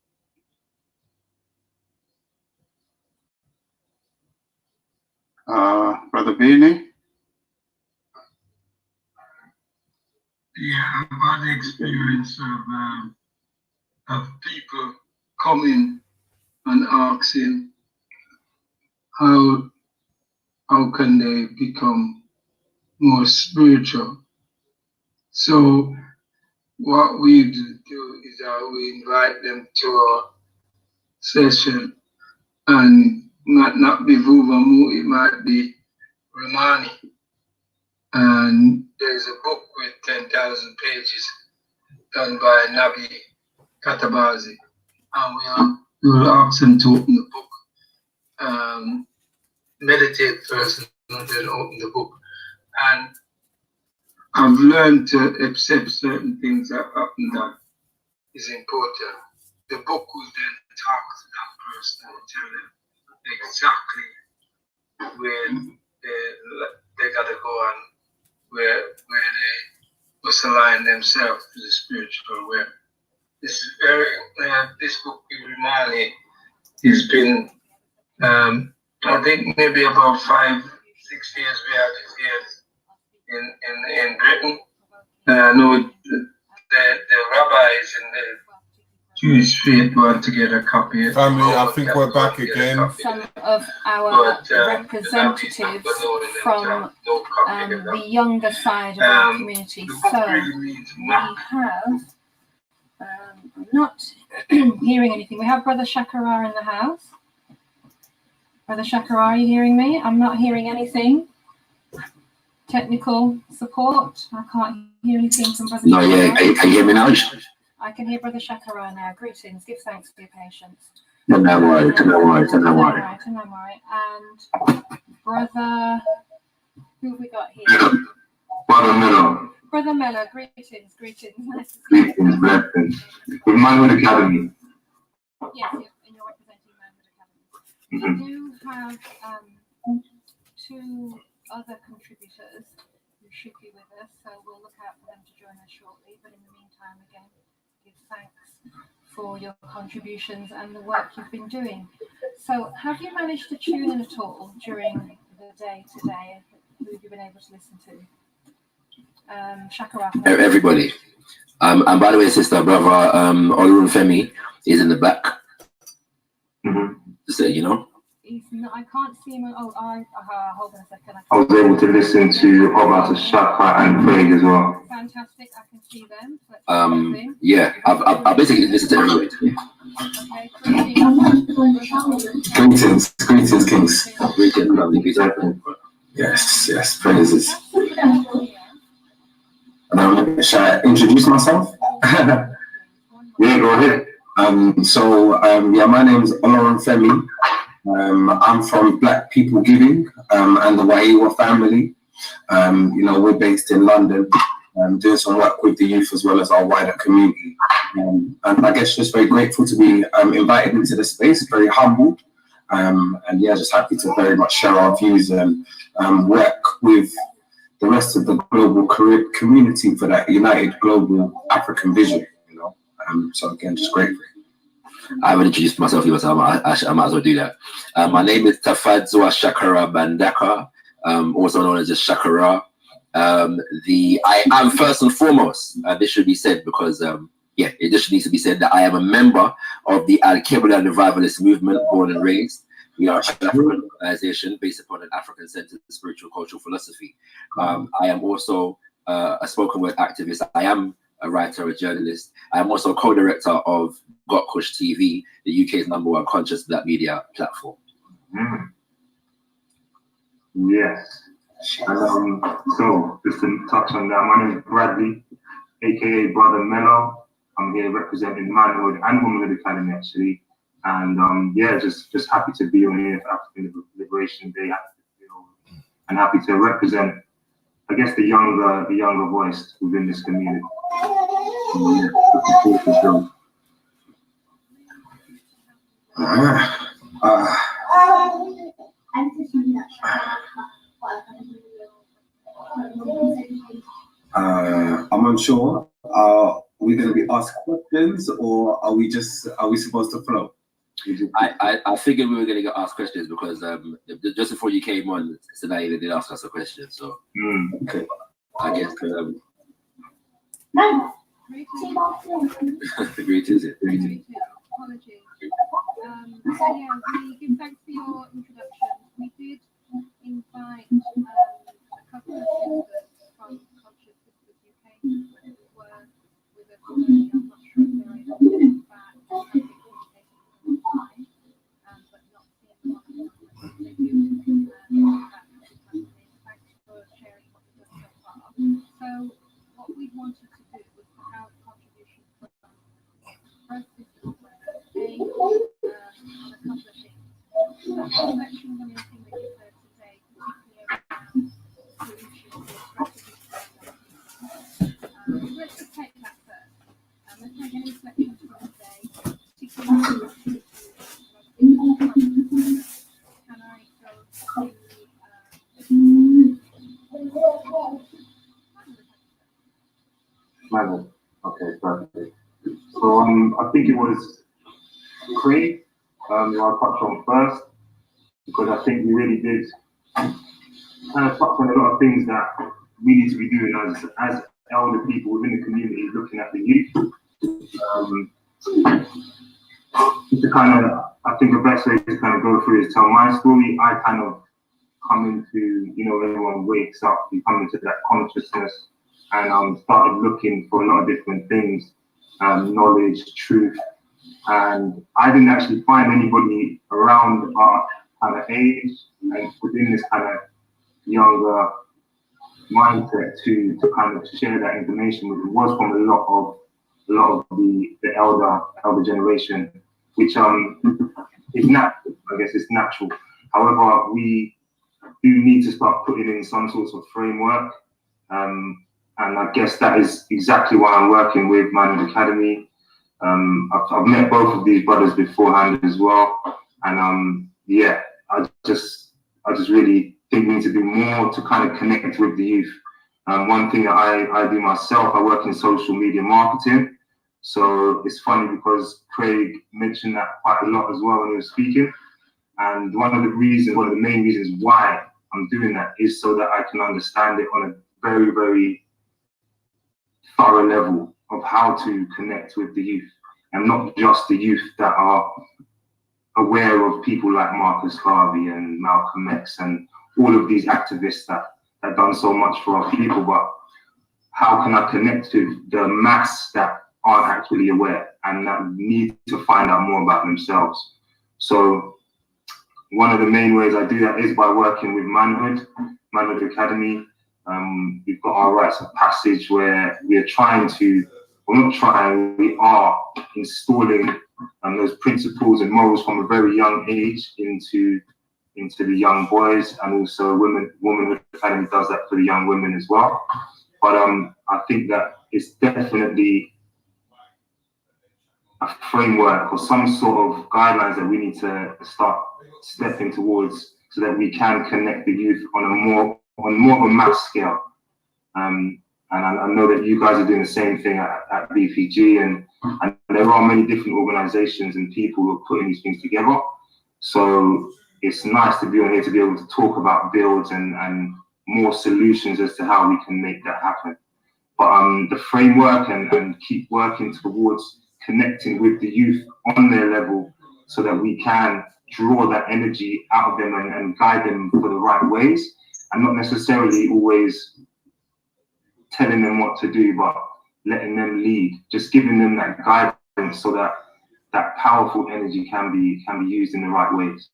Brother Beanie? Yeah, I've had the experience of people coming and asking how can they become more spiritual. So what we do is we invite them to a session, and might not be Vuvamu, it might be Romani. And there's a book with 10,000 pages done by Nabi Katabazi, and we will ask them to open the book, meditate first, and then open the book. And I've learned to accept certain things that happen that is important. The book will then talk to that person and tell them exactly where they gotta go and where they must align themselves to the spiritual realm. This book, Romani, has been, I think maybe about 5-6 years we have it here in Britain. I know the rabbis and the Jewish faith want to get a copy. Family, I think we're back again. Some of our representatives from the younger side of our community. So we have, I'm not hearing anything. We have Brother Shaka in the house. Brother Shaka, are you hearing me? I'm not hearing anything. Technical support. I can't hear anything from Brother Shaka. Yeah, can you hear me now? I can hear Brother Shaka now. Greetings. Give thanks for your patience. No worry. And Brother, who have we got here? Brother Miller. Brother Miller, greetings. Nice to see you. Greetings, blessings. With Manhood Academy. Yes, and you're representing Manhood Academy. We do have 2 other contributors who should be with us, so we'll look out for them to join us shortly. But in the meantime, again, give thanks for your contributions and the work you've been doing. So have you managed to tune in at all during the day today? Who have you been able to listen to? Shaka. Everybody. And by the way, sister, brother, Olurunfemi is in the back. So, you know. I can't see him. Hold on a second. I was able to listen to Obata, Shaka, and Craig as well. Fantastic, I can see them. Yeah, I basically listened to everybody today. Okay. Greetings, Kings. Greetings, lovely people. Yes, praises. Shall I introduce myself? Yeah, go ahead. My name is Olurunfemi. I'm from Black People Giving and the Waiwa family. We're based in London, doing some work with the youth as well as our wider community. And I guess just very grateful to be invited into the space, very humbled. Just happy to very much share our views and work with the rest of the global community for that united global African vision, you know. So again, just grateful. I haven't introduced myself yet, so I might as well do that. My name is Tafadzwa Shakara Bandaka, also known as just Shakara. I am first and foremost, this should be said because yeah, it just needs to be said that I am a member of the Al-Qibla and Revivalist movement, born and raised. We are an African organization based upon an African-centered spiritual cultural philosophy. I am also a spoken word activist. I am a writer, a journalist. I am also co-director of Got Kush TV, the UK's #1 conscious black media platform. Yes. And, so just to touch on that, my name is Bradley, aka Brother Mello. I'm here representing Manhood and Womanhood Academy actually, and yeah, just happy to be on here for African Liberation Day, and happy to represent, I guess, the younger voice within this community. Yeah, looking forward to I'm unsure. Are we going to be asked questions, or are we supposed to flow? I figured we were going to get asked questions because just before you came on, Sinai did ask us a question. So okay, I guess greetings. Apologies. So yeah, we give thanks for your introduction. We did invite a couple of experts from Conscious Sisters UK who were with us already. I'm not sure if they're able to get back. I've been communicating with them online, but not seeing them on they do thanks for sharing what you've done so far. So what we wanted to do was to have contributions from both systems, on a couple of things. So reflection on anything that you've heard today, particularly around solutions or strategies. Let's just take that first. Let's take any reflections from today, particularly can I go Manhood. Okay, perfect. So I think it was Craig who I touched on first, because I think we really did kind of touch on a lot of things that we need to be doing as elder people within the community, looking at the youth. Just to kind of, I think the best way to kind of go through is tell my story. I kind of come into, everyone wakes up, you come into that consciousness, and started looking for a lot of different things, knowledge, truth. And I didn't actually find anybody around our kind of age and within this kind of younger mindset to kind of share that information with. It was from a lot of the elder generation, which is natural. I guess it's natural. However, we do need to start putting in some sorts of framework, and I guess that is exactly why I'm working with Manhood Academy. I've met both of these brothers beforehand as well, and yeah, I just really think we need to do more to kind of connect with the youth. One thing that I do myself, I work in social media marketing, so it's funny because Craig mentioned that quite a lot as well when he was speaking, and one of the main reasons why I'm doing that is so that I can understand it on a very, very thorough level of how to connect with the youth, and not just the youth that are aware of people like Marcus Garvey and Malcolm X and all of these activists that done so much for our people, but how can I connect to the mass that aren't actually aware and that need to find out more about themselves? So one of the main ways I do that is by working with Manhood Academy. We've got our rites of passage where we are we are installing those principles and morals from a very young age into the young boys, and also Womanhood Academy does that for the young women as well. But I think that it's definitely a framework or some sort of guidelines that we need to start stepping towards, so that we can connect the youth on more of a mass scale, And I know that you guys are doing the same thing at BPG, and there are many different organizations and people who are putting these things together. So it's nice to be on here to be able to talk about builds and more solutions as to how we can make that happen. But the framework and keep working towards connecting with the youth on their level so that we can draw that energy out of them and guide them for the right ways, and not necessarily always telling them what to do, but letting them lead, just giving them that guidance so that that powerful energy can be used in the right ways.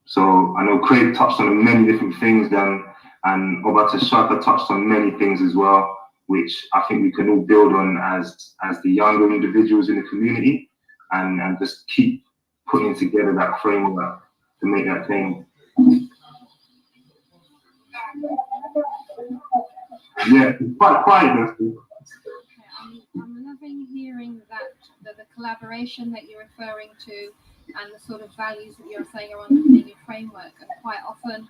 So I know Craig touched on many different things, and Obata Shaka touched on many things as well, which I think we can all build on as the younger individuals in the community, and just keep putting together that framework to make that thing. Yeah, it's quite quiet. I'm loving hearing that the collaboration that you're referring to and the sort of values that you're saying are underpinning your framework. And quite often,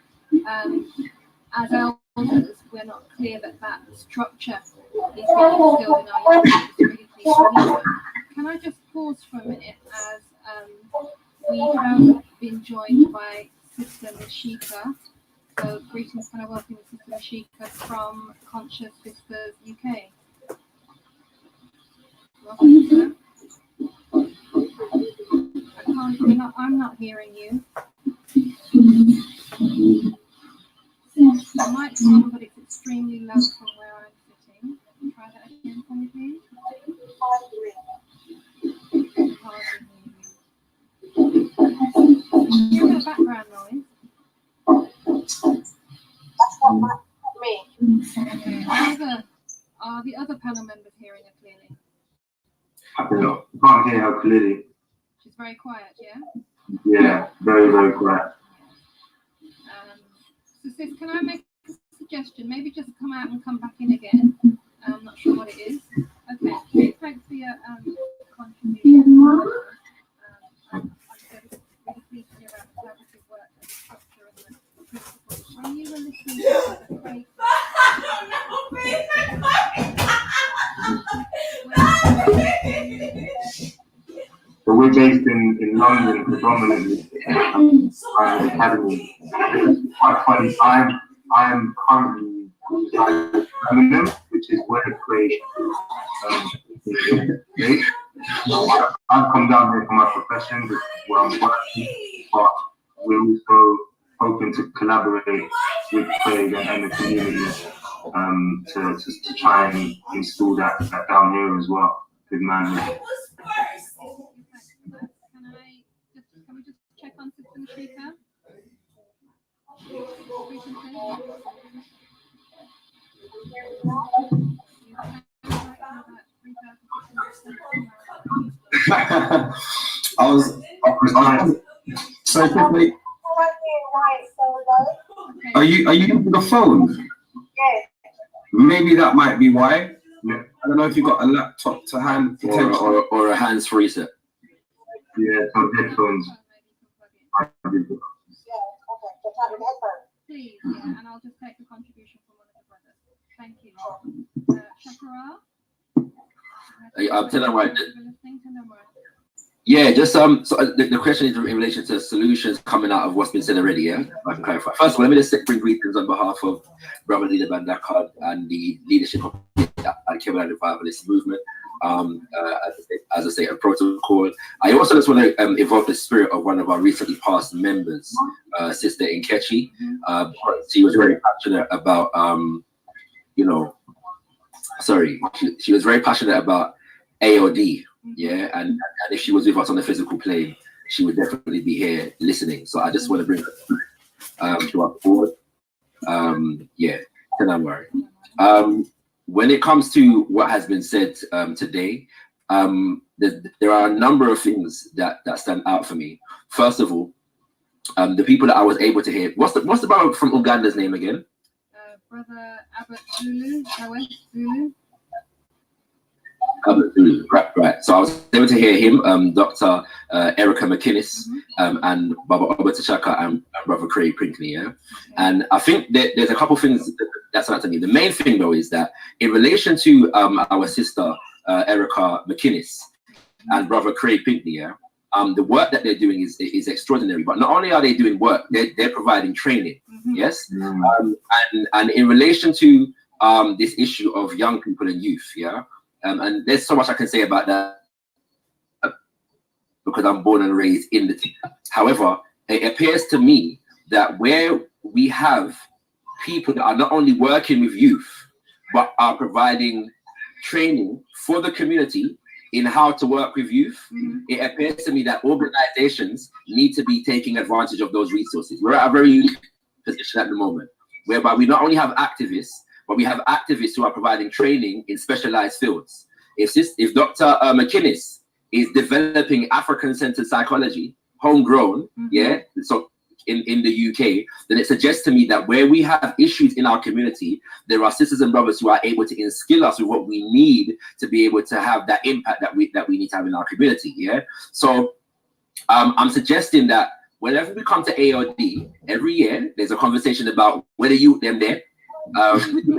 as elders, we're not clear that structure is being instilled in our youth. Can I just pause for a minute as we have been joined by Sister Shaka. So greetings, can I welcome Sister Shaka from Conscious Sisters UK. Welcome, sir. I'm not hearing you. The mic's on, but it's extremely low from where I'm sitting. Try that again for me, please. You hear the background noise? That's not me. Okay. Are the other panel members hearing her clearly? I can't hear her clearly. She's very quiet, yeah? Yeah, very, very quiet. So sis, can I make a suggestion? Maybe just come out and come back in again. I'm not sure what it is. Okay, thanks for your contribution. I'm really pleased to hear about the collaborative work and the structure and the principles. When you were listening to the phrase, So we're based in London predominantly, academy. Quite funny. I am currently in Birmingham, which is where the creation is. So I've come down here for my profession, which is where I'm working, but we're also hoping to collaborate with Craig and the community to try and install that down here as well with manhood. Can we just check on Sister Shaka? So quickly. Are you using the phone? Yes. Maybe that might be why. I don't know if you've got a laptop to hand or a hands-free set. Yeah, some headphones. Please, yeah, and I'll just take the contribution from one of the brothers. Thank you. Shakara? I'm telling you right. Yeah, just so the question is in relation to solutions coming out of what's been said already. Yeah, I can clarify. First of all, let me just bring greetings on behalf of Brother Leader Bandakad and the leadership of the Kevin Revivalist movement. As I say, a protocol. I also just want to evoke the spirit of one of our recently passed members, Sister Nkechi. She was very passionate about, she was very passionate about AOD. Yeah, and if she was with us on the physical plane, she would definitely be here listening. So I just want to bring her to our board. Yeah, don't worry. When it comes to what has been said today, there are a number of things that stand out for me. First of all, the people that I was able to hear. What's the brother from Uganda's name again? Brother Abbott Zulu. Zulu. Right. So I was able to hear him, Dr. Erica McInnes, and Brother Robert Shaka and Brother Craig Pinkley. Yeah, and I think that there's a couple things that's not to me. The main thing though is that in relation to our sister Erica McInnes and Brother Craig Pinkley, yeah, the work that they're doing is extraordinary. But not only are they doing work, they're providing training. Yes, and in relation to this issue of young people and youth, yeah. And there's so much I can say about that because I'm born and raised in the team. However, it appears to me that where we have people that are not only working with youth, but are providing training for the community in how to work with youth, it appears to me that organizations need to be taking advantage of those resources. We're at a very unique position at the moment, whereby we not only have activists, but we have activists who are providing training in specialized fields. If Dr. McInnes is developing African-centered psychology, homegrown, yeah, so in the UK, then it suggests to me that where we have issues in our community, there are sisters and brothers who are able to instill us with what we need to be able to have that impact that we need to have in our community, yeah? So I'm suggesting that whenever we come to AOD, every year, there's a conversation about whether you, them there, right? You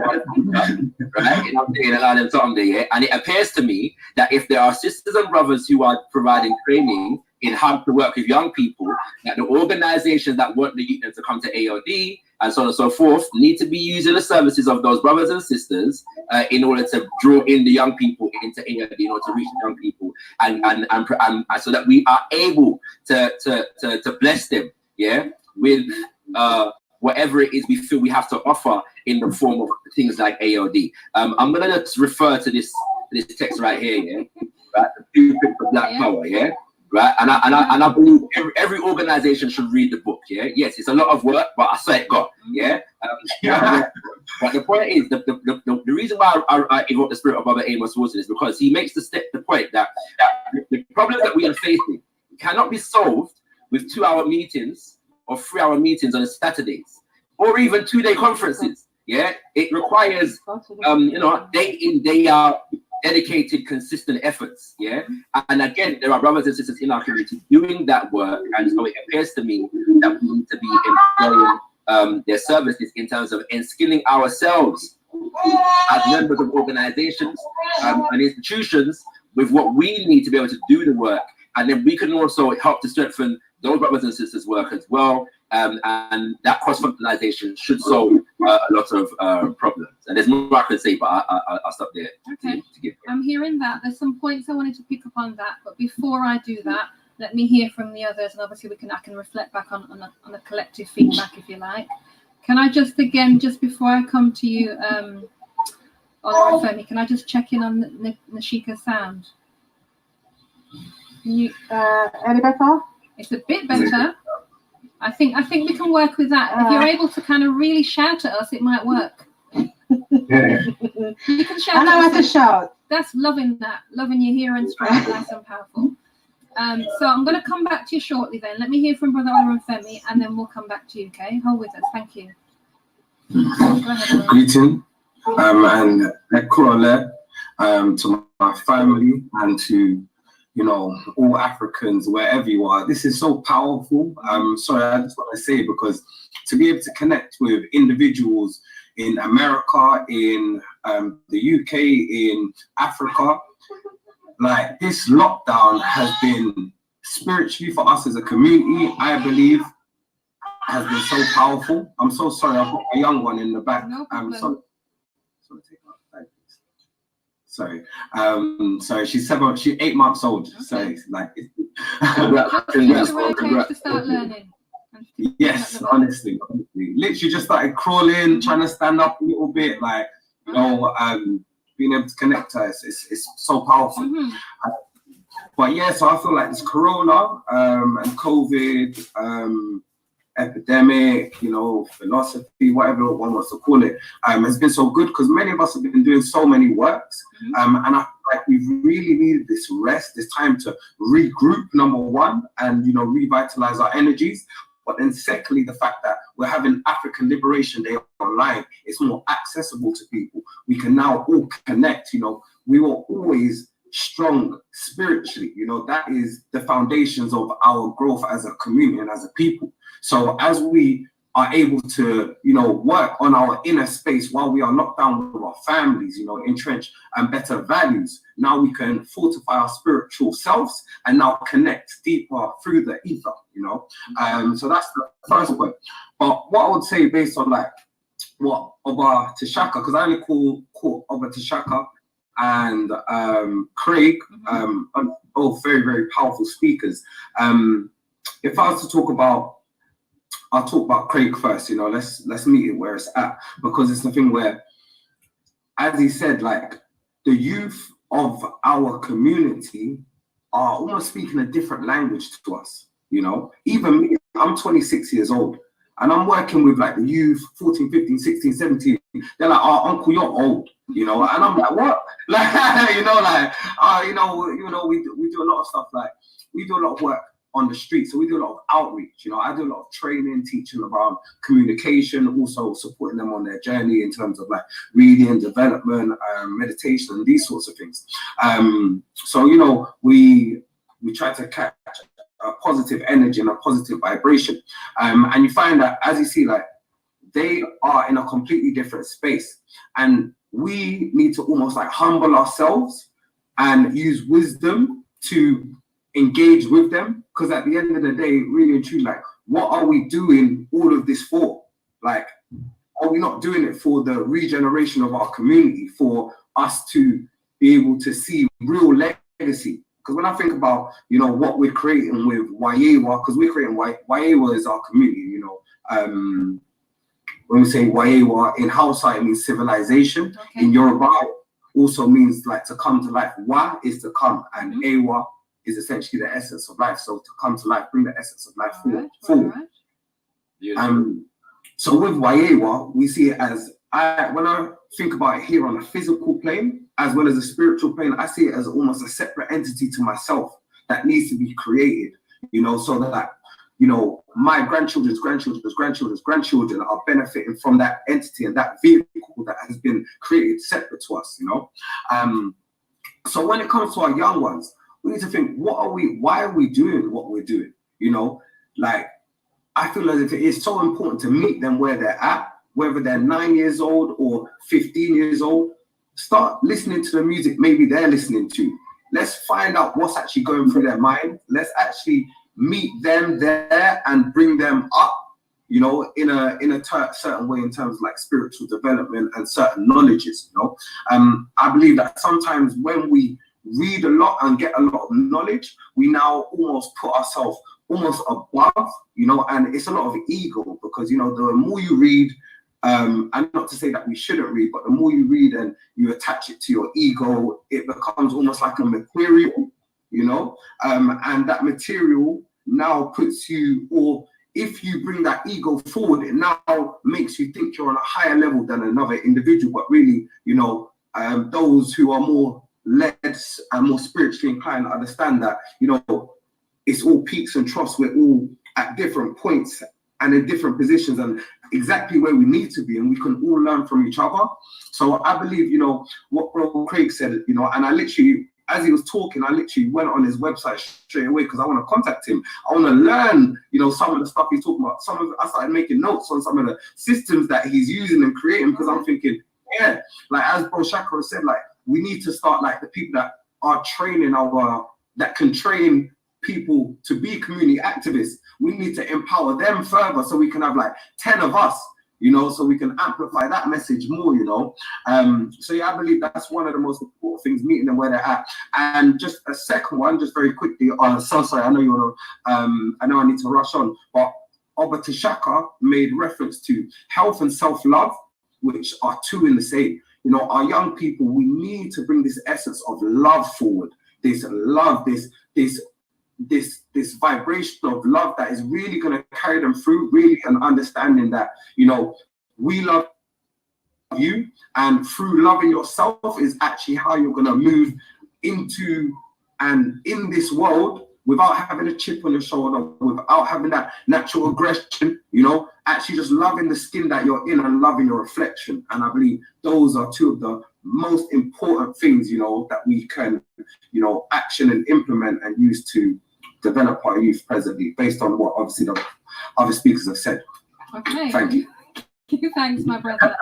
know, they allow them something there, yeah? And it appears to me that if there are sisters and brothers who are providing training in how to work with young people, that the organizations that want the youth to come to AOD and so on and so forth need to be using the services of those brothers and sisters in order to draw in the young people into AOD, in order to reach the young people, and so that we are able to bless them, yeah, with whatever it is we feel we have to offer in the form of things like AOD. I'm gonna just refer to this text right here, yeah, right? The blueprint for Black Power, yeah. Right, and I believe every organization should read the book. Yeah, yes, it's a lot of work, but I swear to God, yeah. But the point is, the reason why I evoke the spirit of Brother Amos Wilson is because he makes the point that the problems that we are facing cannot be solved with 2-hour meetings or 3-hour meetings on Saturdays, or even 2-day conferences. Yeah, it requires you know, day in, day out, dedicated, consistent efforts, yeah? And again, there are brothers and sisters in our community doing that work, and so it appears to me that we need to be employing their services in terms of inskilling ourselves as members of organizations and institutions with what we need to be able to do the work, and then we can also help to strengthen those brothers and sisters' work as well, and that cross-functionalization should solve a lot of problems. And there's more I can say, but I'll stop there. Okay, I'm hearing that. There's some points I wanted to pick up on that, but before I do that, let me hear from the others, and obviously I can reflect back on a collective feedback, if you like. Can I just, again, just before I come to you, Oliver and Femi, can I just check in on Nashika's sound? Can you, any better? It's a bit better. I think we can work with that. If you're able to kind of really shout at us, it might work. Yeah. You can shout. I know how to shout. That's loving your hearing strong, nice and powerful. So I'm going to come back to you shortly then. Let me hear from Brother Oliver and Femi, and then we'll come back to you, okay? Hold with us. Thank you. Go ahead, greeting and ekole to my family and to, you know, all Africans, wherever you are. This is so powerful. Sorry, I just want to say, because to be able to connect with individuals in America, in the UK, in Africa, like this lockdown has been spiritually for us as a community, I believe, has been so powerful. I'm so sorry, I've got a young one in the back. No problem. Sorry. So she's 8 months old. Okay. So it's like to start learning. Yes, honestly, literally just started crawling, trying to stand up a little bit, like, you know, being able to connect to us. It's so powerful. But yeah, so I feel like this corona and COVID epidemic, you know, philosophy, whatever one wants to call it, has been so good because many of us have been doing so many works, and I feel like we've really needed this rest, this time to regroup, number one, and, you know, revitalize our energies. But then secondly, the fact that we're having African Liberation Day online, it's more accessible to people. We can now all connect, you know, we were always strong spiritually. You know, that is the foundations of our growth as a community and as a people. So as we are able to, you know, work on our inner space while we are locked down with our families, you know, entrenched and better values, now we can fortify our spiritual selves and now connect deeper through the ether, you know. So that's the first point. But what I would say based on like what Oba Shaka, because I only call Oba Shaka and Craig, both very, very powerful speakers. If I was to talk about, I'll talk about Craig first, you know, let's meet it where it's at, because it's the thing where, as he said, like the youth of our community are almost speaking a different language to us, you know. Even me, I'm 26 years old and I'm working with like the youth, 14, 15, 16, 17. They're like, oh, uncle, you're old, you know. And I'm like, what? Like, you know, like, we do a lot of stuff, like we do a lot of work on the street. So we do a lot of outreach, you know. I do a lot of training, teaching around communication, also supporting them on their journey in terms of like reading, development, meditation, and these sorts of things. So, you know, we try to catch a positive energy and a positive vibration. And you find that, as you see, like they are in a completely different space. And we need to almost like humble ourselves and use wisdom to engage with them, because at the end of the day, really and truly, like, what are we doing all of this for? Like, are we not doing it for the regeneration of our community, for us to be able to see real legacy? Because when I think about, you know, what we're creating with Wayewa, because we're creating Wayewa is our community, you know. When we say Wayewa in Hausa, it means civilization. Okay. In Yoruba, also means like to come to life. Wa is to come, and Ewa is essentially the essence of life. So to come to life, bring the essence of life forward. So with Wayewa, we see it as, when I think about it here on a physical plane, as well as a spiritual plane, I see it as almost a separate entity to myself that needs to be created, you know, so that, you know, my grandchildren's grandchildren are benefiting from that entity and that vehicle that has been created separate to us, you know. So when it comes to our young ones, we need to think, why are we doing what we're doing? You know, like, I feel as if it is so important to meet them where they're at, whether they're 9 years old or 15 years old. Start listening to the music maybe they're listening to. Let's find out what's actually going through their mind. Let's actually meet them there and bring them up, you know, in a certain way in terms of like spiritual development and certain knowledges, you know. I believe that sometimes when we read a lot and get a lot of knowledge, we now almost put ourselves almost above, you know, and it's a lot of ego, because, you know, the more you read, and not to say that we shouldn't read, but the more you read and you attach it to your ego, it becomes almost like a material, you know, and that material now puts you, or if you bring that ego forward, it now makes you think you're on a higher level than another individual. But really, you know, those who are more led and more spiritually inclined understand that, you know, it's all peaks and troughs. We're all at different points and in different positions and exactly where we need to be, and we can all learn from each other. So I believe, you know, what Bro Craig said, you know, and I literally, as he was talking, I literally went on his website straight away because I want to contact him. I want to learn, you know, some of the stuff he's talking about. I started making notes on some of the systems that he's using and creating, because I'm thinking, yeah, like as Bro Shaka said, like, we need to start like the people that are training that can train people to be community activists. We need to empower them further so we can have like 10 of us, you know, so we can amplify that message more, you know. So yeah, I believe that's one of the most important things, meeting them where they're at. And just a second one, just very quickly, so sorry, I know you want to, I know I need to rush on, but Oba Shaka made reference to health and self-love, which are two in the same. You know, our young people, we need to bring this essence of love forward, this love, this vibration of love that is really going to carry them through, really, and understanding that, you know, we love you, and through loving yourself is actually how you're going to move into and in this world without having a chip on your shoulder, without having that natural aggression, you know, actually just loving the skin that you're in and loving your reflection. And I believe those are two of the most important things, you know, that we can, you know, action and implement and use to develop our youth presently, based on what obviously the other speakers have said. Okay. Thank you. Thanks, my brother.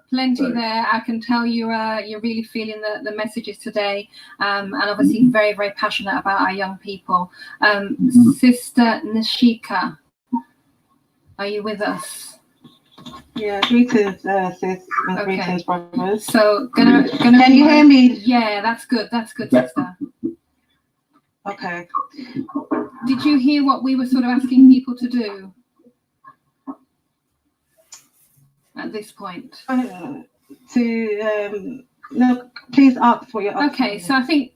Plenty there. I can tell you're really feeling the messages today, and obviously very, very passionate about our young people. Sister Nishika, are you with us? Yeah, greetings, sis. And greetings, brothers. So, can you hear me? Yeah, that's good. That's good, sister. Okay. Did you hear what we were sort of asking people to do at this point? No, please ask for your. Okay, so I think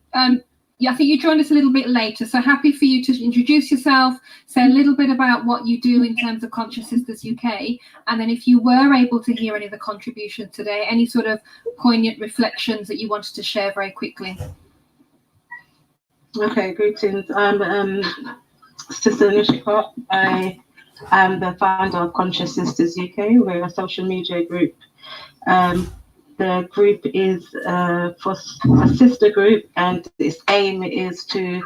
I think you joined us a little bit later. So happy for you to introduce yourself, say a little bit about what you do in terms of Conscious Sisters UK, and then if you were able to hear any of the contributions today, any sort of poignant reflections that you wanted to share very quickly. Okay, greetings. I'm Sister Initiatic. I am the founder of Conscious Sisters UK. We're a social media group. The group is for a sister group, and its aim is to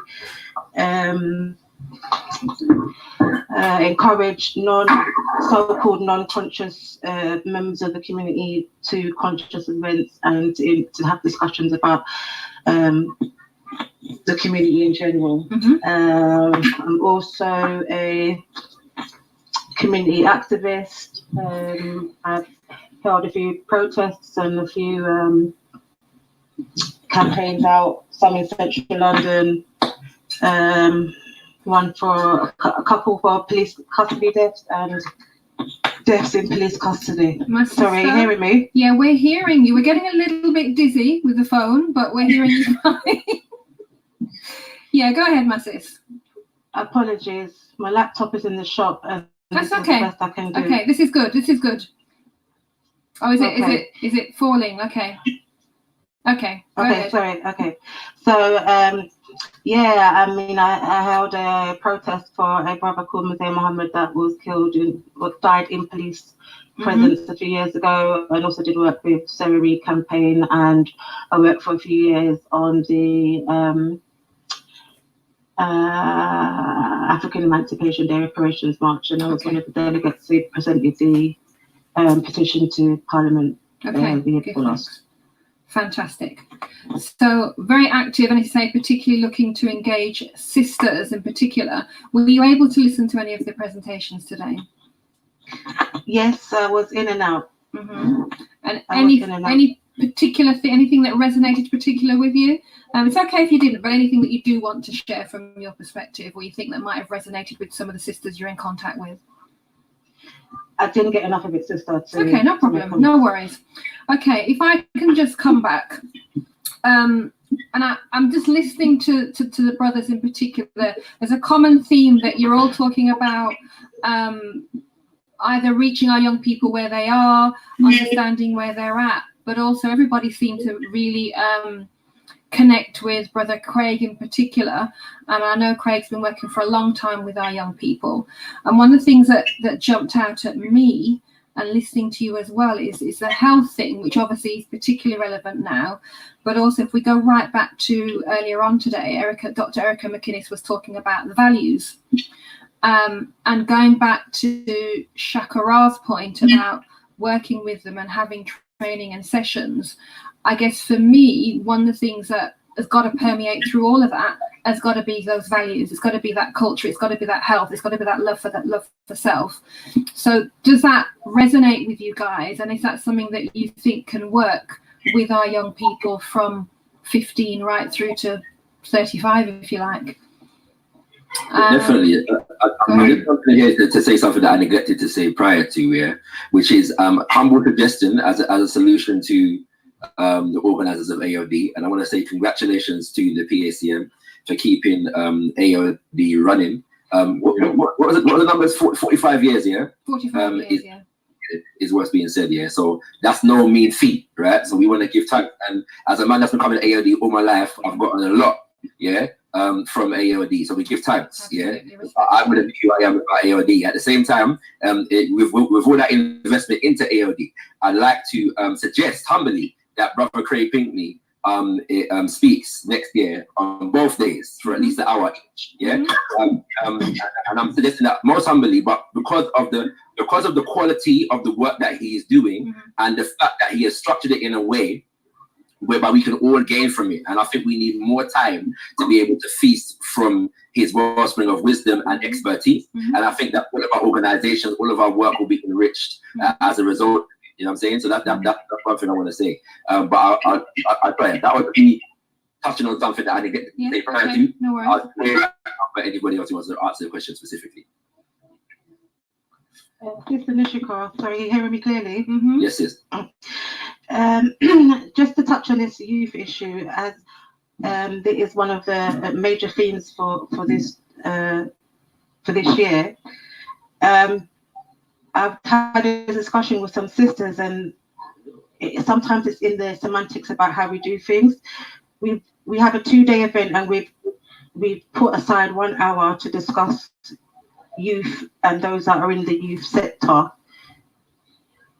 encourage so-called non-conscious members of the community to conscious events and to have discussions about the community in general. I'm also a community activist. I've held a few protests and a few campaigns out, some in central London, one for a couple for police custody deaths and deaths in police custody. Sorry, are you hearing me? Yeah, we're hearing you. We're getting a little bit dizzy with the phone, but we're hearing you fine. Yeah, go ahead, my sis. Apologies, my laptop is in the shop and that's this okay. is the best I can do. Okay, this is good. This is good. Oh, is it falling? Okay. Okay. Okay, sorry. Okay. So yeah, I mean, I held a protest for a brother called Mzee Muhammad that was died in police presence a few years ago, and also did work with Sarah Reid campaign, and I worked for a few years on the African Emancipation Day Reparations March, and I was one of the delegates who presented the petition to Parliament. Fantastic. So very active, and as you say, particularly looking to engage sisters in particular. Were you able to listen to any of the presentations today? Yes, I was in and out. And any particular thing, anything that resonated particular with you? It's okay if you didn't, but anything that you do want to share from your perspective, or you think that might have resonated with some of the sisters you're in contact with? I didn't get enough of it, sister. Okay, no problem, no worries. Okay, if I can just come back, and I'm just listening to the brothers in particular. There's a common theme that you're all talking about, either reaching our young people where they are, understanding where they're at, but also everybody seemed to really connect with Brother Craig in particular. And I know Craig's been working for a long time with our young people. And one of the things that jumped out at me, and listening to you as well, is the health thing, which obviously is particularly relevant now. But also, if we go right back to earlier on today, Dr. Erica McInnes was talking about the values. And going back to Shakara's point about working with them and having training and sessions, I guess for me, one of the things that has got to permeate through all of that has got to be those values. It's got to be that culture. It's got to be that health. It's got to be that love for self. So does that resonate with you guys? And is that something that you think can work with our young people from 15 right through to 35, if you like? Definitely. I'm here to say something that I neglected to say prior to, which is humble suggestion as a solution to the organisers of AOD. And I want to say congratulations to the PACM for keeping AOD running. What was it? What was the numbers? 45 years, yeah? 45 years, yeah. Is what's being said, yeah. So that's no mean feat, right? So we want to give thanks. And as a man that's been coming to AOD all my life, I've gotten a lot, yeah, from AOD. So we give thanks, yeah. I wouldn't be who I am without AOD. At the same time, with all that investment into AOD, I'd like to suggest humbly that Brother Craig Pinckney speaks next year on both days for at least an hour each. Yeah, and I'm suggesting that most humbly, but because of the quality of the work that he is doing and the fact that he has structured it in a way whereby we can all gain from it. And I think we need more time to be able to feast from his wellspring of wisdom and expertise. And I think that all of our organizations, all of our work will be enriched as a result. You know what I'm saying? So that's one thing I want to say. But I try. That would be touching on something that I didn't get to say prior to. No worries. For anybody else who wants to answer the question specifically. Mr. Nishikar, sorry, you hearing me clearly? Yes, yes. Just to touch on this youth issue, as it is one of the major themes for this year. I've had a discussion with some sisters, and sometimes it's in the semantics about how we do things. We have a 2-day event, and we've put aside 1 hour to discuss youth and those that are in the youth sector.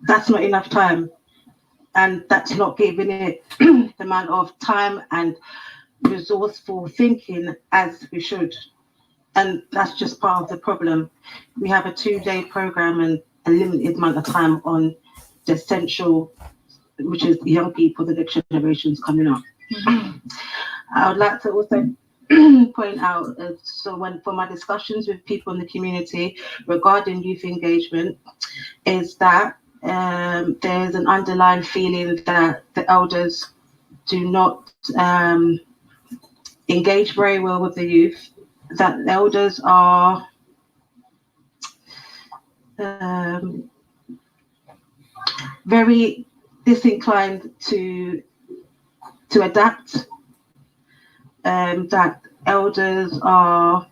That's not enough time, and that's not giving it the amount of time and resourceful thinking as we should. And that's just part of the problem. We have a 2-day program and a limited amount of time on the essential, which is young people, the next generations coming up. I would like to also point out, for my discussions with people in the community regarding youth engagement, is that there's an underlying feeling that the elders do not engage very well with the youth, that the elders are very disinclined to adapt, that elders are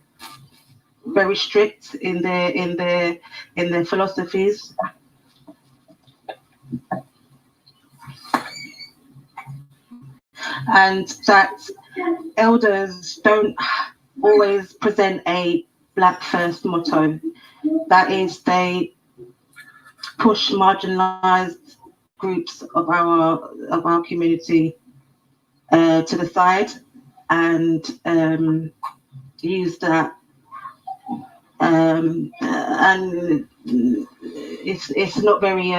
very strict in their philosophies. And that elders don't always present a Black first motto. That is, they push marginalized groups of our community to the side and use that, and it's not very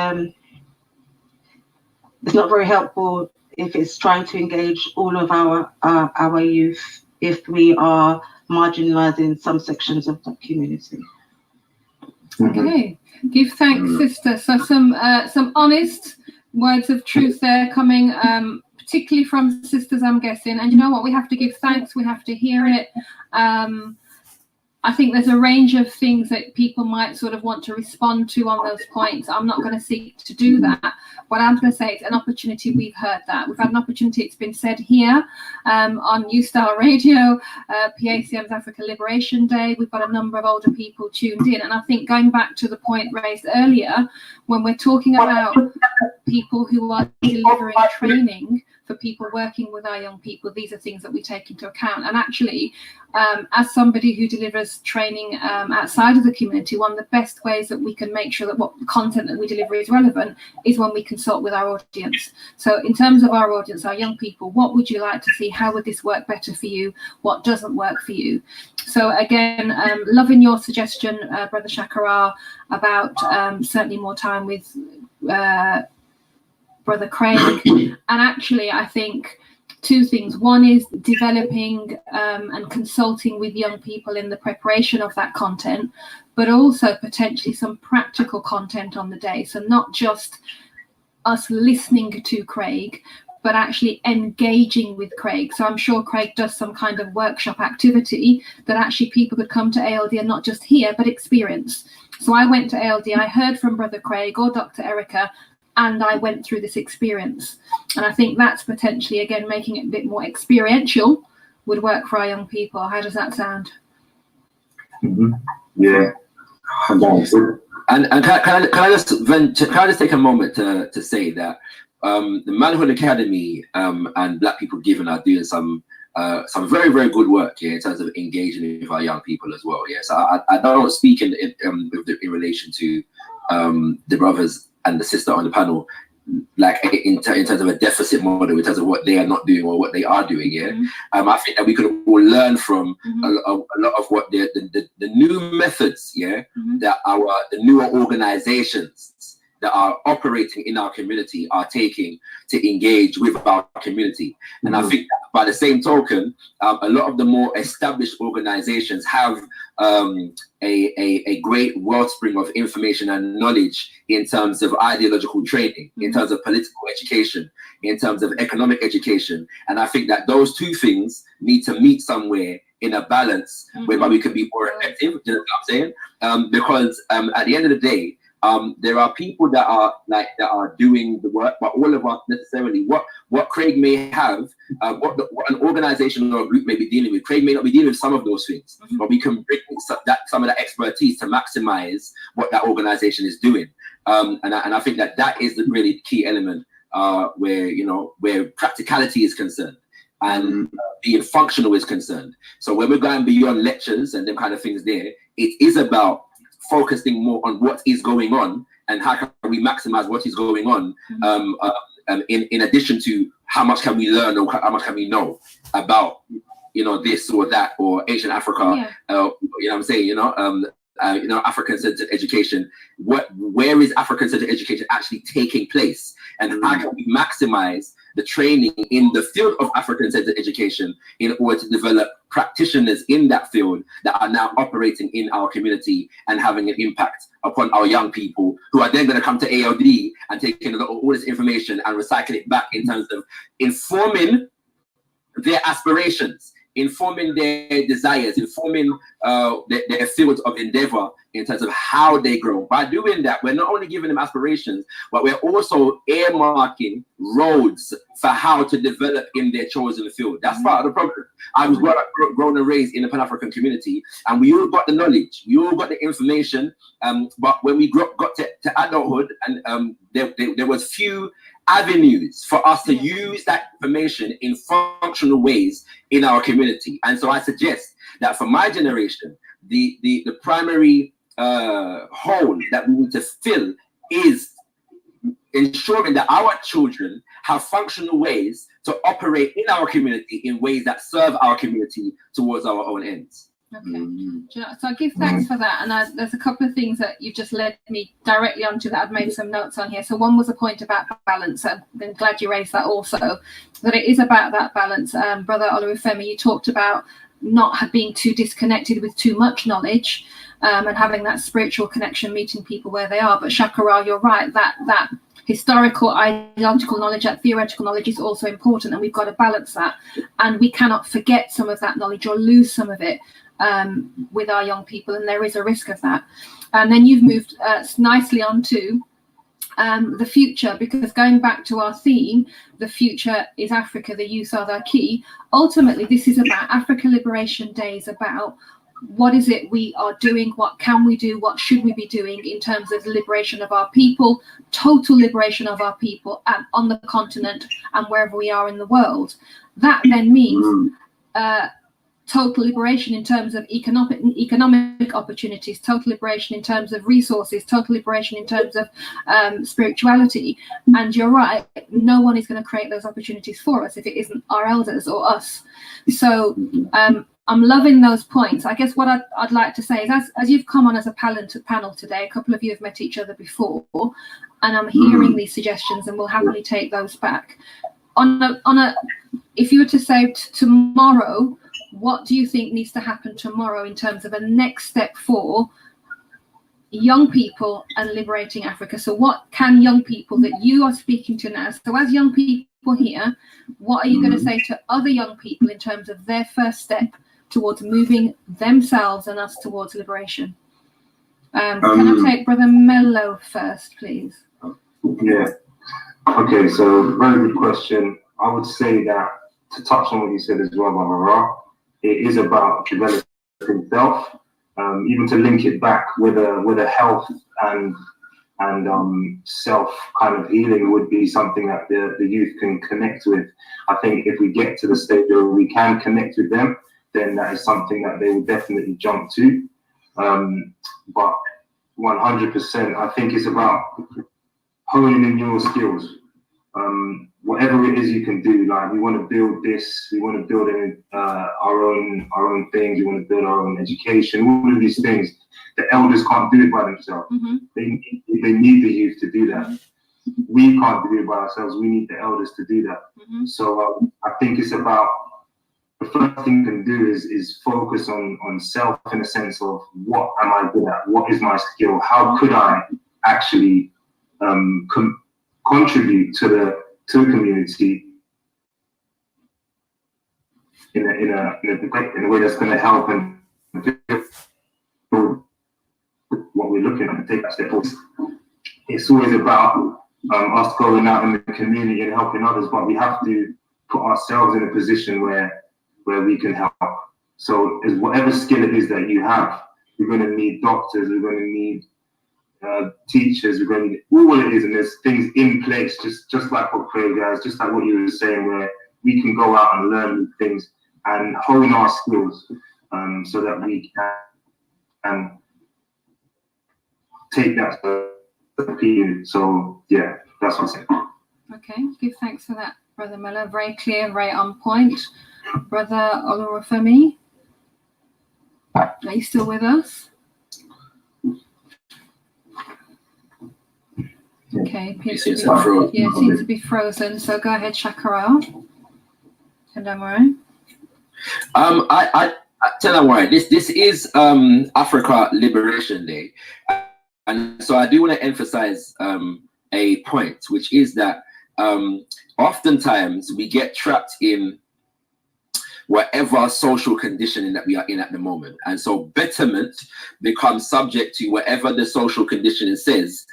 helpful if it's trying to engage all of our youth if we are marginalizing some sections of the community. Okay, give thanks, sister. So some honest words of truth there coming, particularly from sisters, I'm guessing. And you know what? We have to give thanks. We have to hear it. I think there's a range of things that people might sort of want to respond to on those points. I'm not going to seek to do that. What I'm going to say, it's an opportunity. We've heard that. We've had an opportunity. It's been said here on New Style Radio, PACM's Africa Liberation Day. We've got a number of older people tuned in. And I think going back to the point raised earlier, when we're talking about people who are delivering training for people working with our young people, these are things that we take into account. And actually, as somebody who delivers training outside of the community, one of the best ways that we can make sure that what content that we deliver is relevant is when we consult with our audience. So in terms of our audience, our young people, what would you like to see? How would this work better for you? What doesn't work for you? So again, loving your suggestion, Brother Shaka, about certainly more time with Brother Craig. And actually, I think two things. One is developing and consulting with young people in the preparation of that content, but also potentially some practical content on the day. So not just us listening to Craig, but actually engaging with Craig. So I'm sure Craig does some kind of workshop activity that actually people could come to ALD and not just hear, but experience. So I went to ALD, I heard from Brother Craig or Dr. Erica, and I went through this experience. And I think that's potentially, again, making it a bit more experiential would work for our young people. How does that sound? Yeah. And can I just take a moment to say that the Manhood Academy and Black People Giving are doing some very, very good work here in terms of engaging with our young people as well. Yes, I don't speak in relation to the brothers and the sister on the panel. like in terms of a deficit model, in terms of what they are not doing or what they are doing. Yeah, I think that we could all learn from a lot of what the new methods, that the newer organizations that are operating in our community are taking to engage with our community. And I think that by the same token, a lot of the more established organizations have a great wellspring of information and knowledge in terms of ideological training, in terms of political education, in terms of economic education. And I think that those two things need to meet somewhere in a balance whereby we can be more effective, you know what I'm saying? Because at the end of the day, there are people that are doing the work, but all of us necessarily what Craig may have, what an organization or a group may be dealing with. Craig may not be dealing with some of those things, but we can bring some of that expertise to maximize what that organization is doing. And I think that is the really key element where practicality is concerned and being functional is concerned. So when we're going beyond lectures and them kind of things there, it is about focusing more on what is going on and how can we maximize what is going on, in addition to how much can we learn or how much can we know about this or that or ancient Africa. You know what I'm saying? African-centered education. Where is African-centered education actually taking place, and how can we maximize the training in the field of African-centered education in order to develop practitioners in that field that are now operating in our community and having an impact upon our young people, who are then going to come to ALD and taking all this information and recycle it back in terms of informing their aspirations, informing their desires, informing their fields of endeavor in terms of how they grow. By doing that, we're not only giving them aspirations, but we're also earmarking roads for how to develop in their chosen field. That's part of the problem. I was grown and raised in the Pan-African community, and we all got the knowledge, we all got the information, but when we got to adulthood, and there was few avenues for us to use that information in functional ways in our community. And so I suggest that for my generation, the primary hole that we need to fill is ensuring that our children have functional ways to operate in our community in ways that serve our community towards our own ends. Okay. So I give thanks for that, and there's a couple of things that you've just led me directly onto that I've made some notes on here. So one was a point about balance, and I'm glad you raised that also, that it is about that balance. Brother Olufemi, you talked about not being too disconnected with too much knowledge, and having that spiritual connection, meeting people where they are. But Shakara, you're right, that historical, ideological knowledge, that theoretical knowledge is also important, and we've got to balance that. And we cannot forget some of that knowledge or lose some of it with our young people, and there is a risk of that. And then you've moved nicely on to the future, because going back to our theme, the future is Africa, the youth are the key. Ultimately, this is about Africa Liberation Day, is about what is it we are doing, what can we do, what should we be doing in terms of the liberation of our people, total liberation of our people on the continent and wherever we are in the world. That then means total liberation in terms of economic opportunities, total liberation in terms of resources, total liberation in terms of spirituality. And you're right, no one is going to create those opportunities for us if it isn't our elders or us. So I'm loving those points. I guess what I'd like to say is, as you've come on as a panel today, a couple of you have met each other before, and I'm hearing these suggestions, and we'll happily take those back. If you were to say tomorrow, what do you think needs to happen tomorrow in terms of a next step for young people and liberating Africa? So what can young people that you are speaking to now, so as young people here, what are you going to say to other young people in terms of their first step towards moving themselves and us towards liberation? Can I take Brother Mello first, please? Yeah. Okay, so very good question. I would say that, to touch on what you said as well, Brother Ra, it is about developing self, even to link it back with a health and self kind of healing would be something that the youth can connect with. I think if we get to the stage where we can connect with them, then that is something that they will definitely jump to. But 100%, I think it's about honing in your skills. Whatever it is you can do, like we want to build this, we want to build our own things, we want to build our own education, all of these things. The elders can't do it by themselves. They need the youth to do that. We can't do it by ourselves. We need the elders to do that. So I think it's about, the first thing you can do is focus on self, in a sense of what am I good at? What is my skill? How could I actually contribute to the community in a way that's going to help and build what we're looking at and take that step forward. It's always about us going out in the community and helping others, but we have to put ourselves in a position where we can help. So as whatever skill it is that you have, we're going to need doctors, we're going to need teachers, we're going to need all it is, and there's things in place, just like what Craig has, just like what you were saying, where we can go out and learn new things and hone our skills so that we can take that to the community. So yeah, that's what I'm saying. Okay, give thanks for that, Brother Miller. Very clear, very on point. Brother Olorunfemi, are you still with us? Okay, appears to be, seems to be frozen. So go ahead, Shakara. I tell you why. This is Africa Liberation Day, and so I do want to emphasize a point, which is that oftentimes we get trapped in whatever social conditioning that we are in at the moment, and so betterment becomes subject to whatever the social conditioning says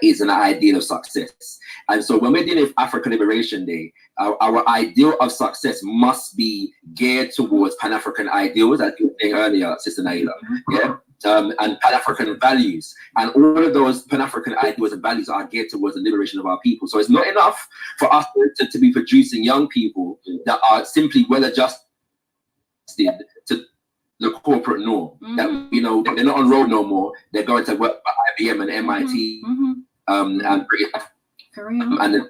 is an ideal of success. And so when we're dealing with African Liberation Day, our ideal of success must be geared towards Pan-African ideals, as you were saying earlier, Sister Naila, yeah, and Pan-African values, and all of those Pan-African ideals and values are geared towards the liberation of our people. So it's not enough for us to be producing young people that are simply well-adjusted to the corporate norm, that they're not on road no more, they're going to work for IBM and MIT and British and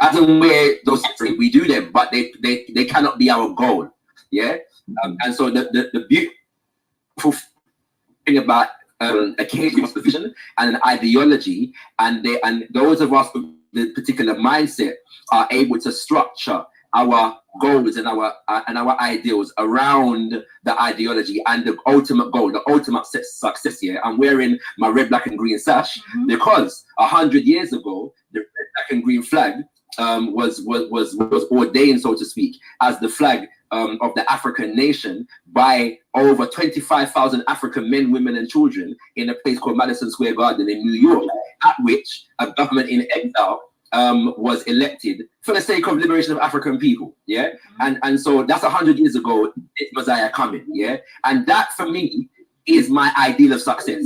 as and where those things we do them, but they cannot be our goal. And so the beautiful thing about a case of vision and an ideology, and those of us with the particular mindset are able to structure our goals and our ideals around the ideology and the ultimate goal, the ultimate success here. I'm wearing my red, black, and green sash because 100 years ago, the red, black, and green flag was ordained, so to speak, as the flag of the African nation by over 25,000 African men, women, and children in a place called Madison Square Garden in New York, at which a government in exile was elected for the sake of liberation of African people, and so that's 100 years ago, it's Messiah coming, and that for me is my ideal of success,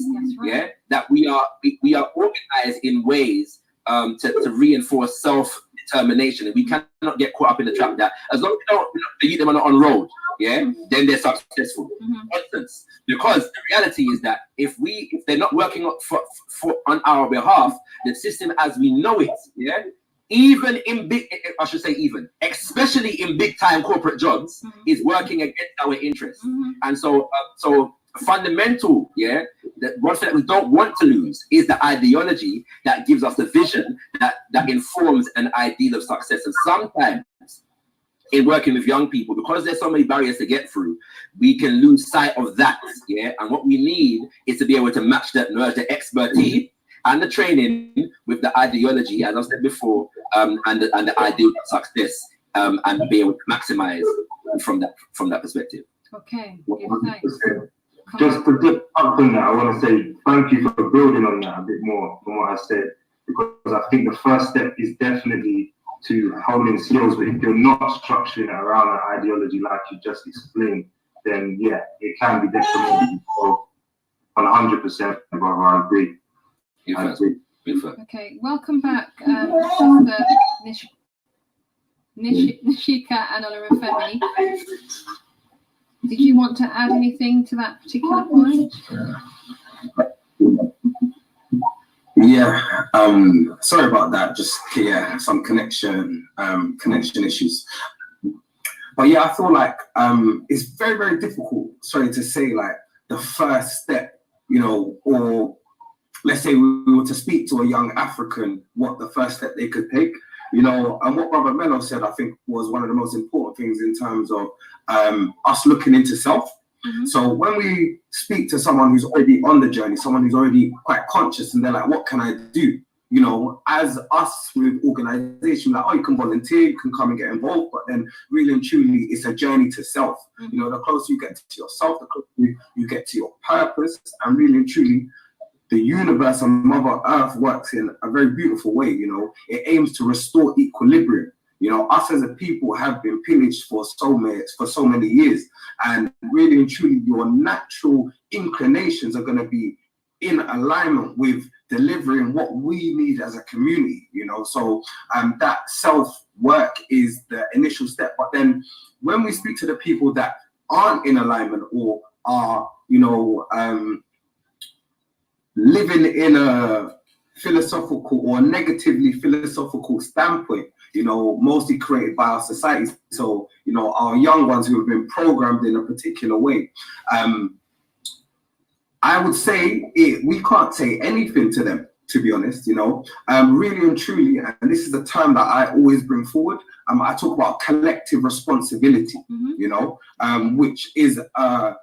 that we are organized in ways to reinforce self-determination, and we cannot get caught up in the trap that as long as the youth them are not on road, then they're successful. For instance, because the reality is that if they're not working on our behalf, the system as we know it, even in especially in big time corporate jobs, is working against our interests. And so fundamental, that one thing that we don't want to lose is the ideology that gives us the vision that informs an ideal of success. And sometimes in working with young people, because there's so many barriers to get through, we can lose sight of that, and what we need is to be able to merge the expertise and the training with the ideology, as I said before, and the ideal of success, and be able to maximize from that perspective. Okay, thanks. Just to get up on that, I want to say thank you for building on that a bit more from what I said, because I think the first step is definitely to hone in skills, but if you're not structuring around an ideology like you just explained, then it can be detrimental. So 100%, brother, I agree. Okay, welcome back, Nishika and Olorunfemi. Did you want to add anything to that particular point? Yeah, sorry about that. Just some connection issues. But yeah, I feel like it's very, very difficult, sorry, to say like the first step, you know, or let's say we were to speak to a young African, what the first step they could take, you know, and what Brother Mello said, I think was one of the most important things in terms of us looking into self. So when we speak to someone who's already on the journey, someone who's already quite conscious, and they're like, what can I do? You know, as us with organization, like, oh, you can volunteer, you can come and get involved, but then really and truly, it's a journey to self. You know, the closer you get to yourself, the closer you get to your purpose, and really and truly, the universe and Mother Earth works in a very beautiful way. You know, it aims to restore equilibrium. You know, us as a people have been pillaged for so many years, and really and truly, your natural inclinations are going to be in alignment with delivering what we need as a community. You know, so that self-work is the initial step. But then, when we speak to the people that aren't in alignment or are, you know, living in a philosophical or negatively philosophical standpoint, you know, mostly created by our society. So, you know, our young ones who have been programmed in a particular way. I would say we can't say anything to them, to be honest, you know, really and truly, and this is the term that I always bring forward. I talk about collective responsibility, you know, which is a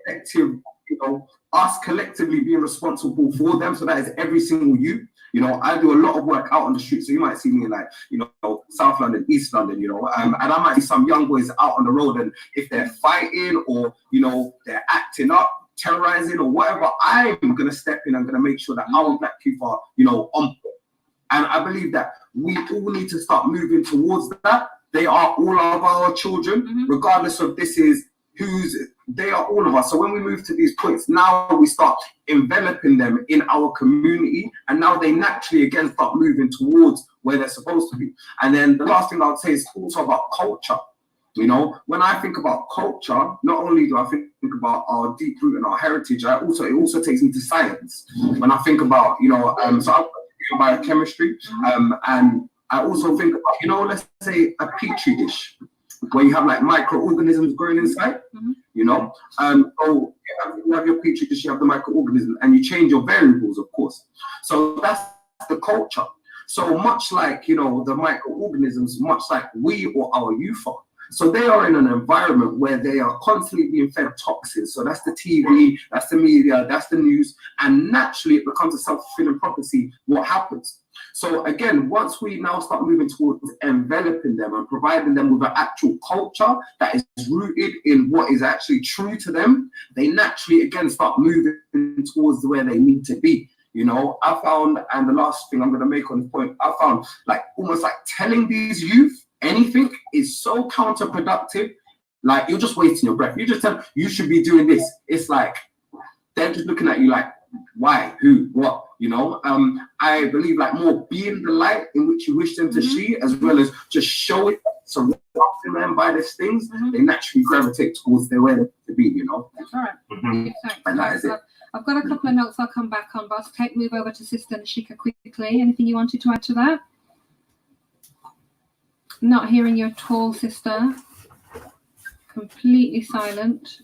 collective, you know, us collectively being responsible for them. So that is every single you. You know, I do a lot of work out on the street. So you might see me in, like, you know, South London, East London, you know, and I might see some young boys out on the road, and if they're fighting or, you know, they're acting up, terrorizing or whatever, I'm going to step in. I'm going to make sure that our Black people are, you know, on point. And I believe that we all need to start moving towards that. They are all of our children, regardless of this is they are all of us. So when we move to these points, now we start enveloping them in our community, and now they naturally again start moving towards where they're supposed to be. And then the last thing I would say is also about culture. You know, when I think about culture, not only do I think about our deep root and our heritage, it also takes me to science. When I think about, you know, so I think biochemistry, and I also think about, you know, let's say a petri dish, where you have like microorganisms growing inside, you know. So you have your petri dish, you have the microorganisms, and you change your variables, of course. So that's the culture. So much like, you know, the microorganisms, much like we or our youth are. So they are in an environment where they are constantly being fed toxins. So that's the TV, that's the media, that's the news, and naturally it becomes a self-fulfilling prophecy. What happens? So again, once we now start moving towards enveloping them and providing them with an actual culture that is rooted in what is actually true to them, they naturally again start moving towards where they need to be. You know, I found, and the last thing I'm going to make on this point, I found like almost like telling these youth anything is so counterproductive. Like, you're just wasting your breath. You just tell you should be doing this. It's like they're just looking at you like, why, who, what, you know. I believe like more being the light in which you wish them to see, as well as just show it, surrounding them by these things, they naturally gravitate towards their way to be, you know. That's all right. And that is it. I've got a couple of notes I'll come back on, but I'll move over to Sister Shaka quickly. Anything you wanted to add to that? Not hearing you at all, sister. Completely silent.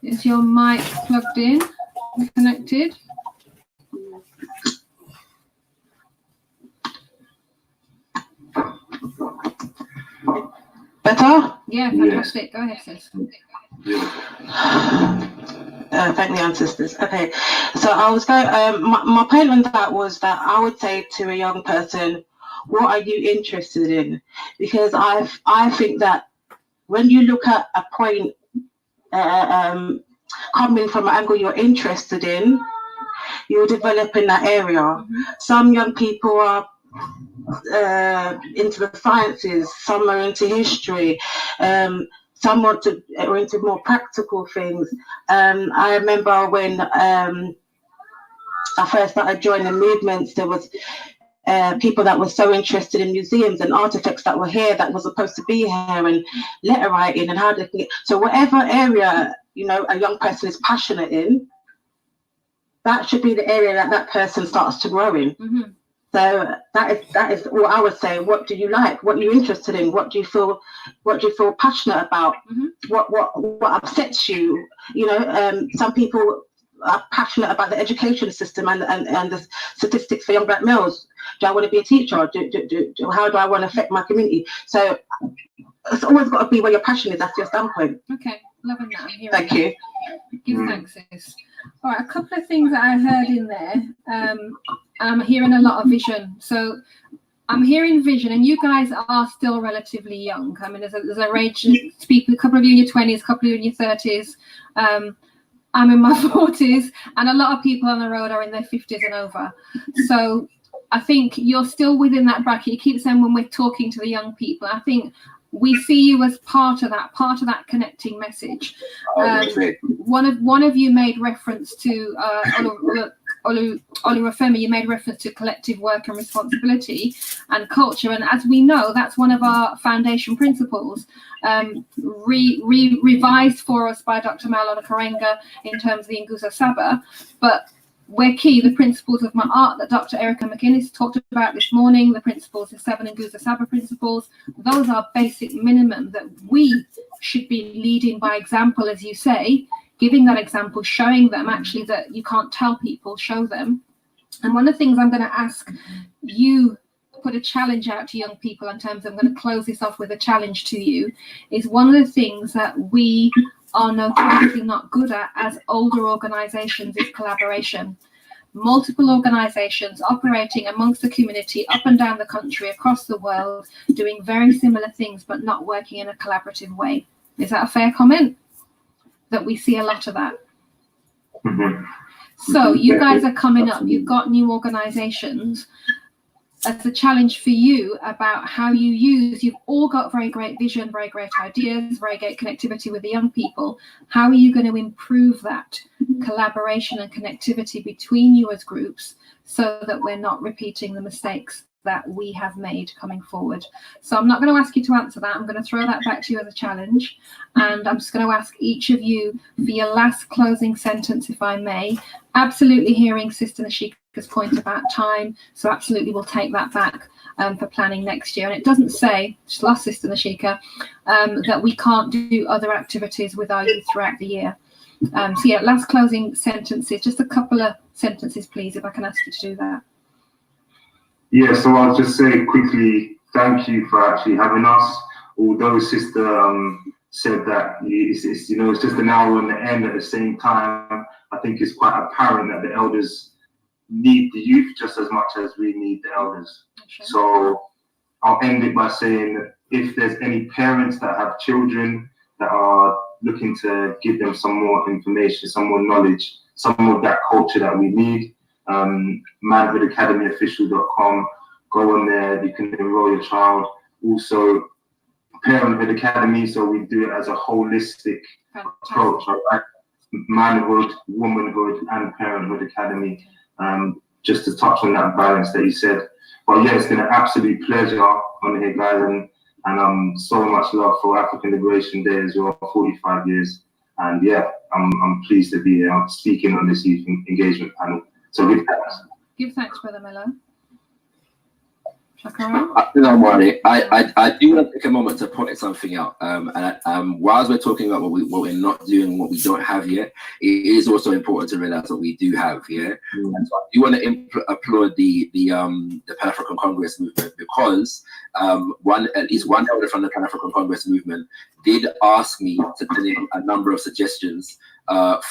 Is your mic plugged in and connected? Better? Yeah, fantastic. Go ahead, sis. Thank the ancestors. Okay, so I was going. My point on that was that I would say to a young person, what are you interested in? Because I think that when you look at a point coming from an angle you're interested in, you'll develop in that area. Some young people are into the sciences, some are into history, some are into more practical things. I remember when I first started joining movements, there was people that were so interested in museums and artifacts that were here that was supposed to be here, and letter writing and how they can get. So whatever area, you know, a young person is passionate in, that should be the area that person starts to grow in. So that is what I would say. What do you like? What are you interested in? What do you feel passionate about? What upsets you? You know, some people are passionate about the education system and the statistics for young black males. Do I want to be a teacher? How do I want to affect my community? So it's always got to be where your passion is. That's your standpoint. Okay, loving that. I'm hearing Thank that. you. Give thanks, sis. All right, a couple of things that I heard in there. I'm hearing a lot of vision. So I'm hearing vision, and you guys are still relatively young. I mean, there's a range of people, a couple of you in your 20s, a couple of you in your 30s. I'm in my 40s, and a lot of people on the road are in their 50s and over. So I think you're still within that bracket. You keep saying when we're talking to the young people, I think we see you as part of that connecting message. One of you made reference to Olurefemi, you made reference to collective work and responsibility and culture, and as we know, that's one of our foundation principles, revised for us by Dr. Maulana Karenga in terms of the Nguzo Saba, but we're key, the principles of Ma'at that Dr. Erica McInnes talked about this morning, the principles, the 7 Nguzo Saba principles, those are basic minimum that we should be leading by example, as you say, giving that example, showing them actually that you can't tell people, show them. And one of the things I'm going to ask you, put a challenge out to young people in terms of, I'm going to close this off with a challenge to you, is one of the things that we are notoriously not good at as older organizations is collaboration. Multiple organizations operating amongst the community up and down the country, across the world, doing very similar things, but not working in a collaborative way. Is that a fair comment? That we see a lot of that. So you guys are coming up, you've got new organizations. As a challenge for you about how you use, you've all got very great vision, very great ideas, very great connectivity with the young people. How are you going to improve that collaboration and connectivity between you as groups so that we're not repeating the mistakes that we have made coming forward? So I'm not going to ask you to answer that. I'm going to throw that back to you as a challenge. And I'm just going to ask each of you for your last closing sentence, if I may. Absolutely hearing Sister Nashika's point about time. So absolutely we'll take that back for planning next year. And it doesn't say, just last Sister Nashika, that we can't do other activities with our youth throughout the year. So yeah, last closing sentences, just a couple of sentences, please, if I can ask you to do that. Yeah, so I'll just say quickly, thank you for actually having us. Although Sister said that it's just an hour on the end, at the same time, I think it's quite apparent that the elders need the youth just as much as we need the elders. Okay. So I'll end it by saying, if there's any parents that have children that are looking to give them some more information, some more knowledge, some of that culture that we need, manhoodacademyofficial.com, go on there, you can enroll your child. Also Parenthood Academy, so we do it as a holistic approach, right? Manhood, womanhood, and Parenthood Academy, just to touch on that balance that you said. But yeah, it's been an absolute pleasure on here, guys, and so much love for African Liberation Day as well, 45 years. And yeah, I'm pleased to be here speaking on this youth engagement panel. So give thanks. Give thanks, Brother Mello. Don't worry. I do want to take a moment to point something out. Whilst we're talking about what we're not doing, what we don't have yet, it is also important to realize what we do have. Yeah. And so I do want to applaud the Pan African Congress movement, because at least one elder from the Pan African Congress movement did ask me to put in a number of suggestions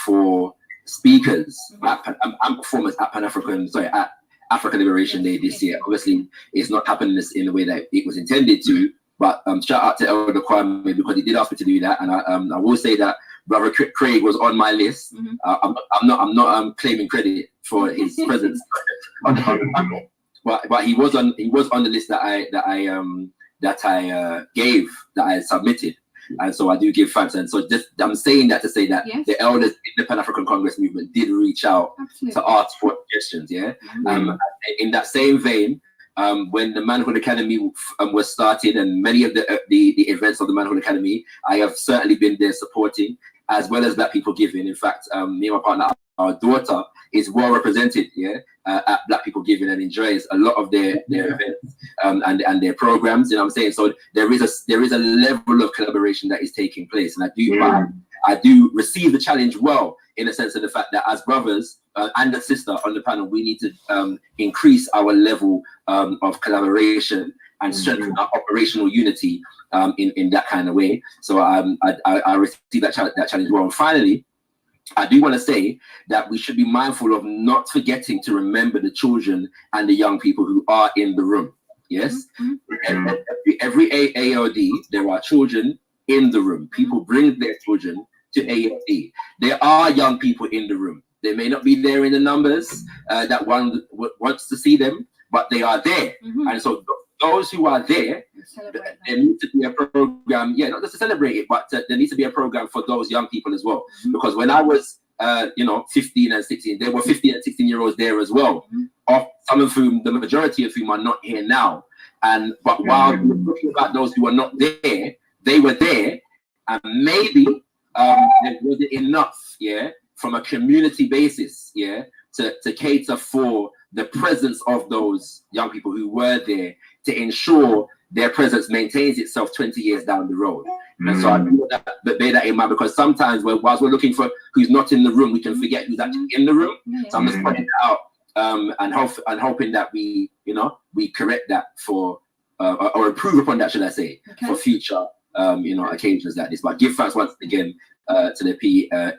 for speakers and performers at at African Liberation Day this year. Obviously, it's not happening in the way that it was intended to, but shout out to Elder Kwame, because he did ask me to do that, and I will say that Brother Craig was on my list. I'm not claiming credit for his presence, but he was on the list that I submitted. And so I do give thanks. And so I'm saying that to say that the elders in the Pan African Congress movement did reach out to ask for suggestions. Yeah. In that same vein, when the Manhood Academy was started, and many of the events of the Manhood Academy, I have certainly been there supporting. as well as Black People Giving. In fact, me and my partner, our daughter, is well represented, at Black People Giving, and enjoys a lot of their events and their programs. You know what I'm saying? So there is a level of collaboration that is taking place, and I do receive the challenge well, in the sense of the fact that as brothers and a sister on the panel, we need to increase our level of collaboration and strengthen our operational unity in that kind of way. So I receive that challenge well. And finally, I do want to say that we should be mindful of not forgetting to remember the children and the young people who are in the room. Yes, every AOD, there are children in the room. People bring their children to AOD. There are young people in the room. They may not be there in the numbers that one wants to see them, but they are there. And so those who are there, there needs to be a program, not just to celebrate it, but there needs to be a program for those young people as well. Because when I was, 15 and 16, there were 15 and 16-year-olds there as well. Of some of whom, the majority of whom are not here now. But while we're talking about those who are not there, they were there, and maybe there wasn't enough, from a community basis, to cater for the presence of those young people who were there, to ensure their presence maintains itself 20 years down the road. And so I do bear that in mind, because sometimes whilst we're looking for who's not in the room, we can forget who's actually in the room. So I'm just pointing that out and hoping that we correct that for or improve upon that, should I say, for future occasions like this. But give thanks once again to the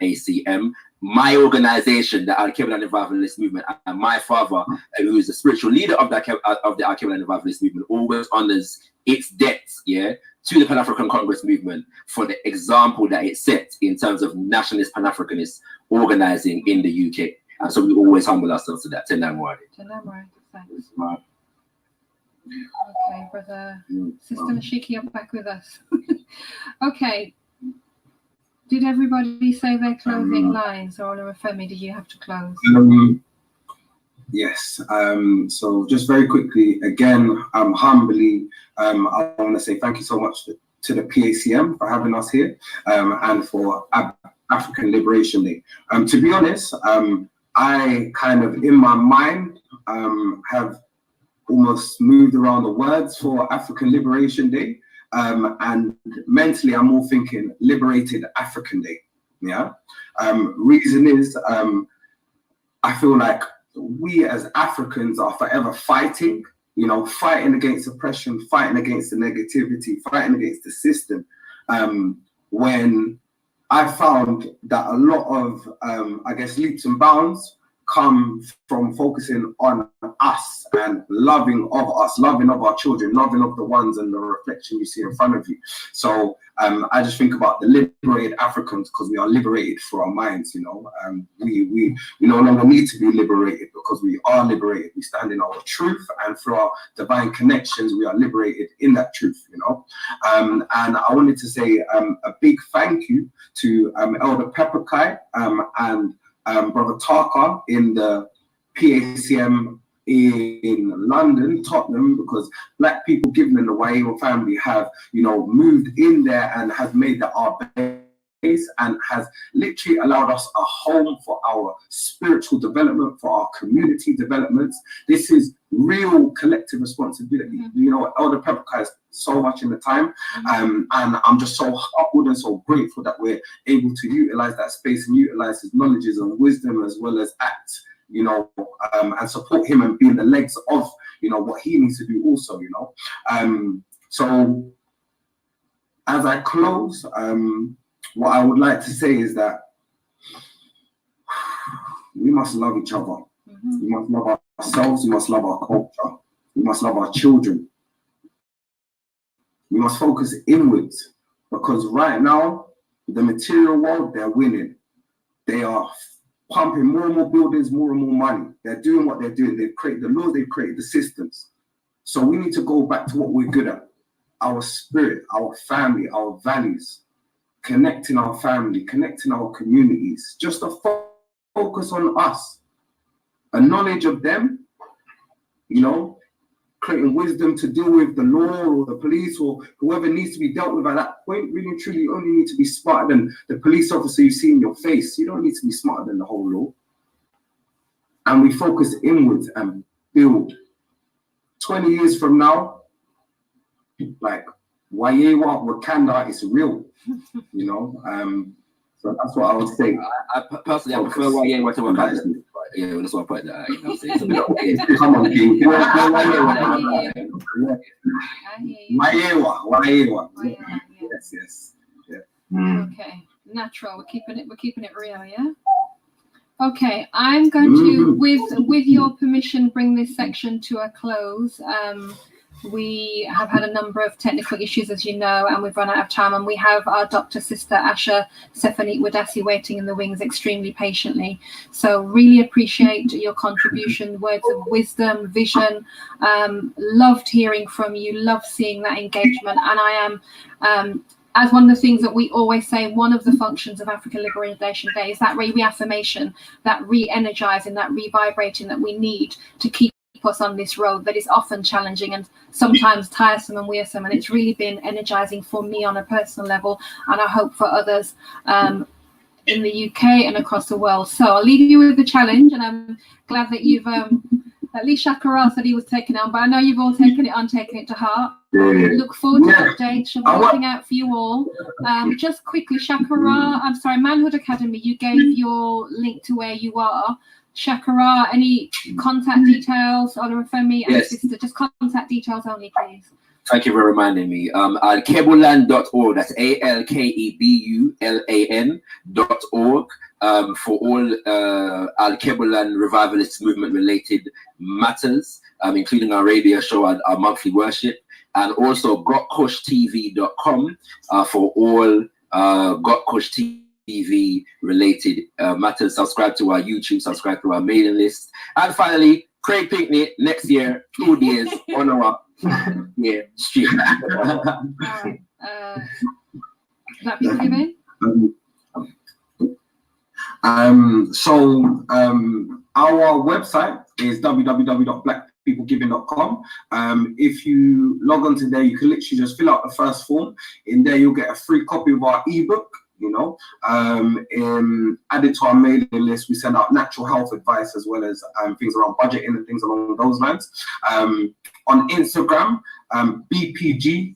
PACM, my organization, the Al-Qaeda Revivalist Movement, and my father, who is the spiritual leader of the Al-Qaeda Revivalist Movement, always honors its debts, to the Pan-African Congress movement for the example that it set in terms of nationalist Pan-Africanist organizing in the UK. And so we always humble ourselves to that. Thanks. Thanks. Okay, brother, Sister Nashiki, you're back with us. Okay. Did everybody say their closing lines, or Olorunfemi, did you have to close? Yes. So just very quickly, again, humbly, I want to say thank you so much to the PACM for having us here, and for African Liberation Day. To be honest, I kind of, in my mind, have almost moved around the words for African Liberation Day. And mentally, I'm more thinking Liberated African Day. Reason is, I feel like we as Africans are forever fighting, fighting against oppression, fighting against the negativity, fighting against the system. When I found that a lot of, leaps and bounds come from focusing on us and loving of us, loving of our children, loving of the ones and the reflection you see in front of you. So I just think about the liberated Africans, because we are liberated for our minds. We no longer need to be liberated, because we are liberated. We stand in our truth, and through our divine connections, we are liberated in that truth. And I wanted to say a big thank you to Elder Pepperkai and Brother Taka in the PACM in London, Tottenham, because Black People Giving in the Wayo family have, moved in there and has made that our base, and has literally allowed us a home for our spiritual development, for our community developments. This is real collective responsibility. Elder Pepperkai has so much in the time, and I'm just so humbled and so grateful that we're able to utilize that space and utilize his knowledges and wisdom, as well as act, and support him and be in the legs of, what he needs to do also, So as I close, what I would like to say is that we must love each other. We must love ourselves. We must love our culture. We must love our children. We must focus inwards, because right now, the material world, they're winning. They are pumping more and more buildings, more and more money. They're doing what they're doing. They've created the laws, they've created the systems. So we need to go back to what we're good at. Our spirit, our family, our values, connecting our family, connecting our communities, just to focus on us. A knowledge of them, creating wisdom to deal with the law or the police or whoever needs to be dealt with at that point. Really and truly, you only need to be smarter than the police officer you see in your face. You don't need to be smarter than the whole law. And we focus inwards and build. 20 years from now, like Wayewa, Wakanda is real, you know. So that's what I would say. I personally, I prefer Wayewa to Wakanda. Yeah, that's what I put that. You know what I'm saying? Come on, King. Wayewa. Yes, yes. Yeah. Okay, natural. We're keeping it real, yeah. Okay, I'm going to, with your permission, bring this section to a close. We have had a number of technical issues, as you know, and we've run out of time. And we have our Dr. Sister Asha Stephanie Wadasi waiting in the wings extremely patiently. So really appreciate your contribution, words of wisdom, vision. Loved hearing from you, loved seeing that engagement. And I am, as one of the things that we always say, one of the functions of African Liberation Day is that reaffirmation, that re-energizing, that revibrating that we need to keep us on this road that is often challenging and sometimes tiresome and wearisome. And it's really been energizing for me on a personal level, and I hope for others in the UK and across the world. So I'll leave you with the challenge, and I'm glad that you've at least Shaka said he was taking it on, but I know you've all taken it to heart. Look forward to updates. She'll be looking out for you all. Just quickly, Shaka, I'm sorry, Manhood Academy, you gave your link to where you are. Shaka, any contact details, Olorunfemi and Sister, just contact details only, please. Thank you for reminding me. Alkebulan.org, that's ALKEBULAN.org, for all Alkebulan revivalist movement related matters, including our radio show and our monthly worship, and also GotKushTV.com for all GotKush TV related matters. Subscribe to our YouTube, subscribe to our mailing list, and finally, Craig Picnic next year, 2 days on our stream. That be given? Our website is www.blackpeoplegiving.com. If you log on to there, you can literally just fill out the first form. In there, you'll get a free copy of our ebook. You know, added to our mailing list, we send out natural health advice as well as things around budgeting and things along those lines. On Instagram, BPG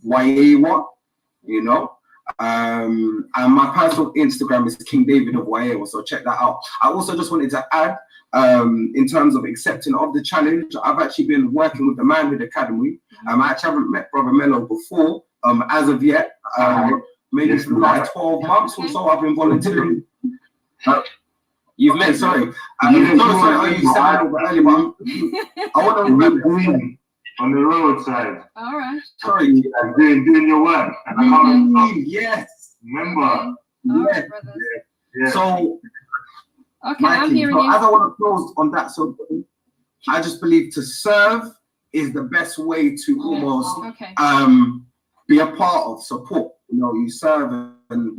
you know, and my personal Instagram is King David of Wayewa, so check that out. I also just wanted to add, in terms of accepting of the challenge, I've actually been working with the Manhood Academy. I actually haven't met Brother Mello before, as of yet. Maybe for the last 12 months or so, I've been volunteering. You've met, sorry. You said that earlier, but I want to remember on the roadside. All right. Sorry. Doing your work. And yes. Remember. All right, brothers. Yeah. So, okay, I'm hearing you. As I want to close on that, so I just believe to serve is the best way to almost be a part of support. You know, you serve and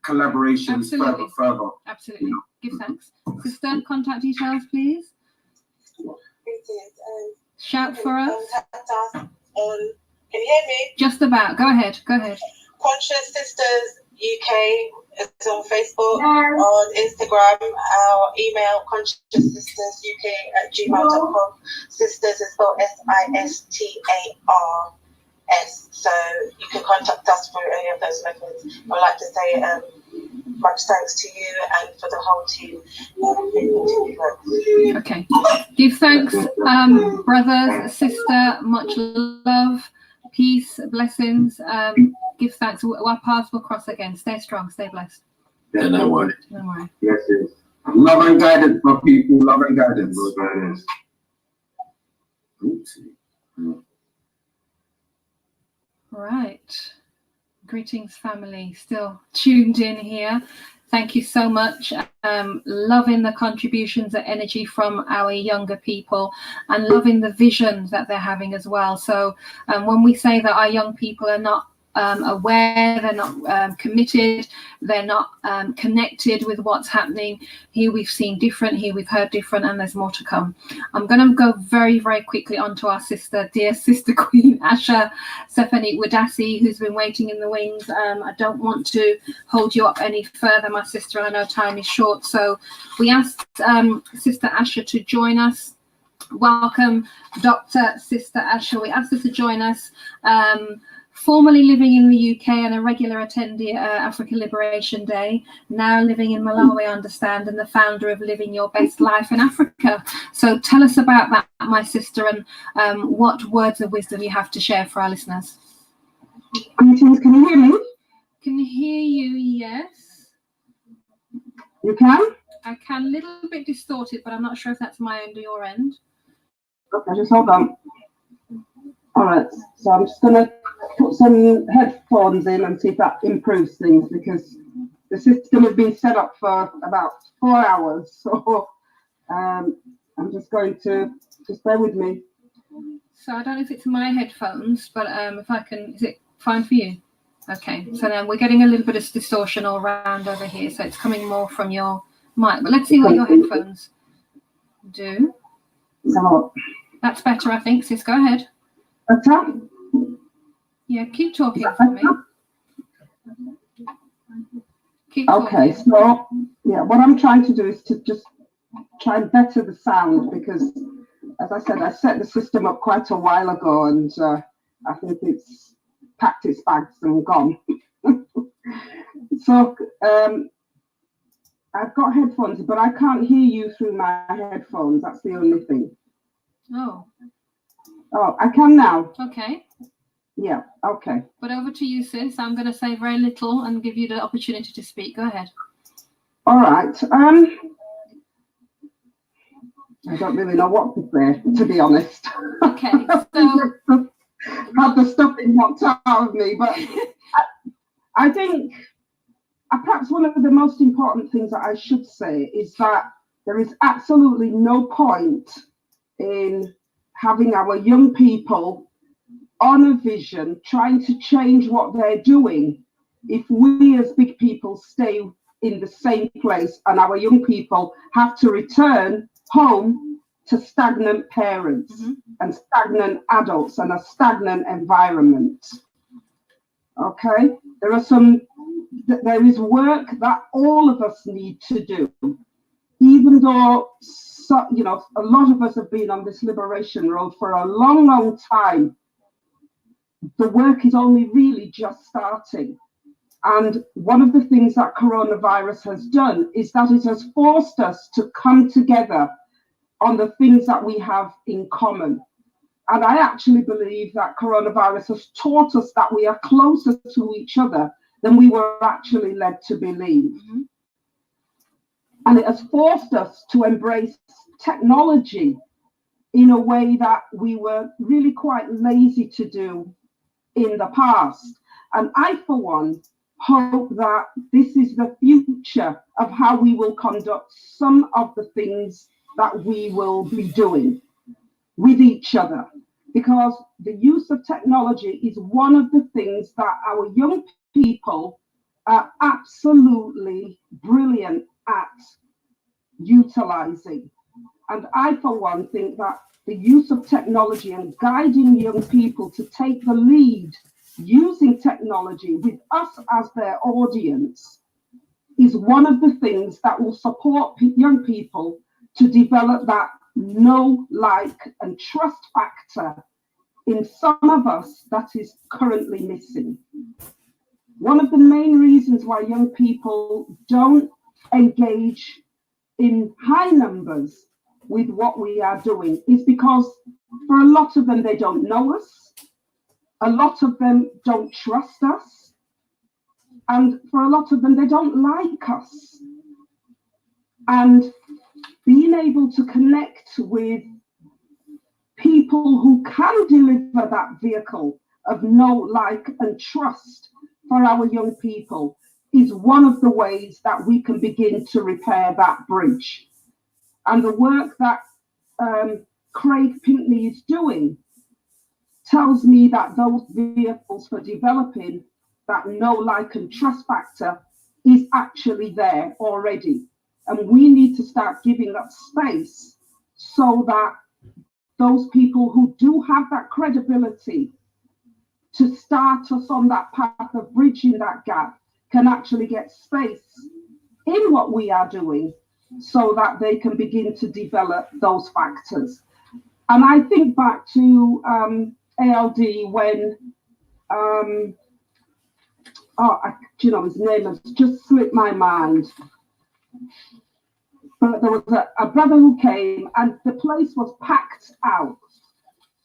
collaborations further. Absolutely. You know? Give thanks. Sister, contact details, please. Shout for us. Can you hear me? Just about. Go ahead. Go ahead. Conscious Sisters UK is on Facebook, on Instagram. Our email conscioussisтерsuk@gmail.com. Sisters is spelled SISTARS. So you can contact us through any of those methods. I'd like to say much thanks to you and for the whole team. Okay. Give thanks, brothers, sister, much love, peace, blessings. Give thanks. Our paths will cross again. Stay strong, stay blessed. Yeah, no worry. No worry. Yes, yes. Love and guidance, my people. Love and guidance. Love and guidance. Right. Greetings, family. Still tuned in here. Thank you so much. Loving the contributions and energy from our younger people and loving the visions that they're having as well. So when we say that our young people are not aware, they're not committed, they're not connected with what's happening. Here we've seen different, here we've heard different, and there's more to come. I'm going to go very, very quickly onto our sister, dear sister Queen Asha Stephanie Wadasi, who's been waiting in the wings. I don't want to hold you up any further, my sister, and I know time is short, so we asked Sister Asha to join us. Welcome, Dr. Sister Asha. We asked her to join us. Formerly living in the UK and a regular attendee at Africa Liberation Day, now living in Malawi, I understand, and the founder of Living Your Best Life in Africa. So tell us about that, my sister, and what words of wisdom you have to share for our listeners. Can you hear me? Can hear you, yes. You can? I can, a little bit distorted, but I'm not sure if that's my end or your end. Okay, just hold on. All right, so I'm just going to put some headphones in and see if that improves things, because the system has been set up for about 4 hours. So I'm just going to, just bear with me. So I don't know if it's my headphones, but if I can, is it fine for you? Okay, so then we're getting a little bit of distortion all around over here, so it's coming more from your mic. But let's see what your headphones do. That's better, I think, sis. Go ahead. Better? Yeah, keep talking for me. Keep okay, talking. so yeah, what I'm trying to do is to just try and better the sound, because as I said, I set the system up quite a while ago, and I think it's packed its bags and gone. So I've got headphones, but I can't hear you through my headphones. That's the only thing. Oh. Oh, I can now. Okay. Yeah, okay. But over to you, sis. I'm going to say very little and give you the opportunity to speak. Go ahead. All right. I don't really know what to say, to be honest. Okay, so had the stuffing knocked out of me, but I think perhaps one of the most important things that I should say is that there is absolutely no point in having our young people on a vision trying to change what they're doing if we as big people stay in the same place and our young people have to return home to stagnant parents and stagnant adults and a stagnant environment. Okay, there is work that all of us need to do, even though a lot of us have been on this liberation road for a long, long time. The work is only really just starting. And one of the things that coronavirus has done is that it has forced us to come together on the things that we have in common. And I actually believe that coronavirus has taught us that we are closer to each other than we were actually led to believe. And it has forced us to embrace technology in a way that we were really quite lazy to do in the past. And I, for one, hope that this is the future of how we will conduct some of the things that we will be doing with each other, because the use of technology is one of the things that our young people are absolutely brilliant at utilizing. And I, for one, think that the use of technology and guiding young people to take the lead using technology with us as their audience is one of the things that will support young people to develop that know, like, and trust factor in some of us that is currently missing. One of the main reasons why young people don't engage in high numbers with what we are doing is because for a lot of them, they don't know us. A lot of them don't trust us. And for a lot of them, they don't like us. And being able to connect with people who can deliver that vehicle of know, like, and trust for our young people is one of the ways that we can begin to repair that bridge. And the work that Craig Pinkney is doing tells me that those vehicles for developing that know, like, and trust factor is actually there already. And we need to start giving up space so that those people who do have that credibility to start us on that path of bridging that gap can actually get space in what we are doing so that they can begin to develop those factors. And I think back to ALD when, you know, his name has just slipped my mind. But there was a brother who came and the place was packed out.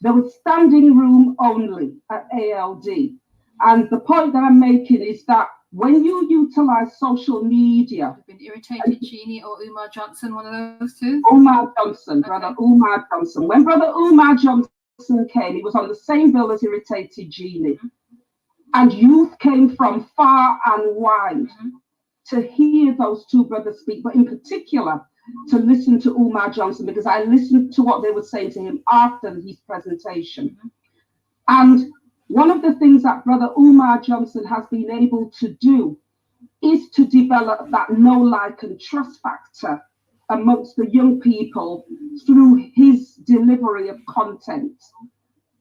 There was standing room only at ALD. And the point that I'm making is that when you utilize social media. Been Irritated Genie or Umar Johnson, one of those two? Umar Johnson, Brother Umar Johnson. When Brother Umar Johnson came, he was on the same bill as Irritated Genie. And youth came from far and wide to hear those two brothers speak, but in particular, to listen to Umar Johnson, because I listened to what they were saying to him after his presentation. And one of the things that Brother Umar Johnson has been able to do is to develop that know, like, and trust factor amongst the young people through his delivery of content.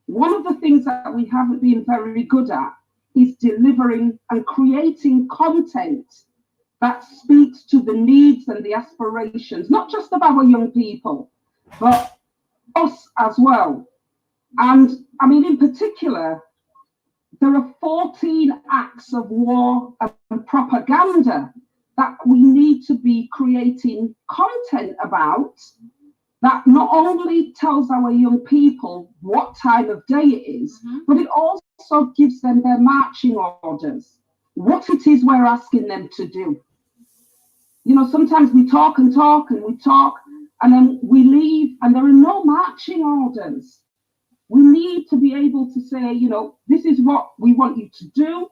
One of the things that we haven't been very good at is delivering and creating content that speaks to the needs and the aspirations, not just of our young people, but us as well. And I mean, in particular, there are 14 acts of war and propaganda that we need to be creating content about that not only tells our young people what time of day it is, but it also gives them their marching orders, what it is we're asking them to do. You know, sometimes we talk and talk and we talk, and then we leave and there are no marching orders. We need to be able to say, you know, this is what we want you to do.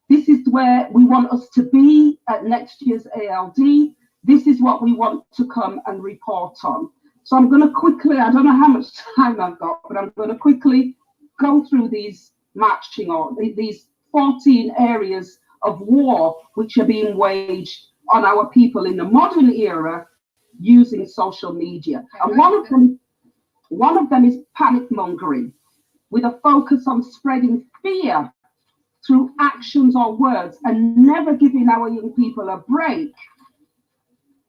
This is where we want us to be at next year's ALD. This is what we want to come and report on. So I'm going to quickly, I don't know how much time I've got, but I'm going to quickly go through these marching orders, these 14 areas of war which are being waged on our people in the modern era using social media. And one of them is panic mongering, with a focus on spreading fear through actions or words and never giving our young people a break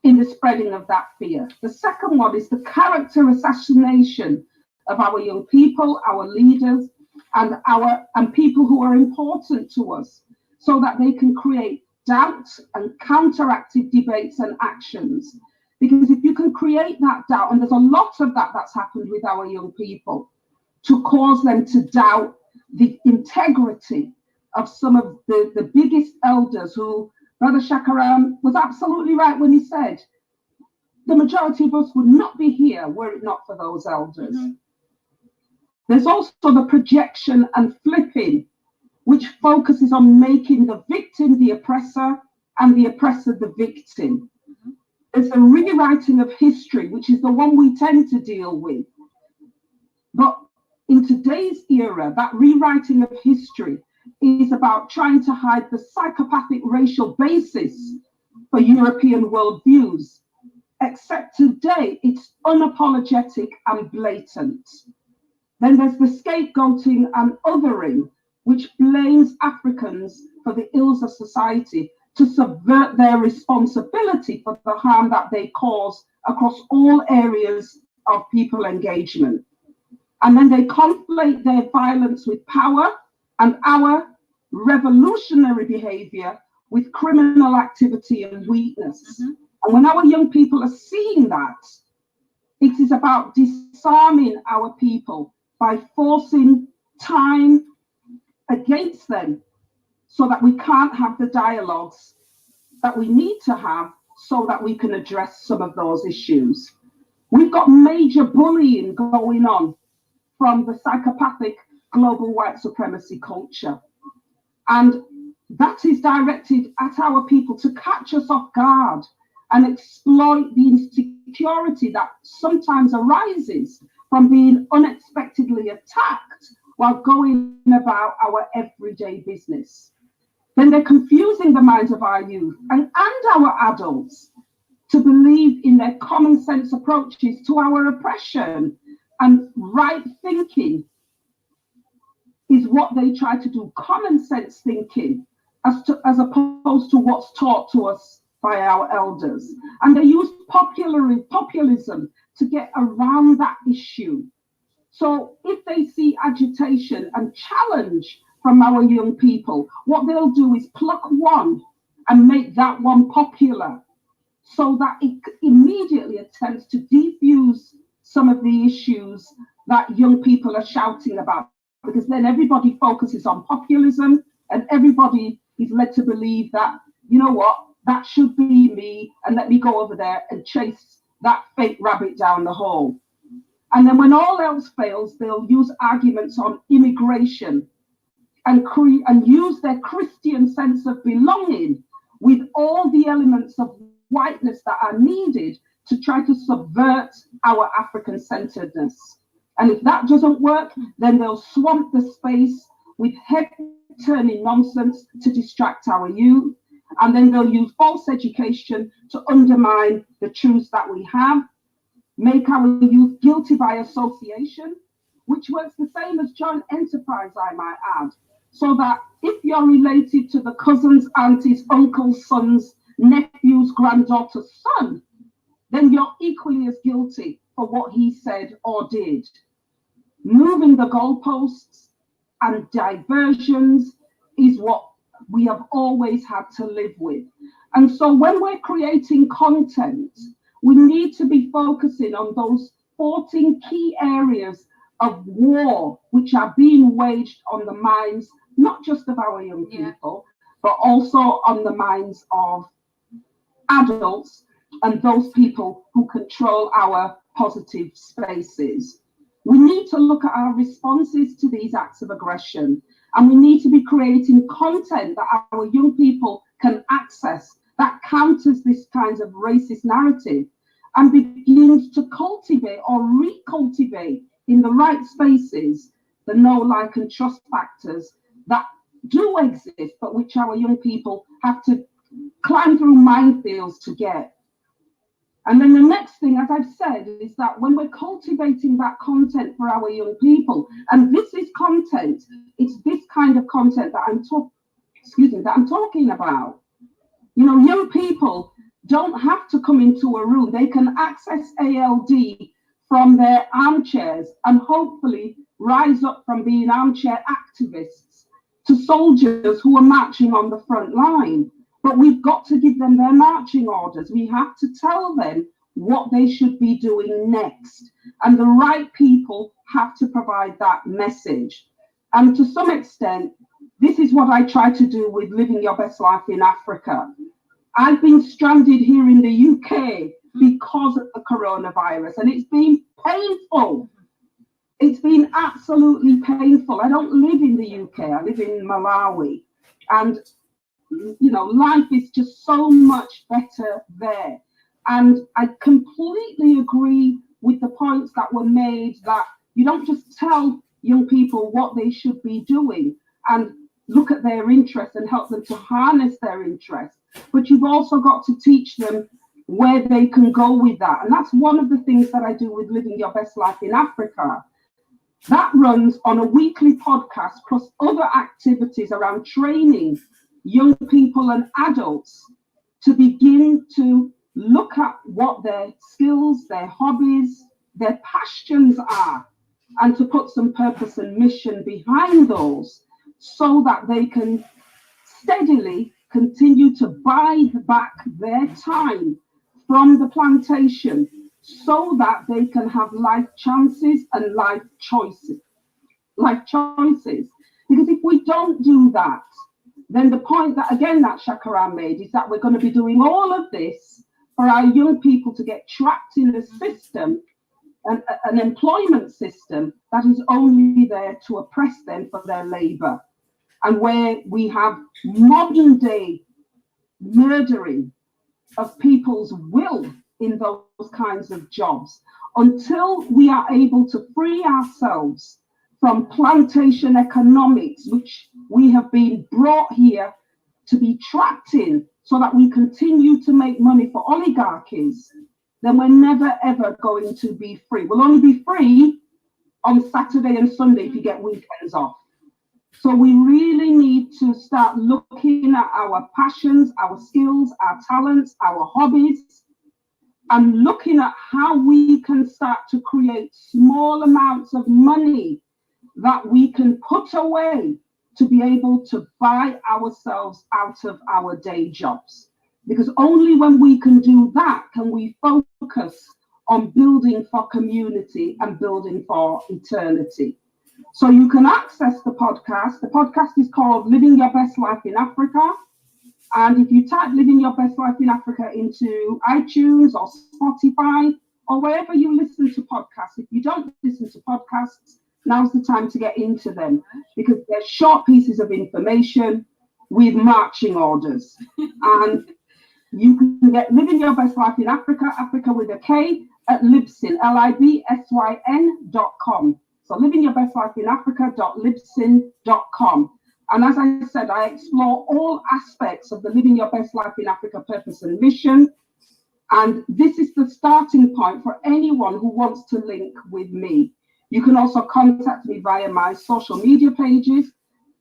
in the spreading of that fear. The second one is the character assassination of our young people, our leaders, and people who are important to us, so that they can create doubt and counteractive debates and actions. Because if you can create that doubt, and there's a lot of that that's happened with our young people, to cause them to doubt the integrity of some of the biggest elders who, Brother Shaka was absolutely right when he said, the majority of us would not be here were it not for those elders. There's also the projection and flipping, which focuses on making the victim the oppressor and the oppressor the victim. There's a rewriting of history, which is the one we tend to deal with. But in today's era, that rewriting of history is about trying to hide the psychopathic racial basis for European worldviews. Except today, it's unapologetic and blatant. Then there's the scapegoating and othering, which blames Africans for the ills of society to subvert their responsibility for the harm that they cause across all areas of people engagement. And then they conflate their violence with power and our revolutionary behavior with criminal activity and weakness. And when our young people are seeing that, it is about disarming our people by forcing time against them, so that we can't have the dialogues that we need to have so that we can address some of those issues. We've got major bullying going on from the psychopathic global white supremacy culture. And that is directed at our people to catch us off guard and exploit the insecurity that sometimes arises from being unexpectedly attacked while going about our everyday business. Then they're confusing the minds of our youth and our adults to believe in their common sense approaches to our oppression, and right thinking is what they try to do, common sense thinking, as opposed to what's taught to us by our elders. And they use populism to get around that issue. So if they see agitation and challenge from our young people, what they'll do is pluck one and make that one popular, so that it immediately attempts to defuse some of the issues that young people are shouting about, because then everybody focuses on populism and everybody is led to believe that, you know what, that should be me, and let me go over there and chase that fake rabbit down the hole. And then when all else fails, they'll use arguments on immigration and use their Christian sense of belonging with all the elements of whiteness that are needed to try to subvert our African-centeredness. And if that doesn't work, then they'll swamp the space with head-turning nonsense to distract our youth. And then they'll use false education to undermine the truths that we have, make our youth guilty by association, which works the same as joint enterprise, I might add. So that if you're related to the cousins, aunties, uncles, sons, nephews, granddaughter's son, then you're equally as guilty for what he said or did. Moving the goalposts and diversions is what we have always had to live with. And so when we're creating content, we need to be focusing on those 14 key areas of war which are being waged on the minds, not just of our young people, but also on the minds of adults and those people who control our positive spaces. We need to look at our responses to these acts of aggression, and we need to be creating content that our young people can access that counters this kind of racist narrative and begins to cultivate or recultivate in the right spaces the know, like, and trust factors that do exist, but which our young people have to climb through minefields to get. And then the next thing, as I've said, is that when we're cultivating that content for our young people, and this is content, it's this kind of content that I'm talking about. You know, young people don't have to come into a room. They can access ALD from their armchairs and hopefully rise up from being armchair activists to soldiers who are marching on the front line. But we've got to give them their marching orders. We have to tell them what they should be doing next. And the right people have to provide that message. And to some extent, this is what I try to do with Living Your Best Life in Africa. I've been stranded here in the UK because of the coronavirus, and it's been painful. It's been absolutely painful. I don't live in the UK, I live in Malawi. And you know, life is just so much better there. And I completely agree with the points that were made that you don't just tell young people what they should be doing and look at their interests and help them to harness their interests, but you've also got to teach them where they can go with that. And that's one of the things that I do with Living Your Best Life in Africa. That runs on a weekly podcast plus other activities around training young people and adults to begin to look at what their skills, their hobbies, their passions are, and to put some purpose and mission behind those so that they can steadily continue to buy back their time from the plantation so that they can have life chances and life choices. Because if we don't do that, then the point that, again, that Shaka made is that we're going to be doing all of this for our young people to get trapped in a system, an employment system that is only there to oppress them for their labor, and where we have modern day murdering of people's will in those kinds of jobs. Until we are able to free ourselves from plantation economics, which we have been brought here to be trapped in so that we continue to make money for oligarchies, then we're never ever going to be free. We'll only be free on Saturday and Sunday if you get weekends off. So we really need to start looking at our passions, our skills, our talents, our hobbies, and looking at how we can start to create small amounts of money that we can put away to be able to buy ourselves out of our day jobs. Because only when we can do that can we focus on building for community and building for eternity. So you can access the podcast. The podcast is called Living Your Best Life in Africa. And if you type Living Your Best Life in Africa into iTunes or Spotify or wherever you listen to podcasts, if you don't listen to podcasts, now's the time to get into them, because they're short pieces of information with marching orders. And you can get Living Your Best Life in Africa, Africa with a K, at Libsyn, LIBSYN.com. So Living Your Best Life in Africa.libsyn.com. And as I said, I explore all aspects of the Living Your Best Life in Africa purpose and mission. And this is the starting point for anyone who wants to link with me. You can also contact me via my social media pages.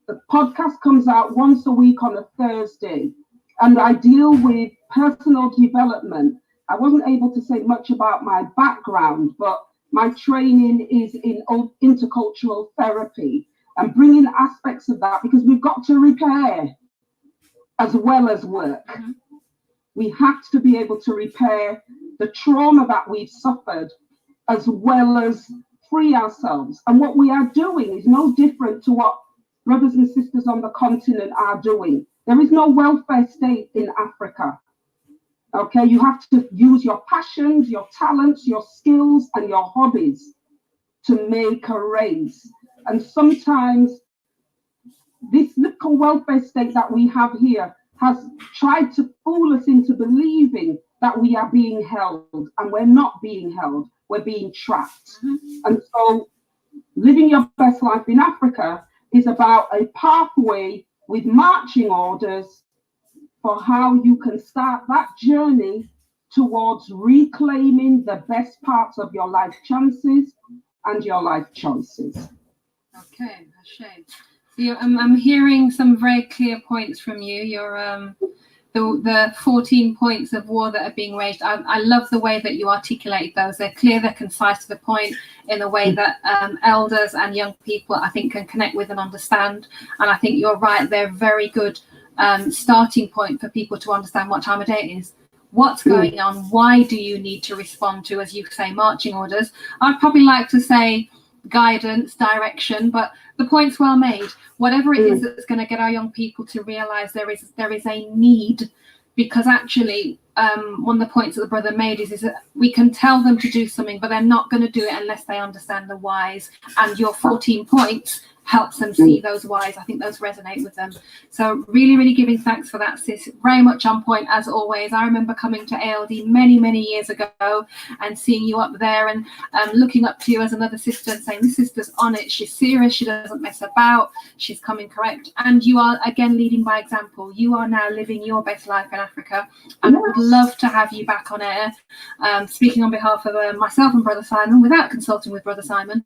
The podcast comes out once a week on a Thursday, and I deal with personal development. I wasn't able to say much about my background, but my training is in intercultural therapy and bringing aspects of that, because we've got to repair as well as work. Mm-hmm. We have to be able to repair the trauma that we've suffered as well as free ourselves. And what we are doing is no different to what brothers and sisters on the continent are doing. There is no welfare state in Africa. Okay, you have to use your passions, your talents, your skills, and your hobbies to make a raise. And sometimes this little welfare state that we have here has tried to fool us into believing that we are being held, and we're not being held, we're being trapped. Mm-hmm. And so Living Your Best Life in Africa is about a pathway with marching orders for how you can start that journey towards reclaiming the best parts of your life chances and your life choices. Okay, Ashay. So I'm hearing some very clear points from you. Your the 14 points of war that are being raised. I love the way that you articulate those. They're clear, they're concise to the point, in a way that elders and young people, I think, can connect with and understand. And I think you're right, they're very good starting point for people to understand what time of day it is. What's going on? Why do you need to respond to, as you say, marching orders? I'd probably like to say guidance, direction, but the point's well made. Whatever it is that's going to get our young people to realize there is a need, because actually one of the points that the brother made is that we can tell them to do something, but they're not going to do it unless they understand the whys, and your 14 points helps them see those whys. I think those resonate with them. So really, really giving thanks for that, sis. Very much on point as always. I remember coming to ALD many, many years ago and seeing you up there and looking up to you as another sister and saying, this sister's on it. She's serious. She doesn't mess about. She's coming correct. And you are, again, leading by example. You are now living your best life in Africa. And I would love to have you back on air, speaking on behalf of myself and Brother Simon, without consulting with Brother Simon,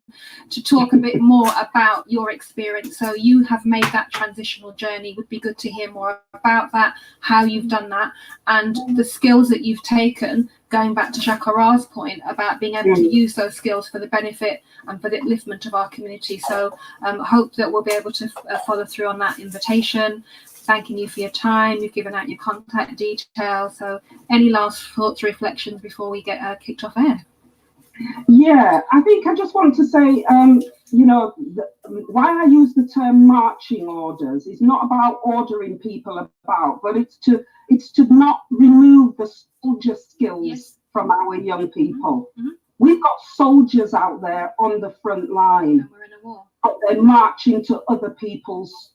to talk a bit more about your experience. So you have made that transitional journey. It would be good to hear more about that, how you've done that, and the skills that you've taken, going back to Shakara's point about being able to use those skills for the benefit and for the upliftment of our community. So hope that we'll be able to follow through on that invitation. Thanking you for your time. You've given out your contact details. So any last thoughts, reflections before we get kicked off air? Yeah, I think I just want to say, you know, why I use the term marching orders is not about ordering people about, but it's to not remove the soldier skills from our young people. We've got soldiers out there on the front line, but they're marching to other people's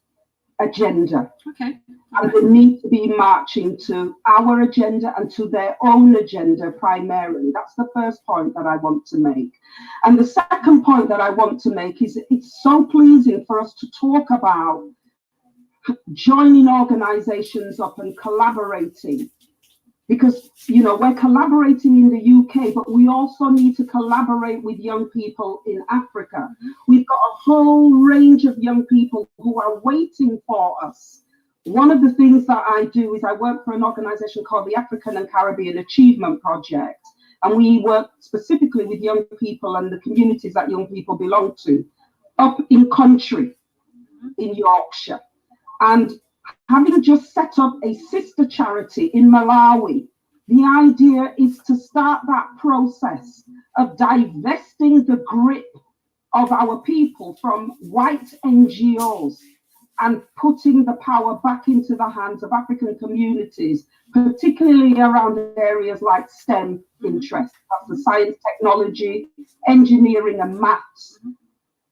agenda. Okay. And they need to be marching to our agenda and to their own agenda primarily. That's the first point that I want to make. And the second point that I want to make is it's so pleasing for us to talk about joining organizations up and collaborating. Because, you know, we're collaborating in the UK, but we also need to collaborate with young people in Africa. We've got a whole range of young people who are waiting for us. One of the things that I do is I work for an organization called the African and Caribbean Achievement Project. And we work specifically with young people and the communities that young people belong to up in country in Yorkshire. And having just set up a sister charity in Malawi, the idea is to start that process of divesting the grip of our people from white NGOs and putting the power back into the hands of African communities, particularly around areas like STEM interest, that's the science, technology, engineering and maths.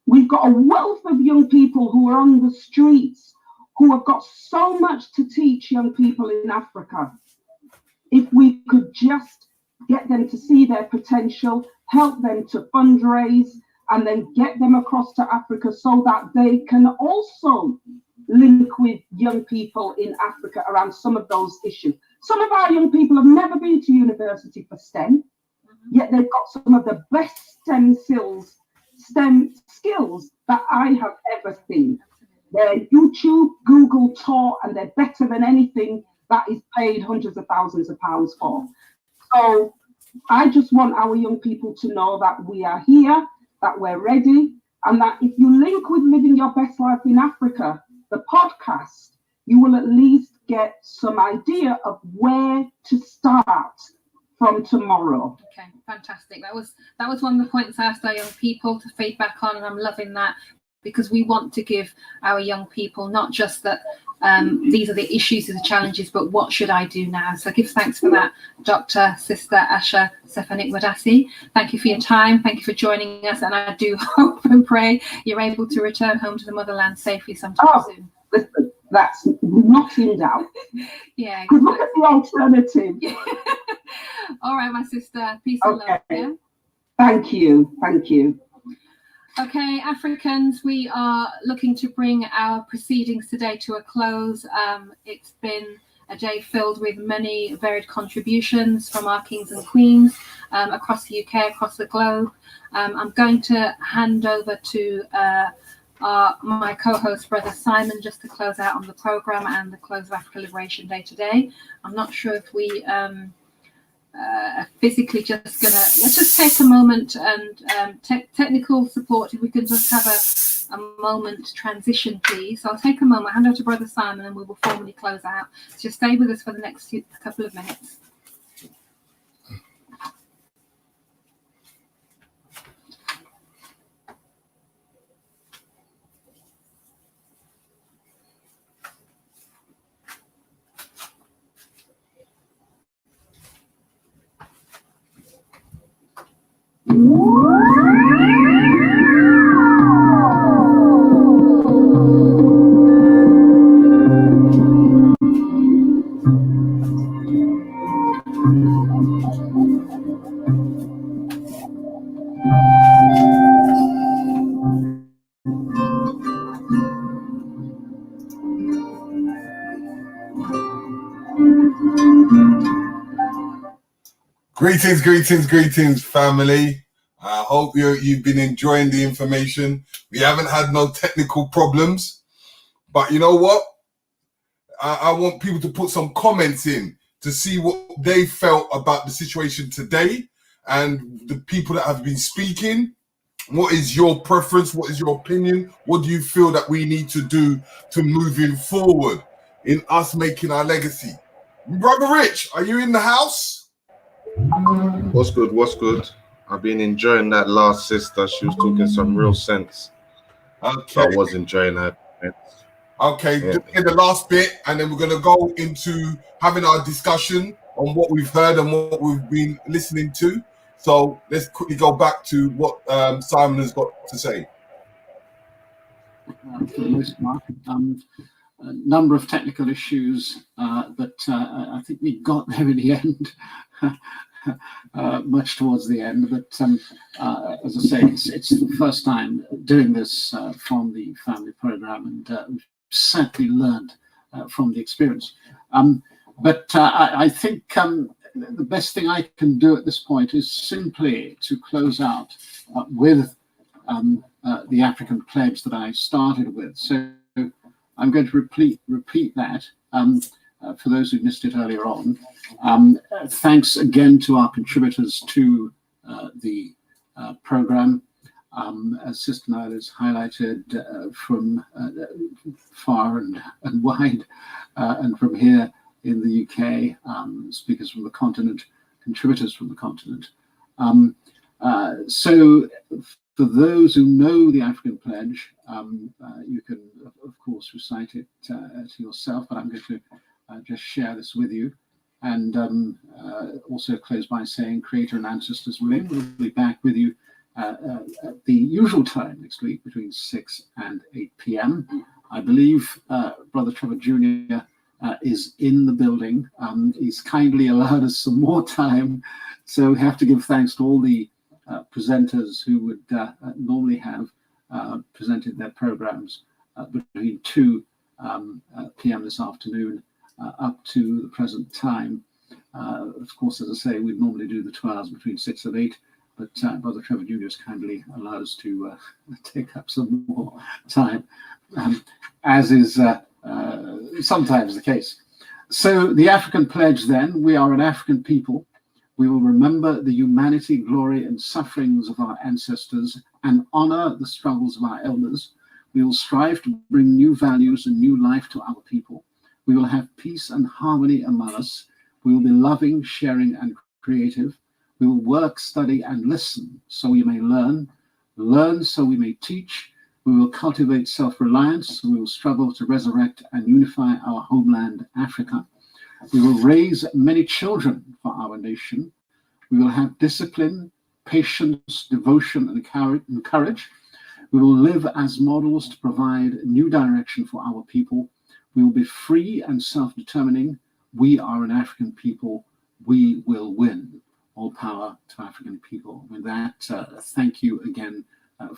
We've got a wealth of young people who are on the streets who have got so much to teach young people in Africa. If we could just get them to see their potential, help them to fundraise, and then get them across to Africa so that they can also link with young people in Africa around some of those issues. Some of our young people have never been to university for STEM, yet they've got some of the best STEM skills that I have ever seen. They're YouTube, Google taught, and they're better than anything that is paid hundreds of thousands of pounds for. So I just want our young people to know that we are here, that we're ready, and that if you link with Living Your Best Life in Africa, the podcast, you will at least get some idea of where to start from tomorrow. Okay, fantastic. That was one of the points I asked our young people to feedback on, and I'm loving that, because we want to give our young people not just that these are the issues, these are the challenges, but what should I do now? So give thanks for that, Dr. Sister Asha Stefanik Wadasi. Thank you for your time. Thank you for joining us. And I do hope and pray you're able to return home to the motherland safely sometime soon. Listen, that's not in doubt. Yeah. Because look at the alternative. All right, my sister. Peace and love. Yeah? Thank you. Thank you. Okay, Africans, we are looking to bring our proceedings today to a close. It's been a day filled with many varied contributions from our kings and queens across the UK, across the globe. I'm going to hand over to my co-host, Brother Simon, just to close out on the programme and the close of Africa Liberation Day today. I'm not sure if we physically let's just take a moment and technical support, if we can just have a moment transition, please. So I'll take a moment, hand over to Brother Simon, and we will formally close out. So just stay with us for the next couple of minutes. Greetings, family. I hope you've been enjoying the information. We haven't had no technical problems, but you know what? I want people to put some comments in to see what they felt about the situation today and the people that have been speaking. What is your preference? What is your opinion? What do you feel that we need to do to moving forward in us making our legacy? Brother Rich, are you in the house? What's good? What's good? I've been enjoying that last sister. She was talking some real sense. Okay. So I was enjoying her. Okay, Yeah. just in the last bit, and then we're going to go into having our discussion on what we've heard and what we've been listening to. So let's quickly go back to what Simon has got to say. For the most part, number of technical issues, but I think we got there in the end, much towards the end. But as I say, it's the first time doing this from the family program, and we've certainly learned from the experience. But I think the best thing I can do at this point is simply to close out with the African pledge that I started with. So I'm going to repeat that for those who missed it earlier on. Thanks again to our contributors to the program. As Sister Nyla has highlighted from far and wide, and from here in the UK, speakers from the continent, contributors from the continent. So for those who know the African Pledge, you can, of course, recite it to yourself, but I'm going to just share this with you. And also close by saying, Creator and Ancestors willing, we'll be back with you at the usual time next week between 6 and 8 p.m. I believe Brother Trevor Jr. Is in the building. He's kindly allowed us some more time, so we have to give thanks to all the presenters who would normally have presented their programs between 2 p.m. this afternoon up to the present time. Of course, as I say, we'd normally do the 2 hours between 6 and 8, but Brother Trevor Jr. has kindly allowed us to take up some more time, as is sometimes the case. So the African Pledge then, we are an African people. We will remember the humanity, glory, and sufferings of our ancestors and honor the struggles of our elders. We will strive to bring new values and new life to our people. We will have peace and harmony among us. We will be loving, sharing, and creative. We will work, study, and listen so we may learn, learn so we may teach. We will cultivate self-reliance. We will struggle to resurrect and unify our homeland, Africa. We will raise many children for our nation. We will have discipline, patience, devotion, and courage. We will live as models to provide new direction for our people. We will be free and self-determining. We are an African people. We will win. All power to African people. With that, thank you again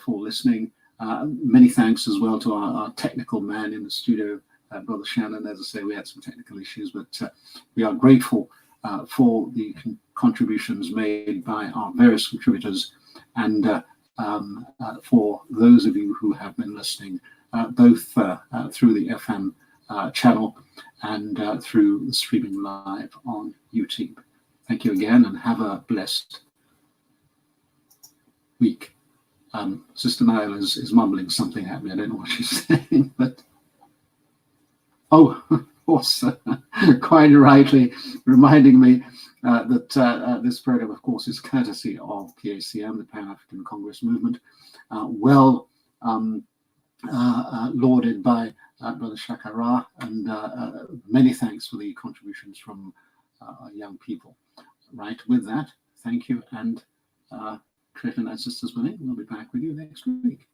for listening. Many thanks as well to our technical man in the studio, Brother Shannon. As I say, we had some technical issues, but we are grateful for the contributions made by our various contributors, and for those of you who have been listening, both through the FM channel and through the streaming live on YouTube. Thank you again, and have a blessed week. Sister Nyla is mumbling something at me. I don't know what she's saying, but oh, of course, quite rightly reminding me that this program, of course, is courtesy of PACM, the Pan-African Congress Movement, well lauded by Brother Shaka, and many thanks for the contributions from our young people. Right, with that, thank you, and Creator and Ancestors willing, we'll be back with you next week.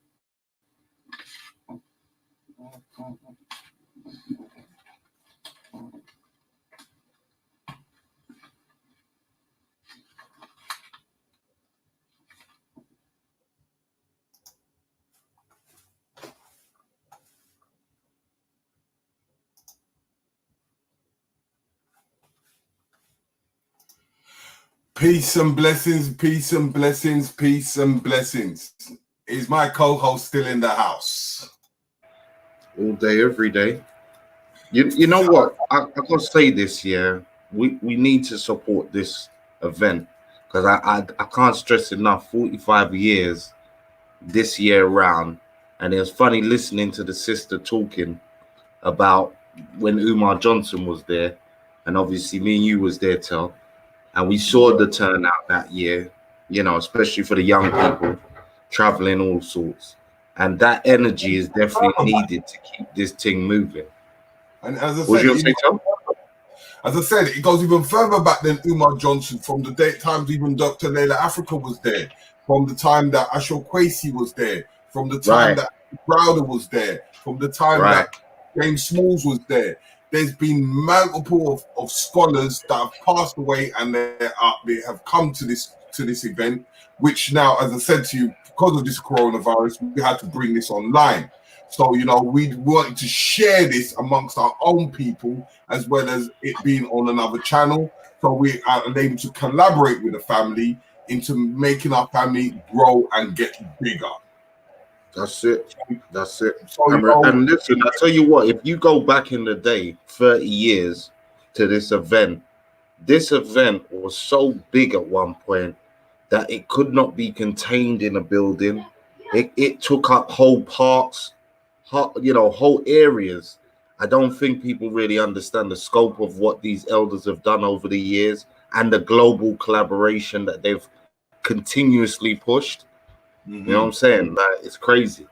Peace and blessings, peace and blessings, peace and blessings. Is my co-host still in the house? All day, every day. You know what? I got to say this, yeah. We need to support this event, because I can't stress enough, 45 years this year round. And it was funny listening to the sister talking about when Umar Johnson was there, and obviously me and you was there, Tel. And we saw the turnout that year, you know, especially for the young people traveling all sorts. And that energy is definitely needed to keep this thing moving. And as I What said, you say, Tom? As I said, it goes even further back than Umar Johnson, from the times even Dr. Layla Africa was there, from the time that Ashok Kwesi was there, from the time that Browder was there, from the time that James Smalls was there. There's been multiple of scholars that have passed away, and they have come to this event, which now, as I said to you, because of this coronavirus, we had to bring this online. So, you know, we wanted to share this amongst our own people, as well as it being on another channel. So we are able to collaborate with the family into making our family grow and get bigger. That's it. That's it. So, and listen, I tell you what, if you go back in the day, 30 years to this event was so big at one point that it could not be contained in a building. It took up whole parks, whole areas. I don't think people really understand the scope of what these elders have done over the years and the global collaboration that they've continuously pushed. You know what I'm saying? Like, it's crazy.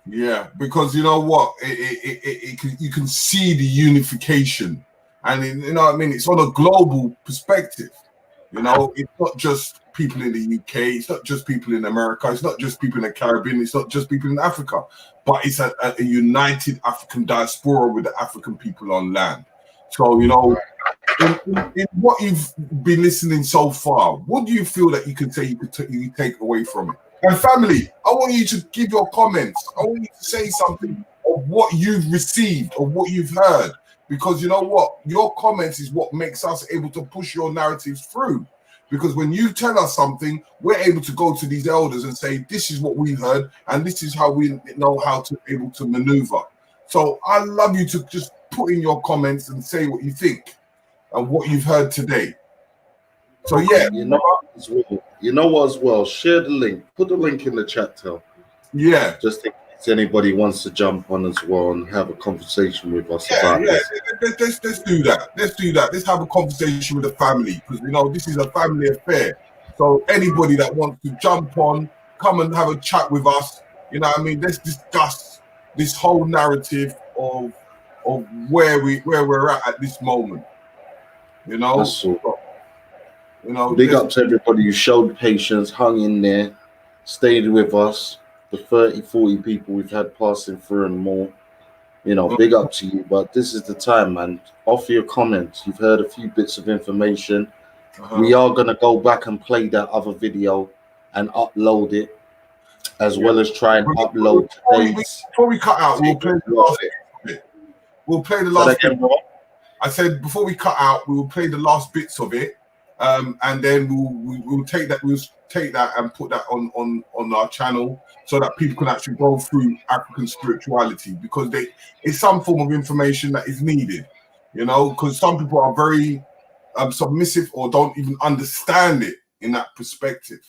Yeah, because you know what, you can see the unification, and you know what I mean. It's on a global perspective. You know, it's not just people in the UK. It's not just people in America. It's not just people in the Caribbean. It's not just people in Africa. But it's a united African diaspora with the African people on land. So, you know, in what you've been listening so far, what do you feel that you could say you take away from it? And family, I want you to give your comments. I want you to say something of what you've received, or what you've heard. Because you know what? Your comments is what makes us able to push your narratives through. Because when you tell us something, we're able to go to these elders and say, this is what we heard, and this is how we know how to able to maneuver. So I love you to just put in your comments and say what you think and what you've heard today. So yeah, you know what as well, share the link, put the link in the chat, Tel. Yeah, just in case anybody wants to jump on as well and have a conversation with us about this. Let's do that. Let's have a conversation with the family, because you know this is a family affair. So anybody that wants to jump on, come and have a chat with us. You know what I mean? Let's discuss this whole narrative of where we're at this moment. You know, that's all. You know, big up to everybody who showed patience, hung in there, stayed with us. The 30-40 people we've had passing through and more, you know, big up to you. But this is the time, man. Offer your comments. You've heard a few bits of information. We are going to go back and play that other video and upload it, as well as try and upload today's. Before we cut out, we'll play the last bit. We'll play the last bit. I said before we cut out, we will play the last bits of it, and then we'll take that. We'll take that and put that on our channel, so that people can actually go through African spirituality, because it's some form of information that is needed, you know, because some people are very submissive or don't even understand it in that perspective.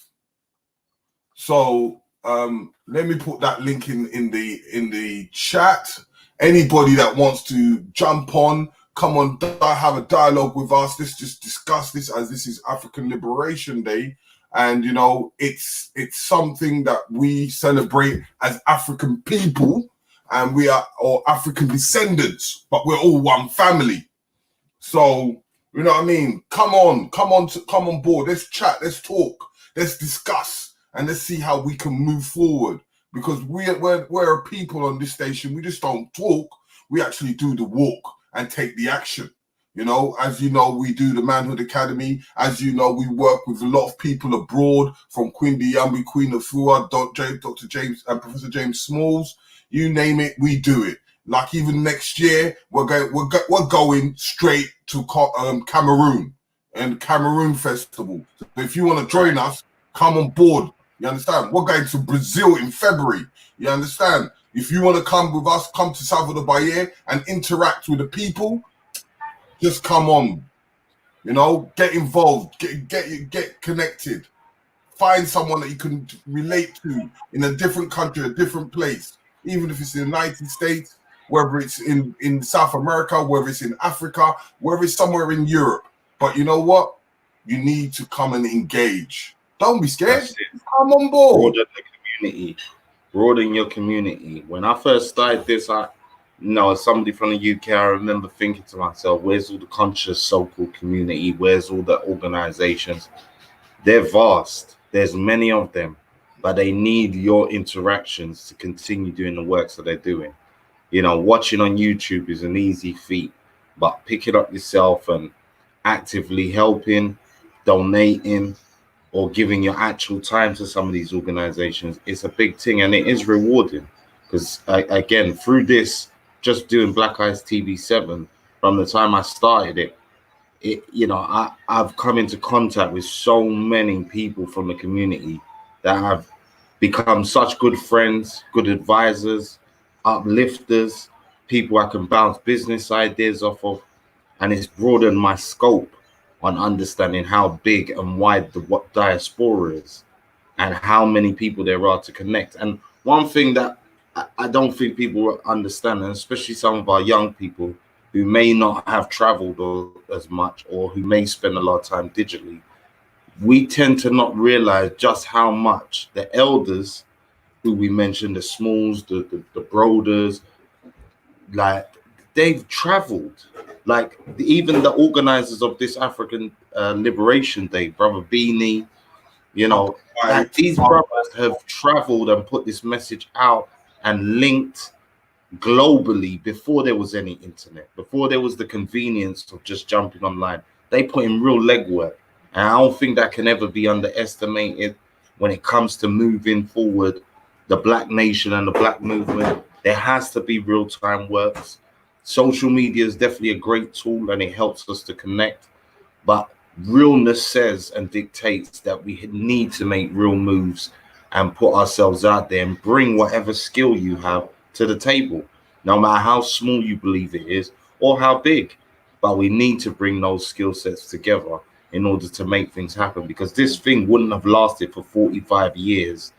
So let me put that link in the chat. Anybody that wants to jump on, come on, have a dialogue with us. Let's just discuss this, as this is African Liberation Day. And, you know, it's something that we celebrate as African people, and we are all African descendants, but we're all one family. So, you know what I mean? Come on board. Let's chat, let's talk, let's discuss, and let's see how we can move forward. Because we're a people on this station. We just don't talk. We actually do the walk and take the action. You know, as you know, we do the Manhood Academy. As you know, we work with a lot of people abroad, from Queen Diyambi, Queen Afua, Dr. James and Professor James Smalls. You name it, we do it. Like even next year, we're going straight to Cameroon and Cameroon Festival. So if you want to join us, come on board. You understand? We're going to Brazil in February. You understand? If you want to come with us, come to Salvador Bahia and interact with the people. Just come on, you know, get involved, get connected, find someone that you can relate to in a different country, a different place, even if it's in the United States, whether it's in South America, whether it's in Africa, whether it's somewhere in Europe. But you know what? You need to come and engage. Don't be scared. Come on board. Broaden the community. Broaden your community. When I first started this, as somebody from the UK, I remember thinking to myself, where's all the conscious so-called community? Where's all the organizations? They're vast. There's many of them, but they need your interactions to continue doing the work that they're doing. You know, watching on YouTube is an easy feat, but pick it up yourself and actively helping, donating, or giving your actual time to some of these organizations, it's a big thing, and it is rewarding. Because again, through this, just doing BLACKICETV7, from the time I started it, you know, I've come into contact with so many people from the community that have become such good friends, good advisors, uplifters, people I can bounce business ideas off of, and it's broadened my scope on understanding how big and wide the what diaspora is and how many people there are to connect. And one thing that I don't think people understand, and especially some of our young people who may not have traveled or as much, or who may spend a lot of time digitally, we tend to not realize just how much the elders who we mentioned, the Smalls, the Broders, like they've traveled. Like even the organizers of this African Liberation Day, Brother Beanie, you know, like these brothers have traveled and put this message out and linked globally before there was any internet, before there was the convenience of just jumping online. They put in real legwork, and I don't think that can ever be underestimated when it comes to moving forward the Black nation and the Black movement. There has to be real-time works. Social media is definitely a great tool and it helps us to connect, but realness says and dictates that we need to make real moves and put ourselves out there and bring whatever skill you have to the table, no matter how small you believe it is or how big. But we need to bring those skill sets together in order to make things happen, because this thing wouldn't have lasted for 45 years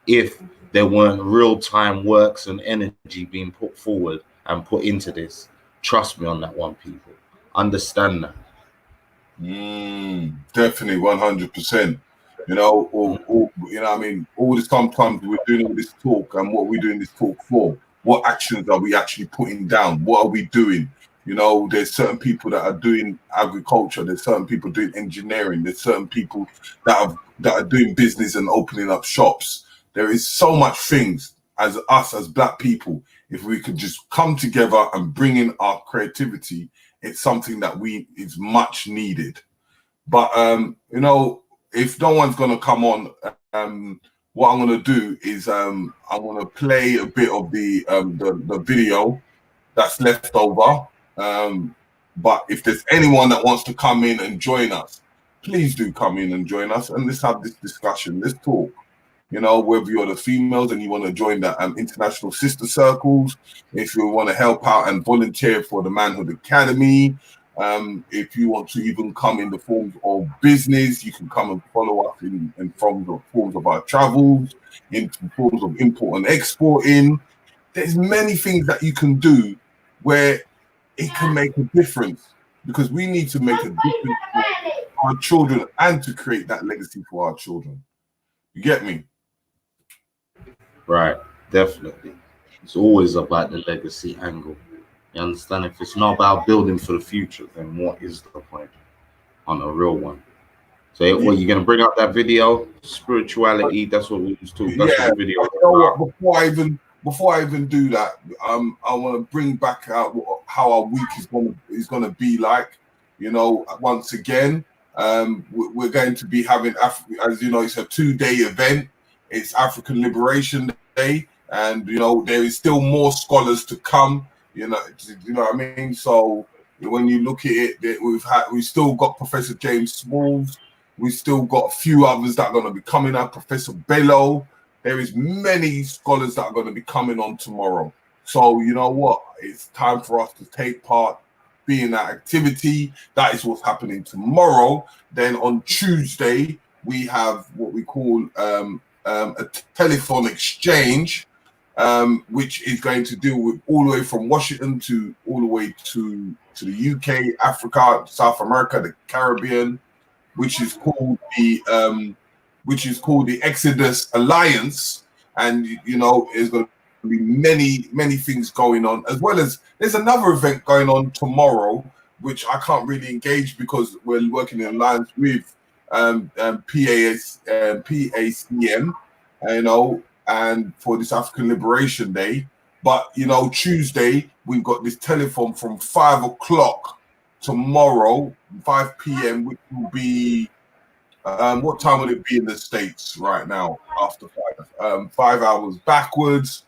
if there weren't real-time works and energy being put forward and put into this. Trust me on that one, people. Understand that. Definitely, 100%. You know, you know, I mean, all this sometimes we're doing all this talk, and what we're doing this talk for. What actions are we actually putting down? What are we doing? You know, there's certain people that are doing agriculture. There's certain people doing engineering. There's certain people that are doing business and opening up shops. There is so much things as us as Black people. If we could just come together and bring in our creativity, it's something that is much needed. But you know, if no one's gonna come on, what I'm gonna do is I'm gonna play a bit of the video that's left over. But if there's anyone that wants to come in and join us, please do come in and join us, and let's have this discussion. Let's talk. You know, whether you're the females and you want to join the international sister circles, if you want to help out and volunteer for the Manhood Academy, if you want to even come in the forms of business, you can come and follow us in forms of our travels, in forms of import and exporting. There's many things that you can do where it can make a difference, because we need to make a difference for our children and to create that legacy for our children. You get me? Right, definitely. It's always about the legacy angle. You understand? If it's not about building for the future, then what is the point on a real one? So, what you're gonna bring up that video, spirituality? That's what we was talking. That's what the video. You know what? Before I even do that, I want to bring back out how our week is gonna be like. You know, once again, we're going to be having, as you know, it's a 2-day event. It's African Liberation Day, and you know there is still more scholars to come. You know what I mean. So when you look at it, we've still got Professor James Smalls. We've still got a few others that are going to be coming up. Professor Bello. There is many scholars that are going to be coming on tomorrow. So you know what? It's time for us to take part, be in that activity. That is what's happening tomorrow. Then on Tuesday we have what we call a telephone exchange, which is going to deal with all the way from Washington to all the way to the UK, Africa, South America, the Caribbean, which is called the Exodus Alliance. And you know, there's going to be many things going on, as well as there's another event going on tomorrow, which I can't really engage because we're working in alliance with PACM, you know, and for this African Liberation Day. But you know, Tuesday we've got this telethon from 5 o'clock tomorrow, 5 p.m., which will be what time would it be in the States right now after 5? 5 hours backwards.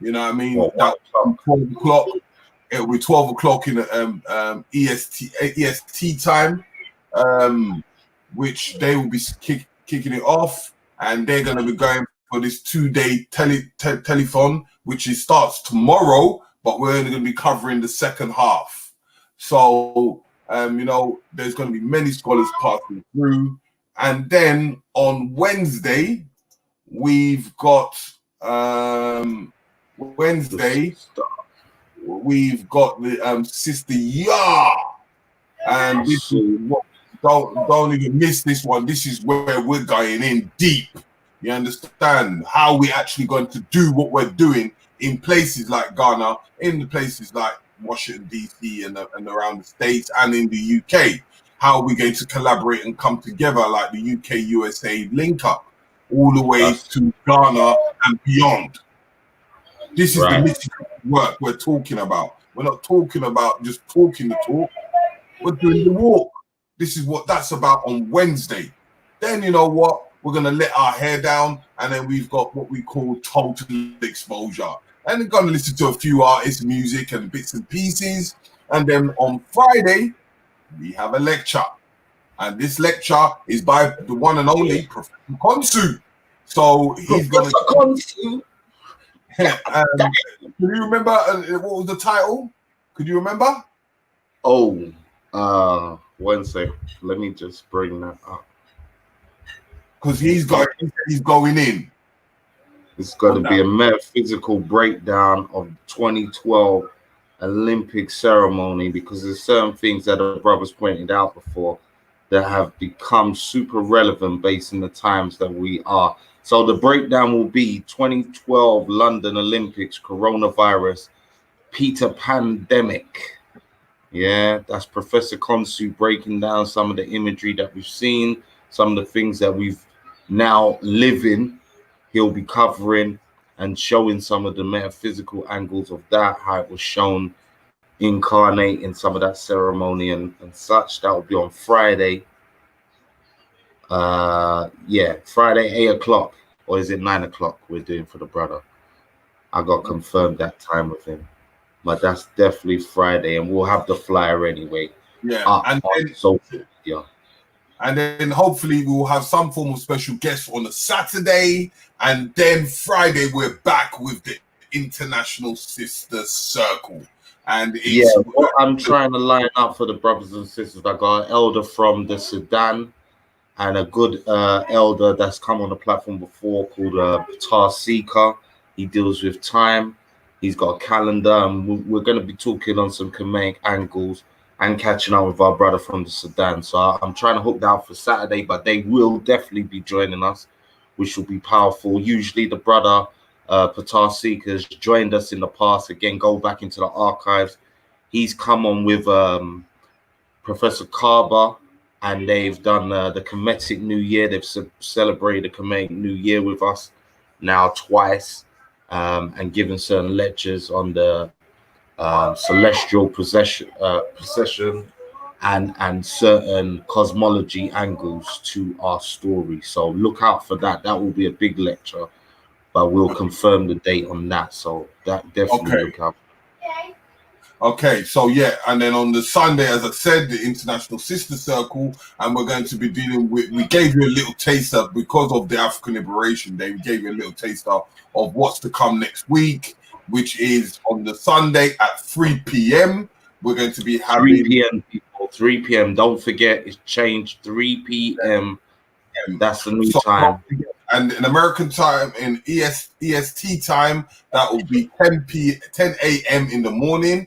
You know what I mean? That 12 o'clock. It'll be 12 o'clock in EST time, which they will be kicking it off, and they're going to be going for this 2-day telethon, which starts tomorrow, but we're only going to be covering the second half. So, you know, there's going to be many scholars passing through, and then on Wednesday we've got we've got the Sister Ya, and this is what, don't even miss this one. This is where we're going in deep. You understand how we actually going to do what we're doing in places like Ghana, in the places like Washington DC and around the States and in the UK. How are we going to collaborate and come together like the UK USA link up all the way to Ghana and beyond? This is the mythical work we're talking about. We're not talking about just talking the talk. We're doing the walk. This is what that's about on Wednesday. Then you know what? We're going to let our hair down, and then we've got what we call total exposure. And we're going to listen to a few artists, music, and bits and pieces. And then on Friday, we have a lecture. And this lecture is by the one and only Professor Konsu. So he's going to... Can you remember what was the title? Could you remember? Oh, 1 sec. Let me just bring that up. Because he's going in. It's going to be a metaphysical breakdown of 2012 Olympic ceremony, because there's certain things that the brothers pointed out before that have become super relevant based on the times that we are. So the breakdown will be 2012 London Olympics, coronavirus, Peter pandemic. Yeah, that's Professor Konsu breaking down some of the imagery that we've seen, some of the things that we've now living. He'll be covering and showing some of the metaphysical angles of that, how it was shown incarnate in some of that ceremony and such. That will be on Friday. Yeah, Friday 8 o'clock, or is it 9 o'clock we're doing for the brother? I got confirmed that time with him, but that's definitely Friday, and we'll have the flyer anyway. Yeah, and then hopefully we'll have some form of special guest on a Saturday, and then Friday we're back with the International Sister Circle. And it's, what I'm trying to line up for the brothers and sisters. I got an elder from the Sudan and a good elder that's come on the platform before called Tarsika. He deals with time. He's got a calendar, and we're going to be talking on some comedic angles and catching up with our brother from the Sudan. So I'm trying to hook that out for Saturday, but they will definitely be joining us, which will be powerful. Usually the brother Tarsika has joined us in the past. Again, go back into the archives. He's come on with Professor Kaba, and they've done the Kemetic New Year. They've celebrated the Kemetic New Year with us now twice, and given certain lectures on the celestial procession and certain cosmology angles to our story. So look out for that. That will be a big lecture, but we'll confirm the date on that. So that definitely look out. Okay, so yeah, and then on the Sunday, as I said, the International Sister Circle, and we're going to be dealing with, we gave you a little taster because of the African Liberation Day, we gave you a little taster of what's to come next week, which is on the Sunday at 3 p.m. We're going to be having 3 p.m. people, 3 p.m. Don't forget, it's changed 3 p.m. That's the new time. And in American time, in EST time, that will be 10 a.m. in the morning.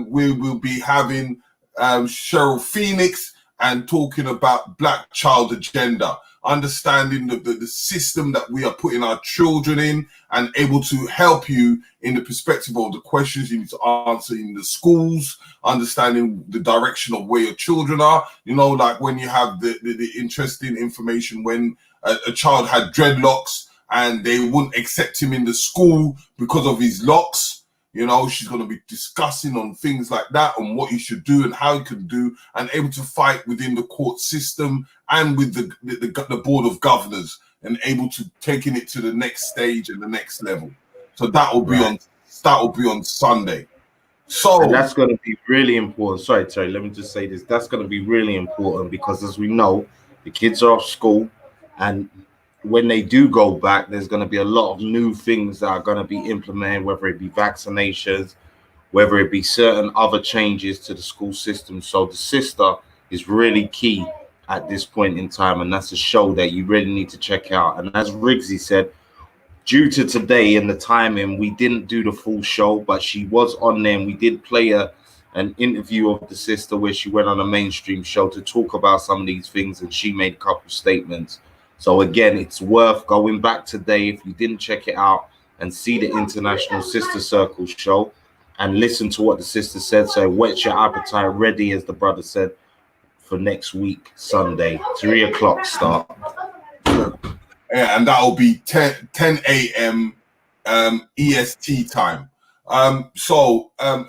We will be having Cheryl Phoenix and talking about Black Child Agenda, understanding the system that we are putting our children in, and able to help you in the perspective of the questions you need to answer in the schools, understanding the direction of where your children are. You know, like when you have the interesting information when a child had dreadlocks and they wouldn't accept him in the school because of his locks. You know, she's going to be discussing on things like that, on what he should do and how he can do, and able to fight within the court system and with the board of governors, and able to taking it to the next stage and the next level. So that will be on Sunday. So and that's going to be really important. Sorry, let me just say this. That's going to be really important because, as we know, the kids are off school, and when they do go back, there's going to be a lot of new things that are going to be implemented, whether it be vaccinations, whether it be certain other changes to the school system. So the sister is really key at this point in time, and that's a show that you really need to check out. And as Riggsy said, due to today and the timing, we didn't do the full show, but she was on there, and we did play an interview of the sister where she went on a mainstream show to talk about some of these things, and she made a couple of statements. So again, it's worth going back today if you didn't check it out and see the International Sister Circle show and listen to what the sister said. So whet your appetite, ready, as the brother said, for next week, Sunday, 3 o'clock start. Yeah, and that will be 10 a.m. EST time.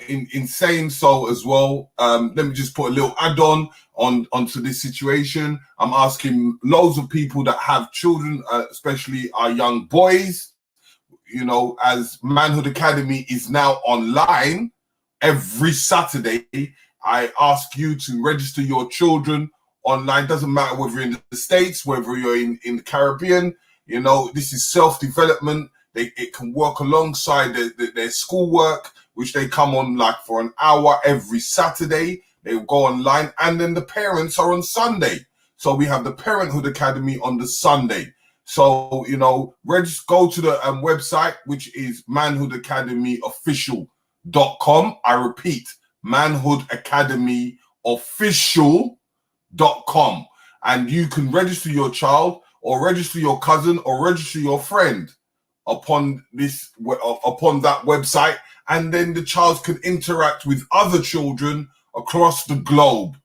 In saying so as well, let me just put a little add-on onto this situation. I'm asking loads of people that have children, especially our young boys, you know, as Manhood Academy is now online every Saturday, I ask you to register your children online. Doesn't matter whether you're in the States, whether you're in the Caribbean, you know, this is self-development. It can work alongside their schoolwork, which they come on like for an hour every Saturday. They will go online, and then the parents are on Sunday. So we have the Parenthood Academy on the Sunday. So, you know, go to the website, which is manhoodacademyofficial.com. I repeat, manhoodacademyofficial.com. And you can register your child or register your cousin or register your friend upon that website, and then the child can interact with other children across the globe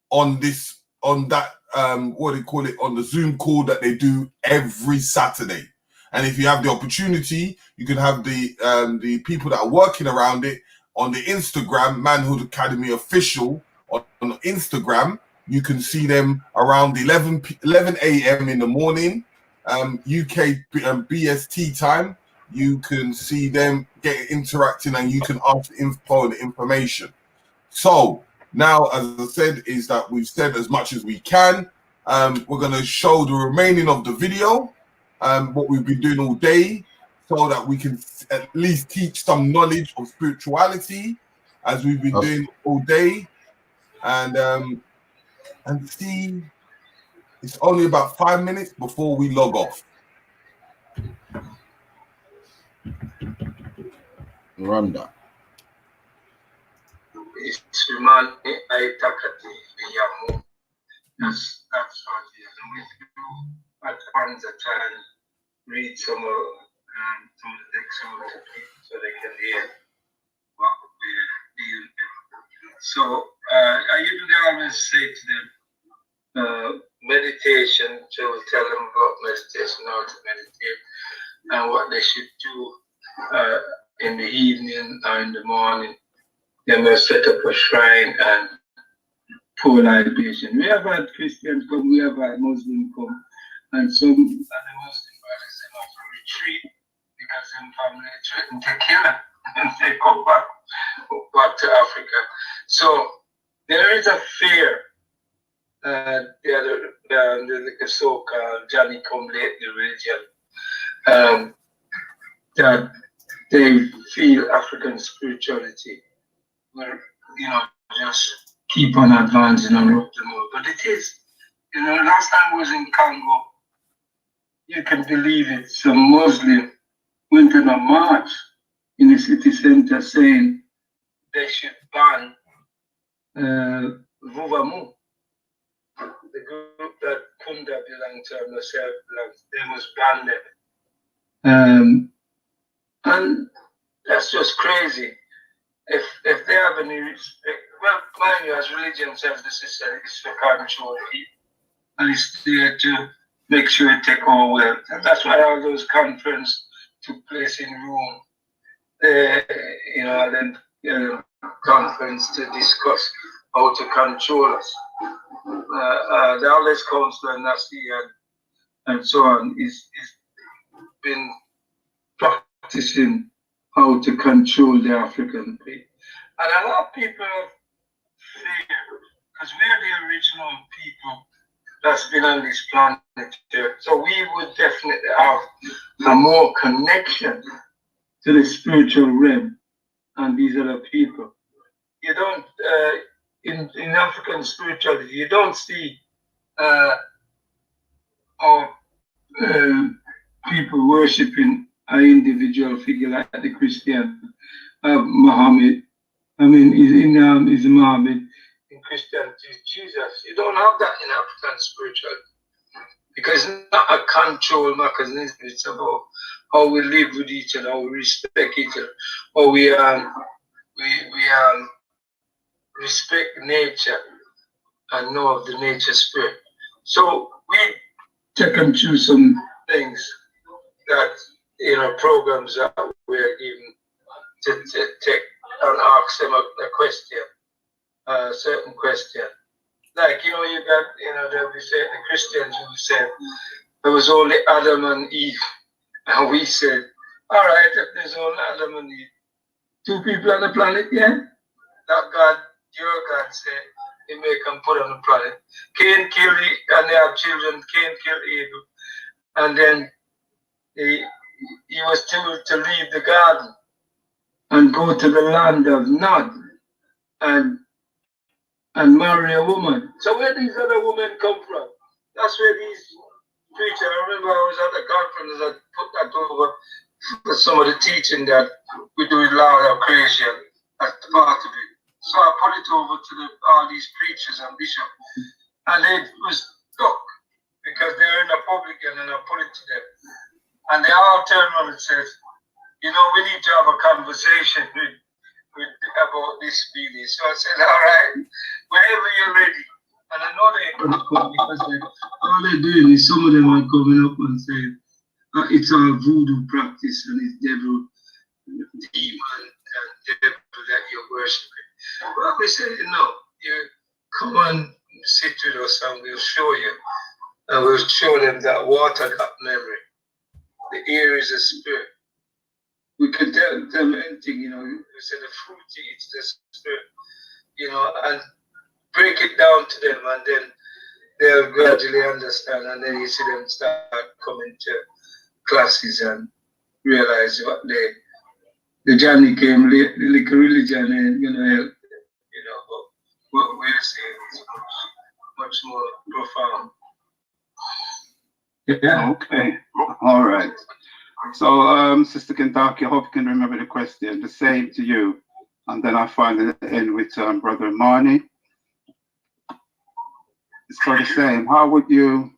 on that on the Zoom call that they do every Saturday. And if you have the opportunity, you can have the people that are working around it on the Instagram, Manhood Academy Official on Instagram. You can see them around 11 a.m. in the morning, UK BST time. You can see them interacting, and you can ask info and information. So now, as I said, is that we've said as much as we can. We're going to show the remaining of the video, what we've been doing all day, so that we can at least teach some knowledge of spirituality as we've been doing all day. And see, it's only about 5 minutes before we log off. Rhonda. That's what it is. And we do at times read some of the text out to people so they can hear what we're dealing with. So I usually always say to them, meditation, to tell them about meditation, how to meditate, and what they should do in the evening or in the morning. They must set up a shrine and pour libation. We have had Christians come, we have had Muslims come, and some of the Muslim brothers they have to retreat because their family threatened to kill them and they go back to Africa. So there is a fear. The so-called Johnny come lately religion, that they feel African spirituality will, you know, just keep on advancing and rock them out. But it is, you know, last time I was in Congo, you can believe it, some Muslim went on a march in the city center saying they should ban Vuvamu. The group that Kunda belonged to, myself belonged, they must ban them. And that's just crazy. If they have any respect, well, mind you, as religion self, this is for control people, and it's there to make sure we take our wealth. And that's why all those conferences took place in Rome. Then conference to discuss how to control us. The Aldous Council and Nasi and so on is been practicing how to control the African people. And a lot of people fear, because we're the original people that's been on this planet here. So we would definitely have a more connection to the spiritual realm and these other people. You don't, in African spirituality, you don't see our people worshiping an individual figure like the Christian, Muhammad. I mean, is Muhammad. In Christianity is Jesus. You don't have that in African spirituality. Because it's not a control mechanism, it's about how we live with each other, how we respect each other, how we respect nature and know of the nature spirit. So we take and choose some things that, programs that we're given to take and ask them a question, a certain question. Like, you got, they'll be saying, the Christians who said there was only Adam and Eve. And we said, all right, if there's only Adam and Eve, 2 people on the planet, yeah? That God, your God said, he make them put on the planet. Cain killed and they have children, Cain killed Abel. And then he was told to leave the garden and go to the land of Nod and marry a woman. So where these other women come from? That's where these preachers, I remember I was at the conference, I put that over for some of the teaching that we do with law of creation as part of it. So I put it over to all these preachers and bishops, and they was stuck because they're in a public, and I put it to them. And they all turned around and said, we need to have a conversation about this really. So I said, all right, whenever you're ready. And I know they're going to come because all they're doing is some of them are coming up and saying, it's a voodoo practice and it's devil, demon, and devil that you're worshiping. Well, we said, you come and sit with us and we'll show you. And we'll show them that water got memory. The air is a spirit. We could tell them anything, we say the fruit eats the spirit, and break it down to them, and then they'll gradually understand, and then you see them start coming to classes and realize what the journey came, like religion ain't gonna help them, but what we're saying is much more profound. Yeah, okay, all right. So, Sister Kentucky, I hope you can remember the question. The same to you. And then I finally end with Brother Marnie. It's for the same. How would you...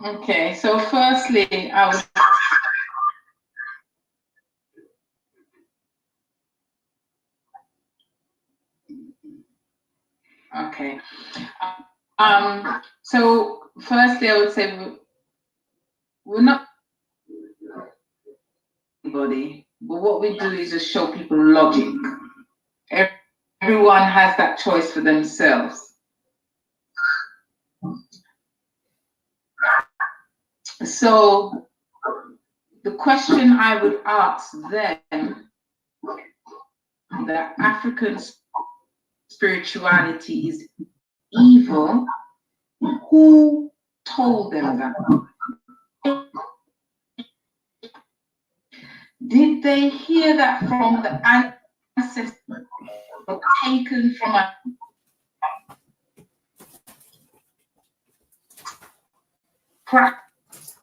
Okay, so firstly, I was... Okay. So firstly, I would say we're not anybody, but what we do is just show people logic. Everyone has that choice for themselves. So the question I would ask them, that African spirituality is evil, who told them that? Did they hear that from the ancestors, or taken from a practice?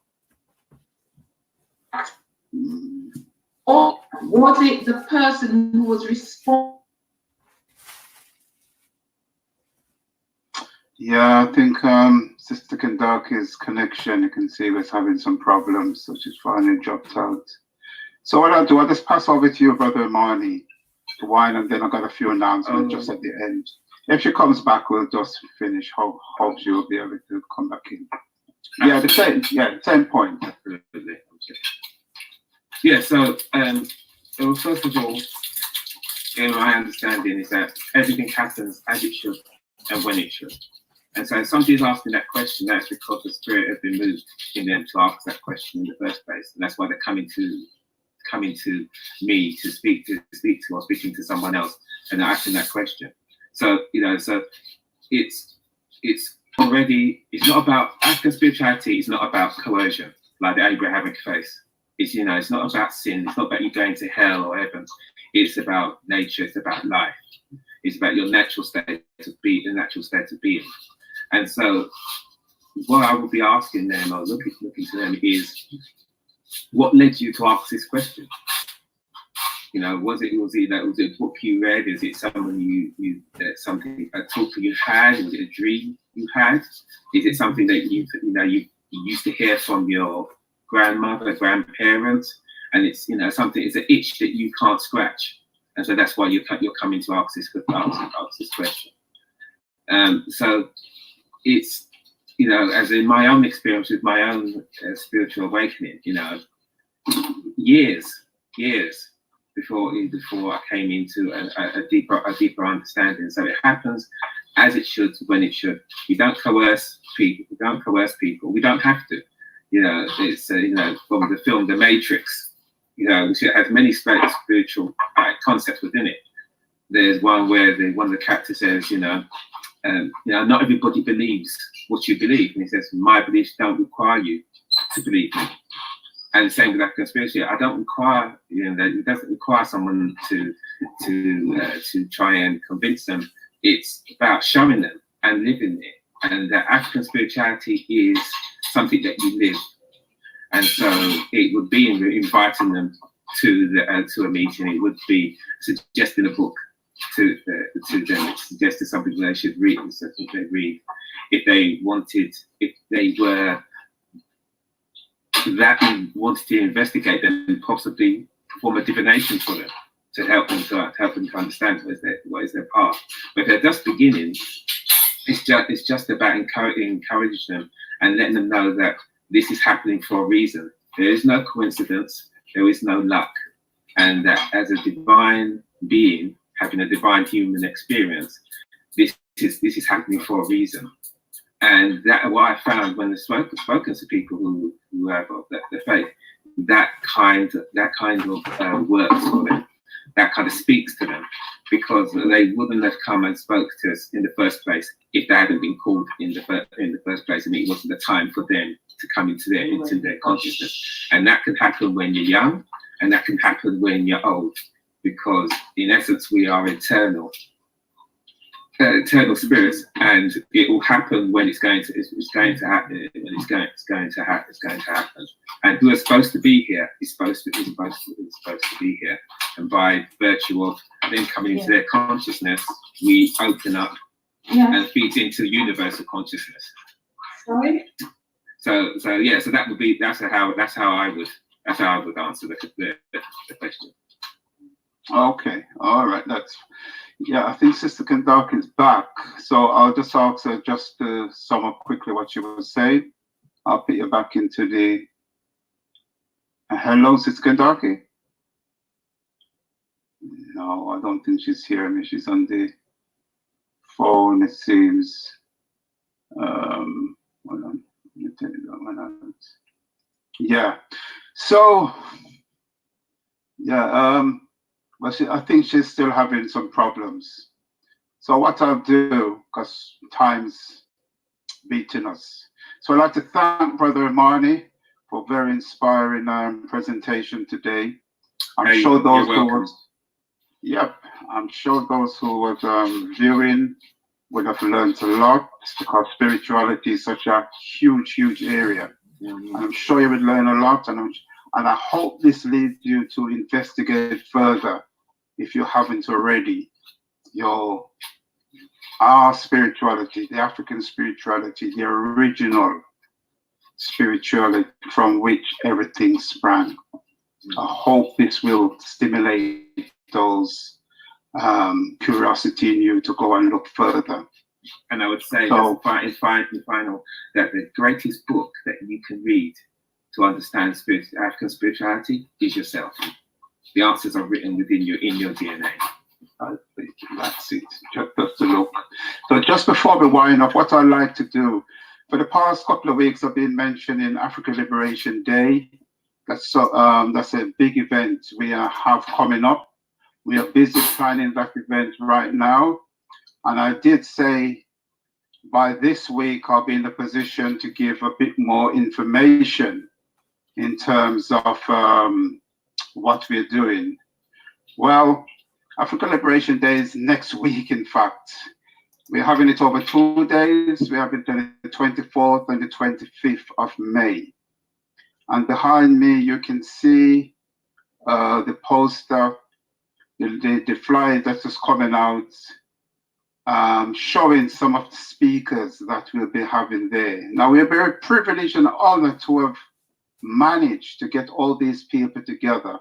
Or was it the person who was responsible? Yeah, I think Sister Kendaki's connection, you can see, was having some problems, so she's finally dropped out. So what I'll do, I'll just pass over to you, Brother Marnie, to wine, and then I've got a few announcements just at the end. If she comes back, we'll just finish. Hope she'll be able to come back in. Yeah, the same point. Absolutely. Yeah, so well, first of all, in my understanding is that everything happens as it should and when it should. And so if somebody's asking that question, that's because the spirit has been moved in them to ask that question in the first place. And that's why they're coming to me to speak to or speaking to someone else and they're asking that question. So, you know, so it's already, it's not about, African spirituality is not about coercion, like the Abrahamic faith. It's, you know, it's not about sin, it's not about you going to hell or heaven. It's about nature, it's about life. It's about your natural state of being, the natural state of being. And so what I would be asking them or looking to them is, what led you to ask this question? You know, was it a book you read? Is it someone something, a talk you had? Was it a dream you had? Is it something that you used to hear from your grandmother, grandparents? And it's, you know, something, it's an itch that you can't scratch. And so that's why you're coming to ask this question. So it's, you know, as in my own experience with my own spiritual awakening, you know, years before I came into a deeper understanding. So it happens as it should, when it should. We don't coerce people. We don't have to. You know, it's you know, from the film The Matrix. You know, which has many spiritual concepts within it. There's one where one of the characters says, you know, not everybody believes what you believe, and he says, my beliefs don't require you to believe me. And the same with African spirituality. I don't require, you know, it doesn't require someone to try and convince them. It's about showing them and living it. And that African spirituality is something that you live. And so it would be inviting them to a meeting. It would be suggesting a book to them. It suggested something they should read. Something they read. If they wanted to investigate them, and possibly perform a divination for them to help them to understand what is their path. But if they're just beginning, it's just about encouraging them and letting them know that this is happening for a reason. There is no coincidence. There is no luck, and that as a divine being having a divine human experience, this is happening for a reason. And that what I found when I've spoken to people who have the faith, that kind of works for them, that kind of speaks to them, because they wouldn't have come and spoke to us in the first place if they hadn't been called in the first place, and it wasn't the time for them to come into their consciousness. And that can happen when you're young, and that can happen when you're old, because in essence we are eternal spirits, and it will happen when it's going to happen. And who is supposed to be here is supposed to be here. And by virtue of them coming into their consciousness, we open up and feed into the universal consciousness. Sorry? So that would be that's how I would answer the question. Okay, all right, I think Sister Kendaki is back, so I'll just ask her just to sum up quickly what she was saying. I'll put you back into the hello, Sister Kendaki. No, I don't think she's hearing me. She's on the phone, it seems. Hold on, let me tell you that one out. Yeah, so but I think she's still having some problems. So what I'll do, because time's beating us. So I'd like to thank Brother Marnie for a very inspiring presentation today. I'm sure those who were viewing would have learned a lot, because spirituality is such a huge area. And I'm sure you would learn a lot, and I hope this leads you to investigate further, if you haven't already, our spirituality, the African spirituality, the original spirituality from which everything sprang. I hope this will stimulate those curiosity in you to go and look further. And I would say so, that's final, that the greatest book that you can read to understand African spirituality is yourself. The answers are written within in your DNA. That's it. Just to look. So just before we wind up, what I like to do, for the past couple of weeks, I've been mentioning African Liberation Day. That's a big event we have coming up. We are busy planning that event right now. And I did say by this week, I'll be in a position to give a bit more information in terms of what we're doing. Well, African Liberation Day is next week, in fact. We're having it over 2 days. We're having it on the 24th and the 25th of May. And behind me, you can see the poster, the flyer that is coming out, showing some of the speakers that we'll be having there. Now, we're very privileged and honored to have managed to get all these people together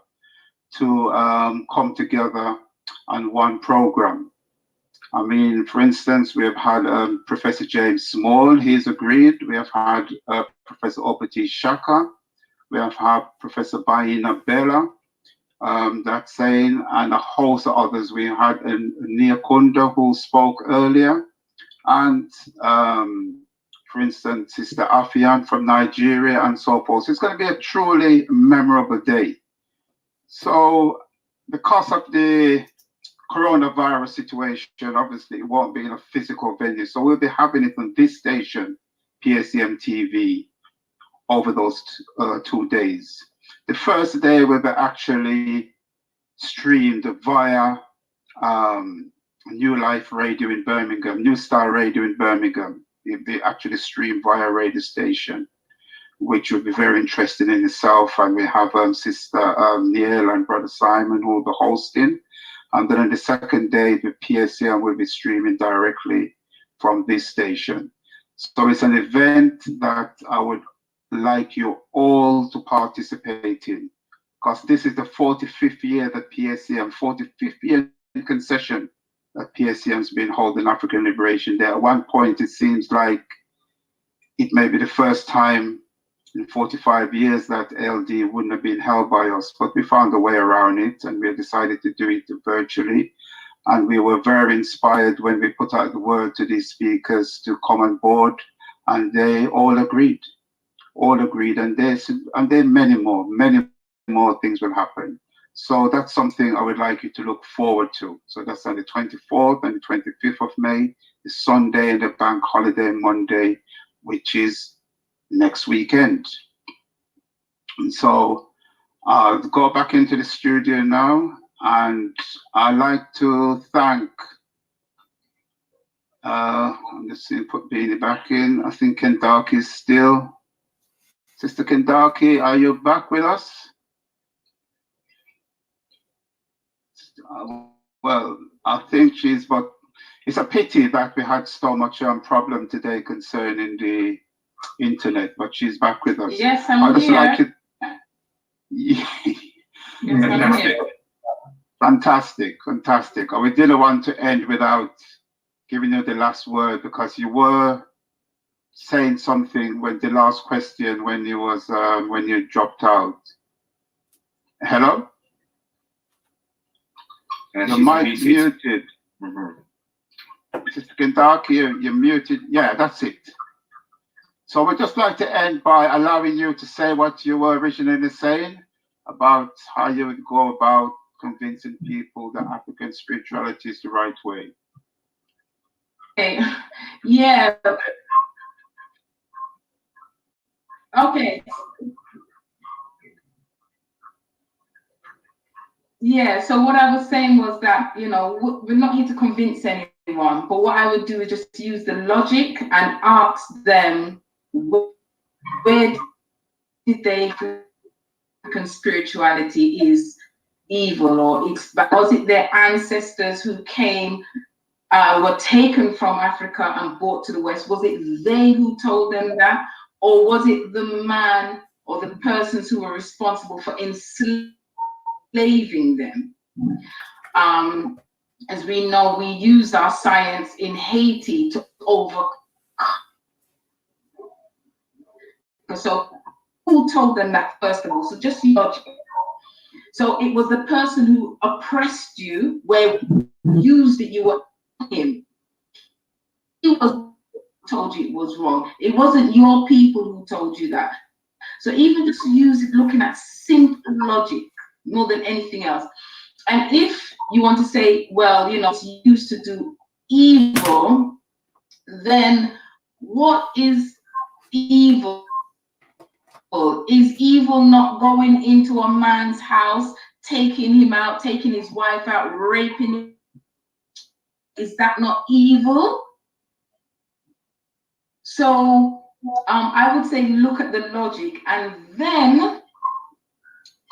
to come together on one program. I mean, for instance, we have had Professor James Small, he's agreed. We have had Professor Opati Shaka. We have had Professor Baina Bella, that's saying, and a host of others. We had Nia Kunda, who spoke earlier, and for instance, Sister Afian from Nigeria, and so forth. So it's going to be a truly memorable day. So because of the coronavirus situation, obviously it won't be in a physical venue. So we'll be having it on this station, PACMTV, over those 2 days. The first day will be actually streamed via New Life Radio in Birmingham, New Star Radio in Birmingham. It'll be actually streamed via radio station, which will be very interesting in itself. And we have Sister Neil and Brother Simon who will be hosting. And then on the second day, the PACM will be streaming directly from this station. So it's an event that I would like you all to participate in, because this is the 45th year that PACM, 45th year concession that PACM's been holding African Liberation Day. At one point, it seems like it may be the first time in 45 years that LD wouldn't have been held by us, but we found a way around it, and we decided to do it virtually. And we were very inspired when we put out the word to these speakers to come on board, and they all agreed. And then many more things will happen. So that's something I would like you to look forward to. So that's on the 24th and the 25th of May, the Sunday and the bank holiday Monday, which is next weekend. And so I'll go back into the studio now, and I'd like to thank, I'm just going to put Beanie back in. I think Kendaki is still. Sister Kendaki, are you back with us? Well, I think she's, but it's a pity that we had so much problem today concerning the internet, but she's back with us. Yes, I'm here. Like to... Fantastic. And we didn't want to end without giving you the last word, because you were saying something when the last question, when you was when you dropped out. Hello? Your mic muted. Sister Kendaki, you're muted. Yeah, that's it. So we'd just like to end by allowing you to say what you were originally saying about how you would go about convincing people that African spirituality is the right way. Okay. Yeah. Okay. Yeah, so what I was saying was that, you know, we're not here to convince anyone, but what I would do is just use the logic and ask them, where did they think spirituality is evil, or was it their ancestors who came, were taken from Africa and brought to the West? Was it they who told them that? Or was it the man or the persons who were responsible for enslaving them? as we know, we used our science in Haiti to overcome. So who told them that, first of all? So just logic. So it was the person who oppressed you, where used it, you were him. He was told you it was wrong. It wasn't your people who told you that. So even just looking at simple logic more than anything else. And if you want to say, well, you know, it's used to do evil, then what is evil? Is evil not going into a man's house, taking him out, taking his wife out, raping him? Is that not evil? So I would say look at the logic, and then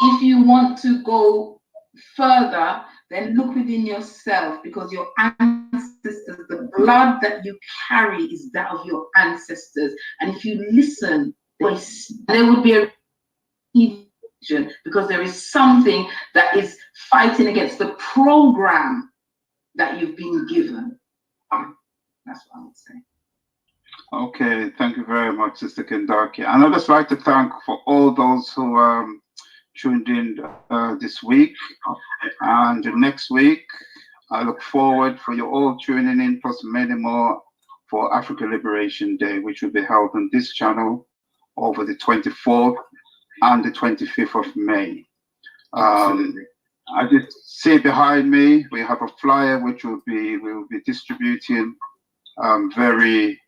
if you want to go further, then look within yourself, because your ancestors, the blood that you carry is that of your ancestors. And if you listen, there would be a religion, because there is something that is fighting against the program that you've been given. That's what I would say. Okay, thank you very much, Sister Kendaki. And I'd just like to thank for all those who tuned in this week. And next week, I look forward for you all tuning in, plus many more, for Africa Liberation Day, which will be held on this channel over the 24th and the 25th of May. I just see behind me, we have a flyer which we'll be distributing very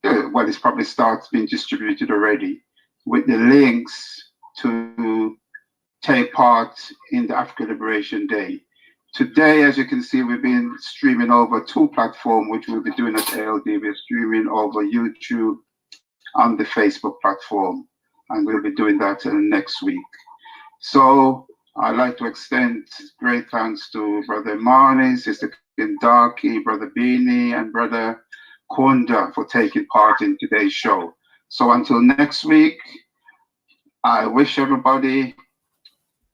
well. It's probably starts being distributed already, with the links to take part in the African Liberation Day. Today, as you can see, we've been streaming over 2 platforms, which we'll be doing at ALD. We're streaming over YouTube and the Facebook platform, and we'll be doing that next week. So I'd like to extend great thanks to Brother Marnie, Sister Kendaki, Brother Beanie, and Brother Kunda for taking part in today's show. So until next week, I wish everybody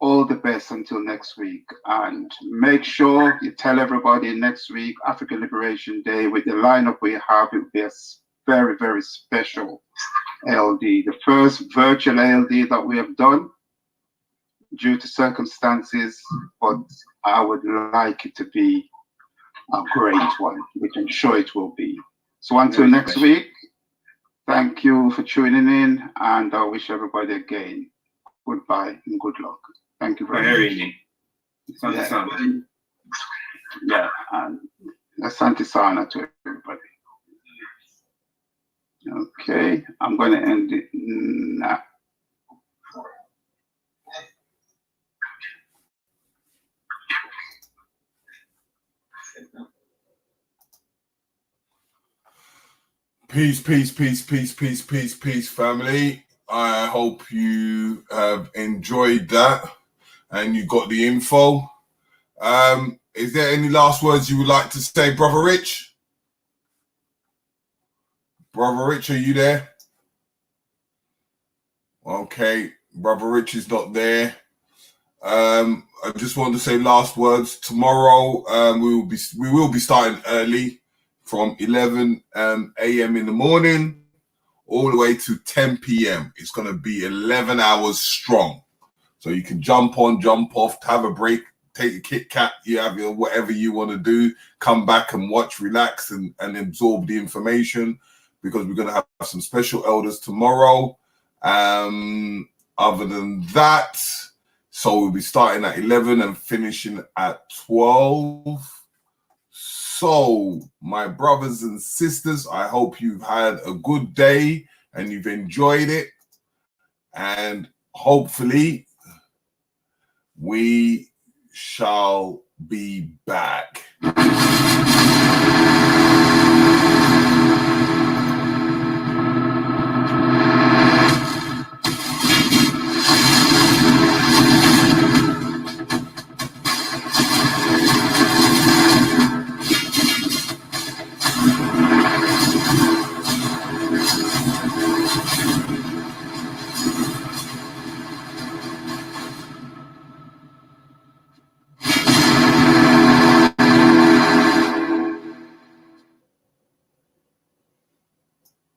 all the best until next week. And make sure you tell everybody next week, African Liberation Day, with the lineup we have, it will be a very, very special ALD. The first virtual ALD that we have done due to circumstances, but I would like it to be a great one, which I'm sure it will be. So until next week, thank you for tuning in, and I wish everybody again goodbye and good luck. Thank you very much. Yeah, and Asante Sana to everybody. Okay, I'm going to end it now. Peace, peace, peace, peace, peace, peace, peace, family. I hope you have enjoyed that and you got the info. Is there any last words you would like to say, Brother Rich? Brother Rich, are you there? Okay, Brother Rich is not there. I just want to say last words. Tomorrow, we will be starting early from 11 a.m. in the morning all the way to 10 p.m. It's going to be 11 hours strong. So you can jump on, jump off, have a break, take a Kit Kat, you have your whatever you want to do, come back and watch, relax, and absorb the information, because we're going to have some special elders tomorrow. Other than that, so we'll be starting at 11 and finishing at 12. So, my brothers and sisters, I hope you've had a good day and you've enjoyed it. And hopefully, we shall be back.